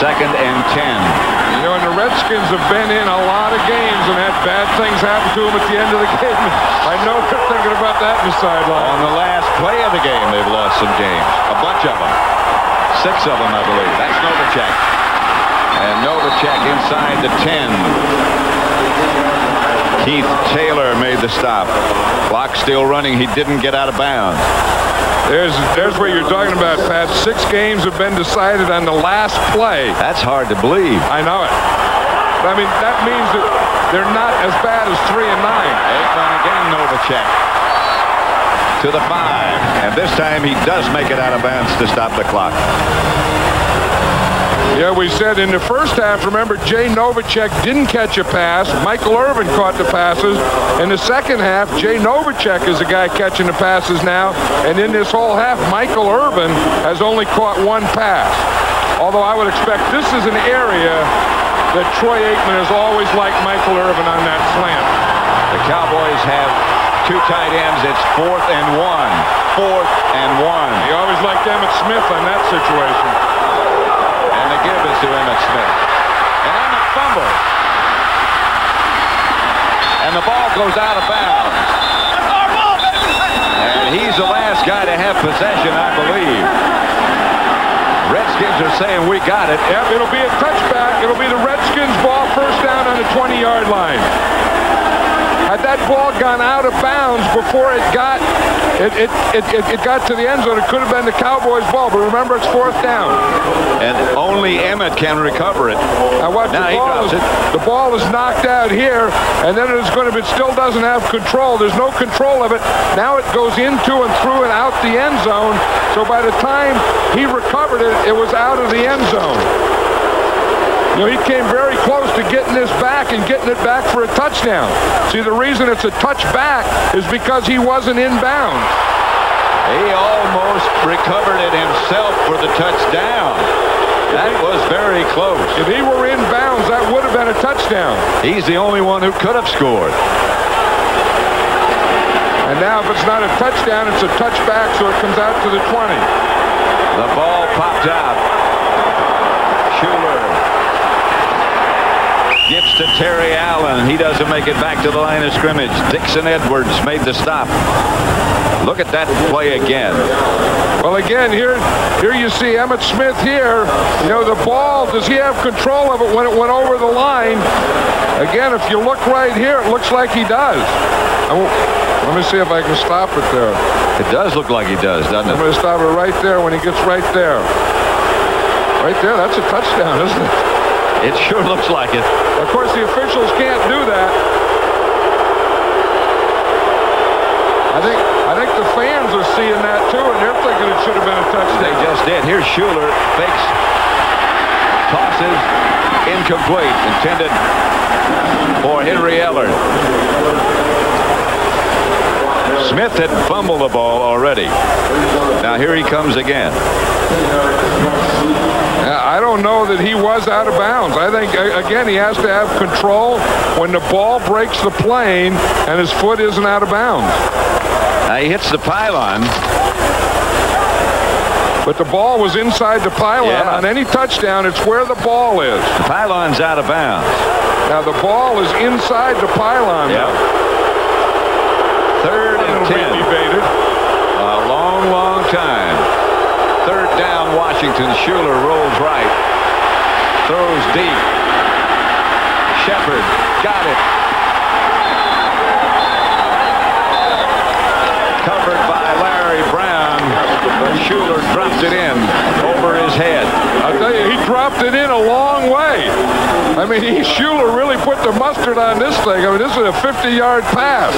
2nd and 10. And the Redskins have been in a lot of games and had bad things happen to them at the end of the game. I know they're thinking about that in the sideline. On the last play of the game, they've lost some games. A bunch of them. 6 of them, I believe. That's Novacek. And Novacek Novacek inside the 10. Keith Taylor made the stop. Clock still running. He didn't get out of bounds. There's what you're talking about, Pat. 6 games have been decided on the last play. That's hard to believe. I know it. I mean, that means that they're not as bad as 3 and 9. Aikman again, Novacek to the 5. And this time he does make it out of bounds to stop the clock. Yeah, we said in the first half, remember, Jay Novacek didn't catch a pass. Michael Irvin caught the passes. In the second half, Jay Novacek is the guy catching the passes now. And in this whole half, Michael Irvin has only caught 1 pass. Although I would expect this is an area that Troy Aikman has always liked Michael Irvin on that slant. The Cowboys have 2 tight ends. It's 4th and 1. 4th and 1. He always liked Emmitt Smith on that situation. And the give is to Emmitt Smith. And Emmitt fumbles. And the ball goes out of bounds. And he's the last guy to have possession, I believe. Redskins are saying we got it. Yep, it'll be a touchback. It'll be the Redskins' ball, first down on the 20-yard line. Had that ball gone out of bounds before it got to the end zone, it could have been the Cowboys' ball. But remember, it's 4th down. And only Emmitt can recover it. Now watch, the ball is knocked out here, and then it still doesn't have control. There's no control of it. Now it goes into and through and out the end zone. So by the time he recovered it, it was out of the end zone. You know, he came very close to getting this back and getting it back for a touchdown. See, the reason it's a touchback is because he wasn't in bounds. He almost recovered it himself for the touchdown. That was very close. If he were in bounds, that would have been a touchdown. He's the only one who could have scored. And now if it's not a touchdown, it's a touchback, so it comes out to the 20. The ball popped out. Schuler gets to Terry Allen. He doesn't make it back to the line of scrimmage. Dixon Edwards made the stop. Look at that play again. Well, again, here you see Emmitt Smith here. You know, the ball, does he have control of it when it went over the line? Again, if you look right here, it looks like he does. Let me see if I can stop it there. It does look like he does, doesn't it? I'm going to stop it right there when he gets right there. Right there, that's a touchdown, isn't it? It sure looks like it. Of course, the officials can't do that. I think the fans are seeing that too, and they're thinking it should have been a touchdown. They just did. Here's Schuler, fakes, tosses, incomplete, intended for Henry Ellard. Smith had fumbled the ball already. Now here he comes again. I don't know that he was out of bounds. I think, again, he has to have control when the ball breaks the plane and his foot isn't out of bounds. Now he hits the pylon. But the ball was inside the pylon. Yeah. On any touchdown, it's where the ball is. The pylon's out of bounds. Now the ball is inside the pylon. Yeah. 3rd and 10. A long, long time. 3rd down, Washington. Schuler rolls right. Throws deep. Shepard got it. Covered by Larry Brown. But Schuler dropped it in over his head. I'll tell you, he dropped it in a long way. I mean, Schuler really put the mustard on this thing. I mean, this is a 50-yard pass.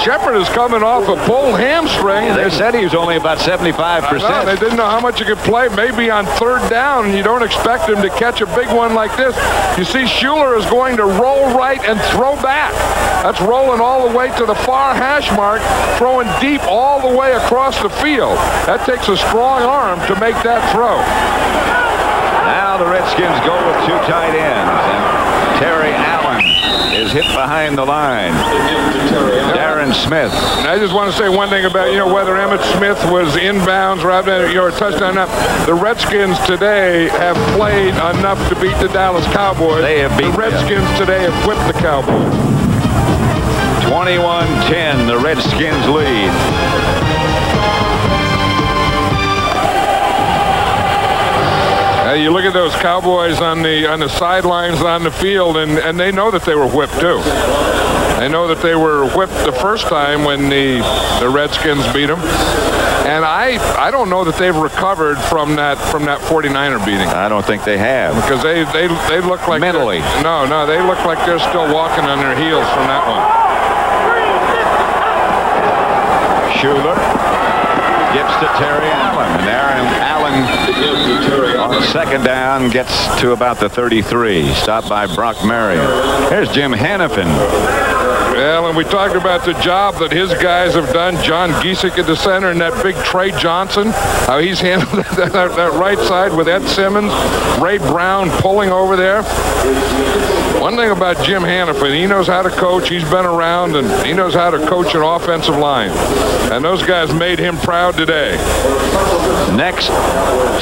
Shepard is coming off a pulled hamstring. They said he was only about 75%. They didn't know how much he could play. Maybe on 3rd down, and you don't expect him to catch a big one like this. You see, Schuler is going to roll right and throw back. That's rolling all the way to the far hash mark, throwing deep all the way across the field. That takes a strong arm to make that throw. Now the Redskins go with 2 tight ends, and Terry Allen is hit behind the line. Darren Smith. And I just want to say one thing about, whether Emmitt Smith was inbounds or a touchdown. The Redskins today have played enough to beat the Dallas Cowboys. They have beaten the Redskins today have whipped the Cowboys. 21-10, the Redskins lead. You look at those Cowboys on the sidelines on the field, and they know that they were whipped too. They know that they were whipped the first time when the Redskins beat them. And I don't know that they've recovered from that 49er beating. I don't think they have. Because they look like mentally. No, they look like they're still walking on their heels from that one. Schuler gives to Terry Allen. And Aaron Allen on second down gets to about the 33. Stopped by Brock Marion. Here's Jim Hanifin. Well, and we talked about the job that his guys have done. John Giesick at the center and that big Trey Johnson. How he's handled that right side with Ed Simmons. Ray Brown pulling over there. One thing about Jim Hanifin, he knows how to coach. He's been around, and he knows how to coach an offensive line. And those guys made him proud today. Next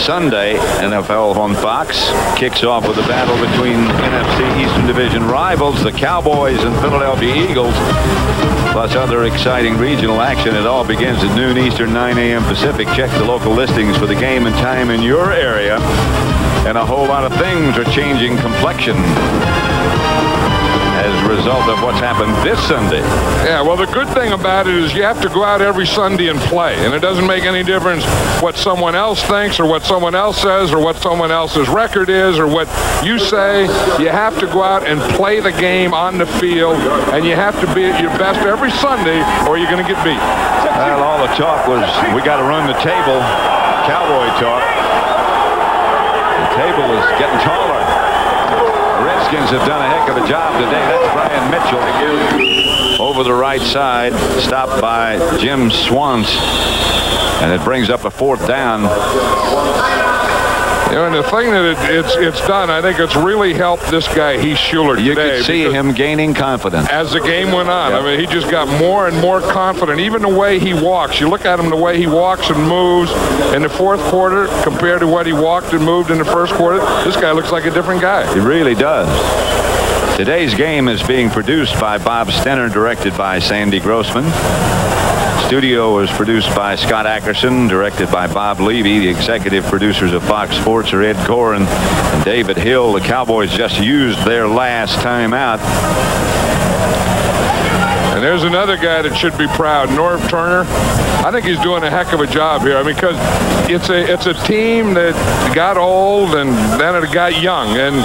Sunday, NFL on Fox kicks off with a battle between NFC Eastern Division rivals, the Cowboys and Philadelphia Eagles, plus other exciting regional action. It all begins at noon Eastern, 9 a.m. Pacific. Check the local listings for the game and time in your area. And a whole lot of things are changing complexion as a result of what's happened this Sunday. Yeah, well, the good thing about it is you have to go out every Sunday and play. And it doesn't make any difference what someone else thinks or what someone else says or what someone else's record is or what you say. You have to go out and play the game on the field, and you have to be at your best every Sunday or you're going to get beat. Well, all the talk was we got to run the table. Cowboy talk. The table is getting taller. The Redskins have done a heck of a job today. That's Brian Mitchell over the right side, stopped by Jim Swans, and it brings up a fourth down. You know, and the thing that it's done, I think it's really helped this guy, Heath Schuler, today. You could see him gaining confidence as the game went on. Yep. I mean, he just got more and more confident. Even the way he walks. You look at him, the way he walks and moves in the fourth quarter compared to what he walked and moved in the first quarter. This guy looks like a different guy. He really does. Today's game is being produced by Bob Stenner, directed by Sandy Grossman. Studio was produced by Scott Ackerson, directed by Bob Levy. The executive producers of Fox Sports are Ed Koren and David Hill. The Cowboys just used their last timeout. And there's another guy that should be proud, Norv Turner. I think he's doing a heck of a job here. I mean, because it's a team that got old and then it got young. And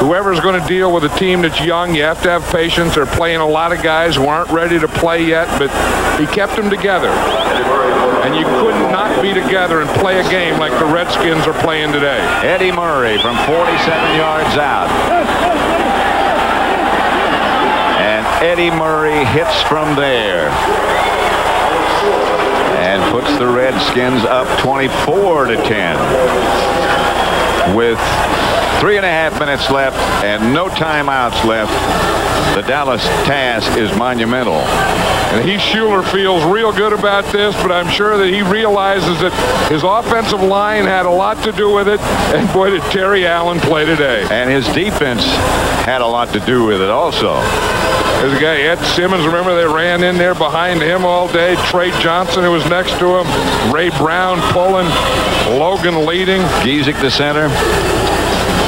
whoever's going to deal with a team that's young, you have to have patience. They're playing a lot of guys who aren't ready to play yet, but he kept them together. And you could not be together and play a game like the Redskins are playing today. Eddie Murray from 47 yards out. And Eddie Murray hits from there and puts the Redskins up 24-10 with 3.5 minutes left and no timeouts left. The Dallas task is monumental. And Heath Schuler feels real good about this, but I'm sure that he realizes that his offensive line had a lot to do with it. And boy, did Terry Allen play today. And his defense had a lot to do with it also. There's a guy, Ed Simmons, remember they ran in there behind him all day. Trey Johnson, who was next to him. Ray Brown pulling. Logan leading. Giesick the center.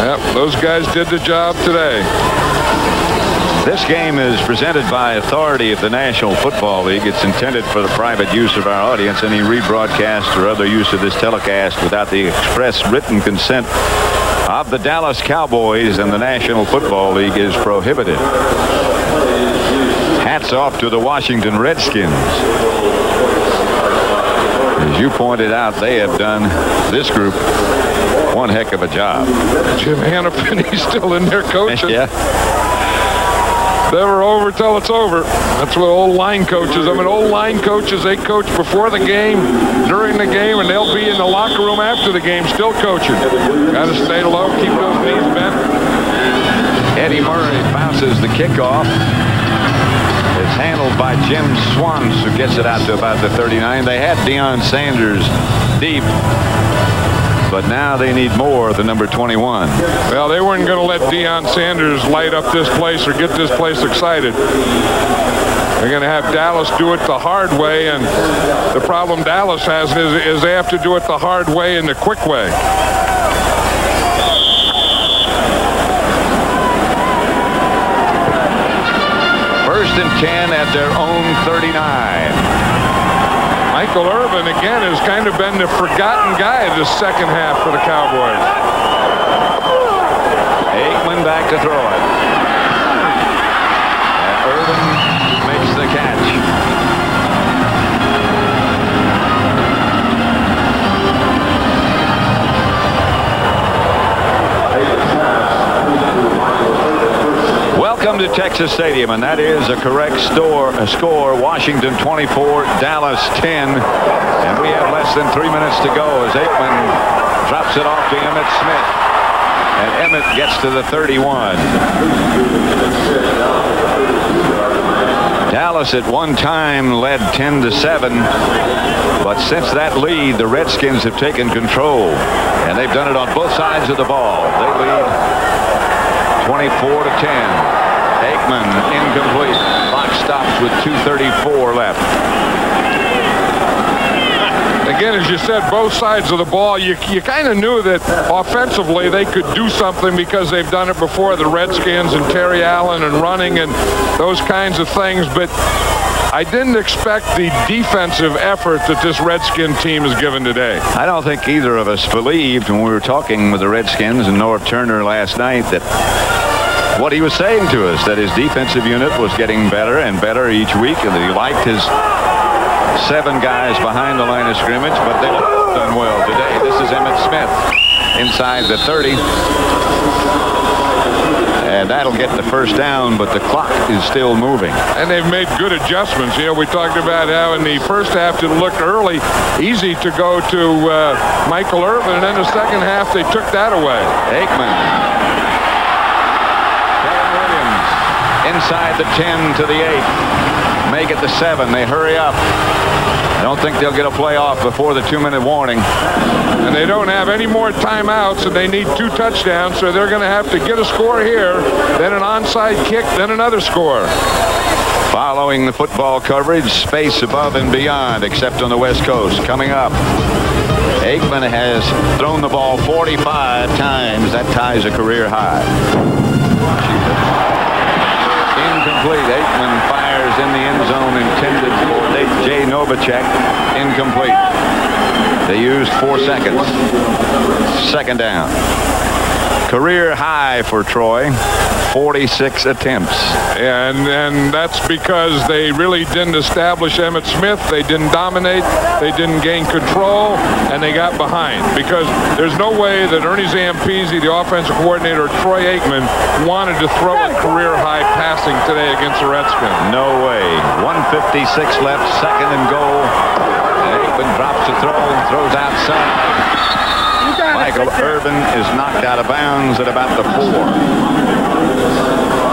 Yep, those guys did the job today. This game is presented by authority of the National Football League. It's intended for the private use of our audience. Any rebroadcast or other use of this telecast without the express written consent of the Dallas Cowboys and the National Football League is prohibited. Hats off to the Washington Redskins. As you pointed out, they have done, this group, one heck of a job. Jim Hanifin, he's still in there coaching. Yeah. Never over till it's over. That's what old line coaches. I mean, old line coaches, they coach before the game, during the game, and they'll be in the locker room after the game still coaching. Got to stay low, keep those knees bent. Eddie Murray bounces the kickoff. It's handled by Jim Swans, who gets it out to about the 39. They had Deion Sanders deep, but now they need more, the number 21. Well, they weren't going to let Deion Sanders light up this place or get this place excited. They're going to have Dallas do it the hard way, and the problem Dallas has is they have to do it the hard way and the quick way. 10 at their own 39. Michael Irvin, again, has kind of been the forgotten guy this second half for the Cowboys. Aikman back to throw it. And Irvin makes the catch. Welcome to Texas Stadium, and that is a correct score. Washington 24, Dallas 10, and we have less than 3 minutes to go as Aikman drops it off to Emmitt Smith, and Emmitt gets to the 31. Dallas at one time led 10-7, but since that lead, the Redskins have taken control, and they've done it on both sides of the ball. They lead 24-10. Aikman incomplete. Clock stops with 2:34 left. Again, as you said, both sides of the ball, you kind of knew that offensively they could do something because they've done it before, the Redskins and Terry Allen and running and those kinds of things, but I didn't expect the defensive effort that this Redskin team has given today. I don't think either of us believed when we were talking with the Redskins and Norv Turner last night that what he was saying to us, that his defensive unit was getting better and better each week, and that he liked his 7 guys behind the line of scrimmage, but they've done well today. This is Emmitt Smith inside the 30. And that'll get the first down, but the clock is still moving. And they've made good adjustments. You know, we talked about how in the first half it looked early, easy to go to Michael Irvin, and then the second half they took that away. Aikman. Inside the 10 to the 8. Make it the 7. They hurry up. I don't think they'll get a play off before the 2-minute warning. And they don't have any more timeouts, and they need 2 touchdowns, so they're going to have to get a score here, then an onside kick, then another score. Following the football coverage, space above and beyond, except on the West Coast. Coming up, Aikman has thrown the ball 45 times. That ties a career high. Incomplete. Aikman fires in the end zone intended for Jay Novacek. Incomplete. They used 4 seconds. Second down. Career high for Troy. 46 attempts. And that's because they really didn't establish Emmitt Smith. They didn't dominate. They didn't gain control, and they got behind. Because there's no way that Ernie Zampese, the offensive coordinator, or Troy Aikman wanted to throw a career-high passing today against the Redskins. No way. 1:56 left, second and goal. Aikman drops the throw and throws outside. Michael Irvin is knocked out of bounds at about the 4.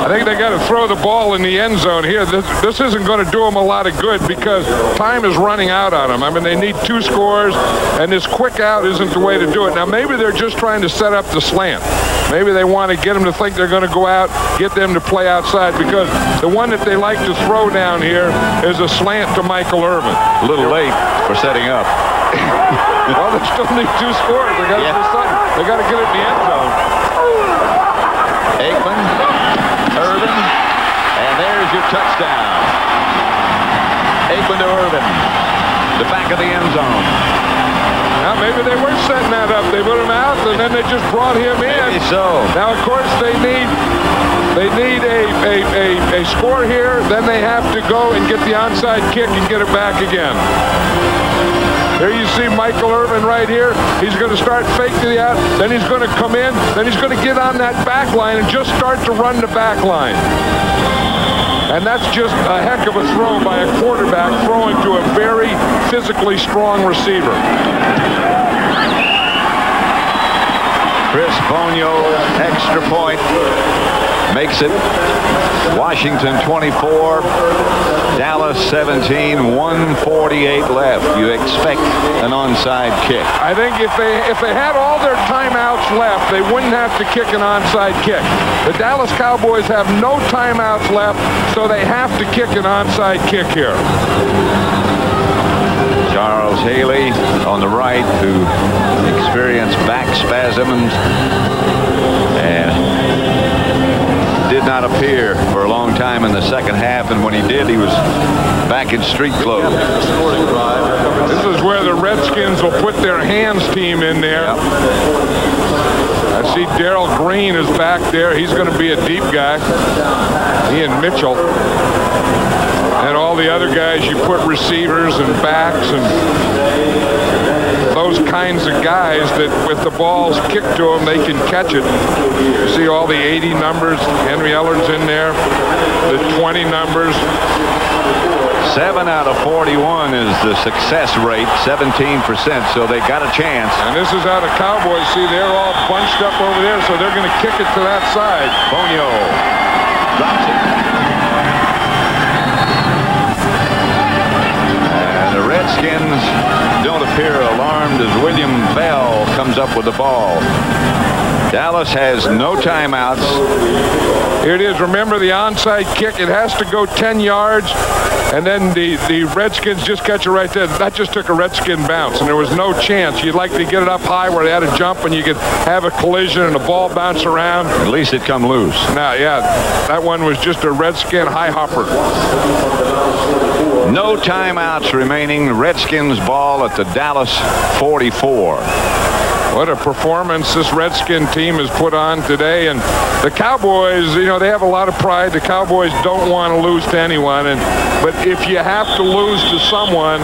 I think they got to throw the ball in the end zone here. This isn't going to do them a lot of good because time is running out on them. I mean, they need 2 scores, and this quick out isn't the way to do it. Now, maybe they're just trying to set up the slant. Maybe they want to get them to think they're going to go out, get them to play outside, because the one that they like to throw down here is a slant to Michael Irvin. A little late for setting up. Well, they still need 2 scores. They got to do something. They got to get it in the end zone. Aikman, Irvin, and there's your touchdown. Aikman to Irvin, the back of the end zone. Now, maybe they were setting that up. They put him out, and then they just brought him in. Maybe so. Now, of course, they need a score here. Then they have to go and get the onside kick and get it back again. There you see Michael Irvin right here. He's going to start faking the out. Then he's going to come in. Then he's going to get on that back line and just start to run the back line. And that's just a heck of a throw by a quarterback throwing to a very physically strong receiver. Chris Bonio, extra point, makes it Washington 24, Dallas 17, 1:48 left. You expect an onside kick. I think if they had all their timeouts left, they wouldn't have to kick an onside kick. The Dallas Cowboys have no timeouts left, so they have to kick an onside kick here. Charles Haley on the right, who experienced back spasms and did not appear for a long time in the second half, and when he did, he was back in street clothes. This is where the Redskins will put their hands team in there. Yep. I see Darrell Green is back there. He's going to be a deep guy. He and Mitchell. And all the other guys, you put receivers and backs and those kinds of guys that with the balls kicked to them, they can catch it. You see all the 80 numbers. Henry Ellard's in there. The 20 numbers. 7 out of 41 is the success rate, 17%, so they got a chance. And this is how the Cowboys, see, they're all bunched up over there, so they're going to kick it to that side. Bonio drops it. And the Redskins don't appear alarmed as William Bell comes up with the ball. Dallas has no timeouts. Here it is. Remember the onside kick. It has to go 10 yards. And then the Redskins just catch it right there. That just took a Redskin bounce, and there was no chance. You'd like to get it up high where they had to jump and you could have a collision and the ball bounce around. At least it come loose. Now, yeah, that one was just a Redskin high hopper. No timeouts remaining. Redskins ball at the Dallas 44. What a performance this Redskin team has put on today. And the Cowboys, you know, they have a lot of pride. The Cowboys don't want to lose to anyone. But if you have to lose to someone,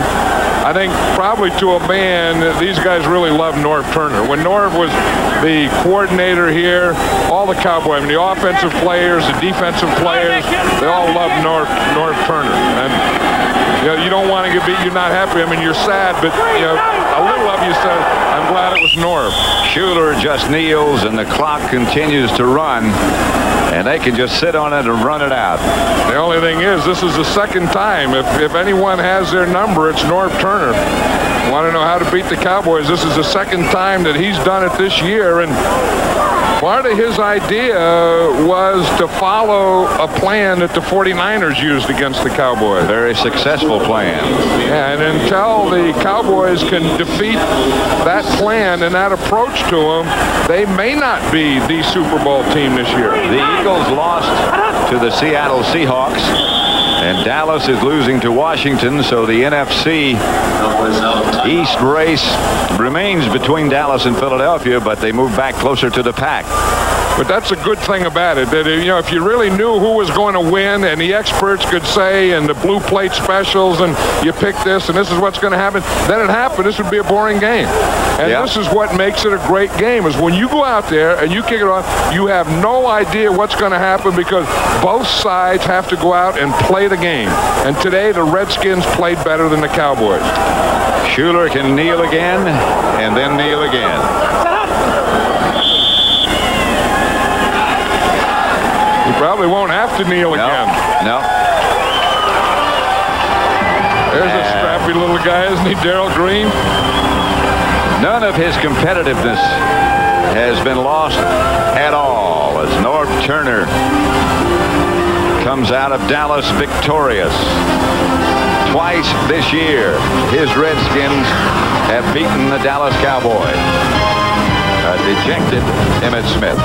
I think probably to a man, these guys really love Norv Turner. When Norv was the coordinator here, all the Cowboys, I mean, the offensive players, the defensive players, they all love Norv Turner. And you know, you don't want to get beat. You're not happy. I mean, you're sad, but you know, a little of you said, I'm glad it was Norv. Schuler just kneels, and the clock continues to run, and they can just sit on it and run it out. The only thing is, this is the second time. If anyone has their number, it's Norv Turner. Want to know how to beat the Cowboys? This is the second time that he's done it this year, and part of his idea was to follow a plan that the 49ers used against the Cowboys. Very successful plan. Yeah, and until the Cowboys can defeat that plan and that approach to them, they may not be the Super Bowl team this year. The Eagles lost to the Seattle Seahawks, and Dallas is losing to Washington, so the NFC East race remains between Dallas and Philadelphia, but they move back closer to the pack. But that's a good thing about it, that, you know, if you really knew who was going to win and the experts could say, and the blue plate specials, and you pick this and this is what's going to happen, then it happened. This would be a boring game. And this is what makes it a great game, is when you go out there and you kick it off, you have no idea what's going to happen because both sides have to go out and play the game. And today the Redskins played better than the Cowboys. Schuler can kneel again and then kneel again. He probably won't have to kneel again. No. There's a scrappy little guy, isn't he, Darrell Green? None of his competitiveness has been lost at all as Norv Turner comes out of Dallas victorious. Twice this year, his Redskins have beaten the Dallas Cowboys. A dejected Emmitt Smith.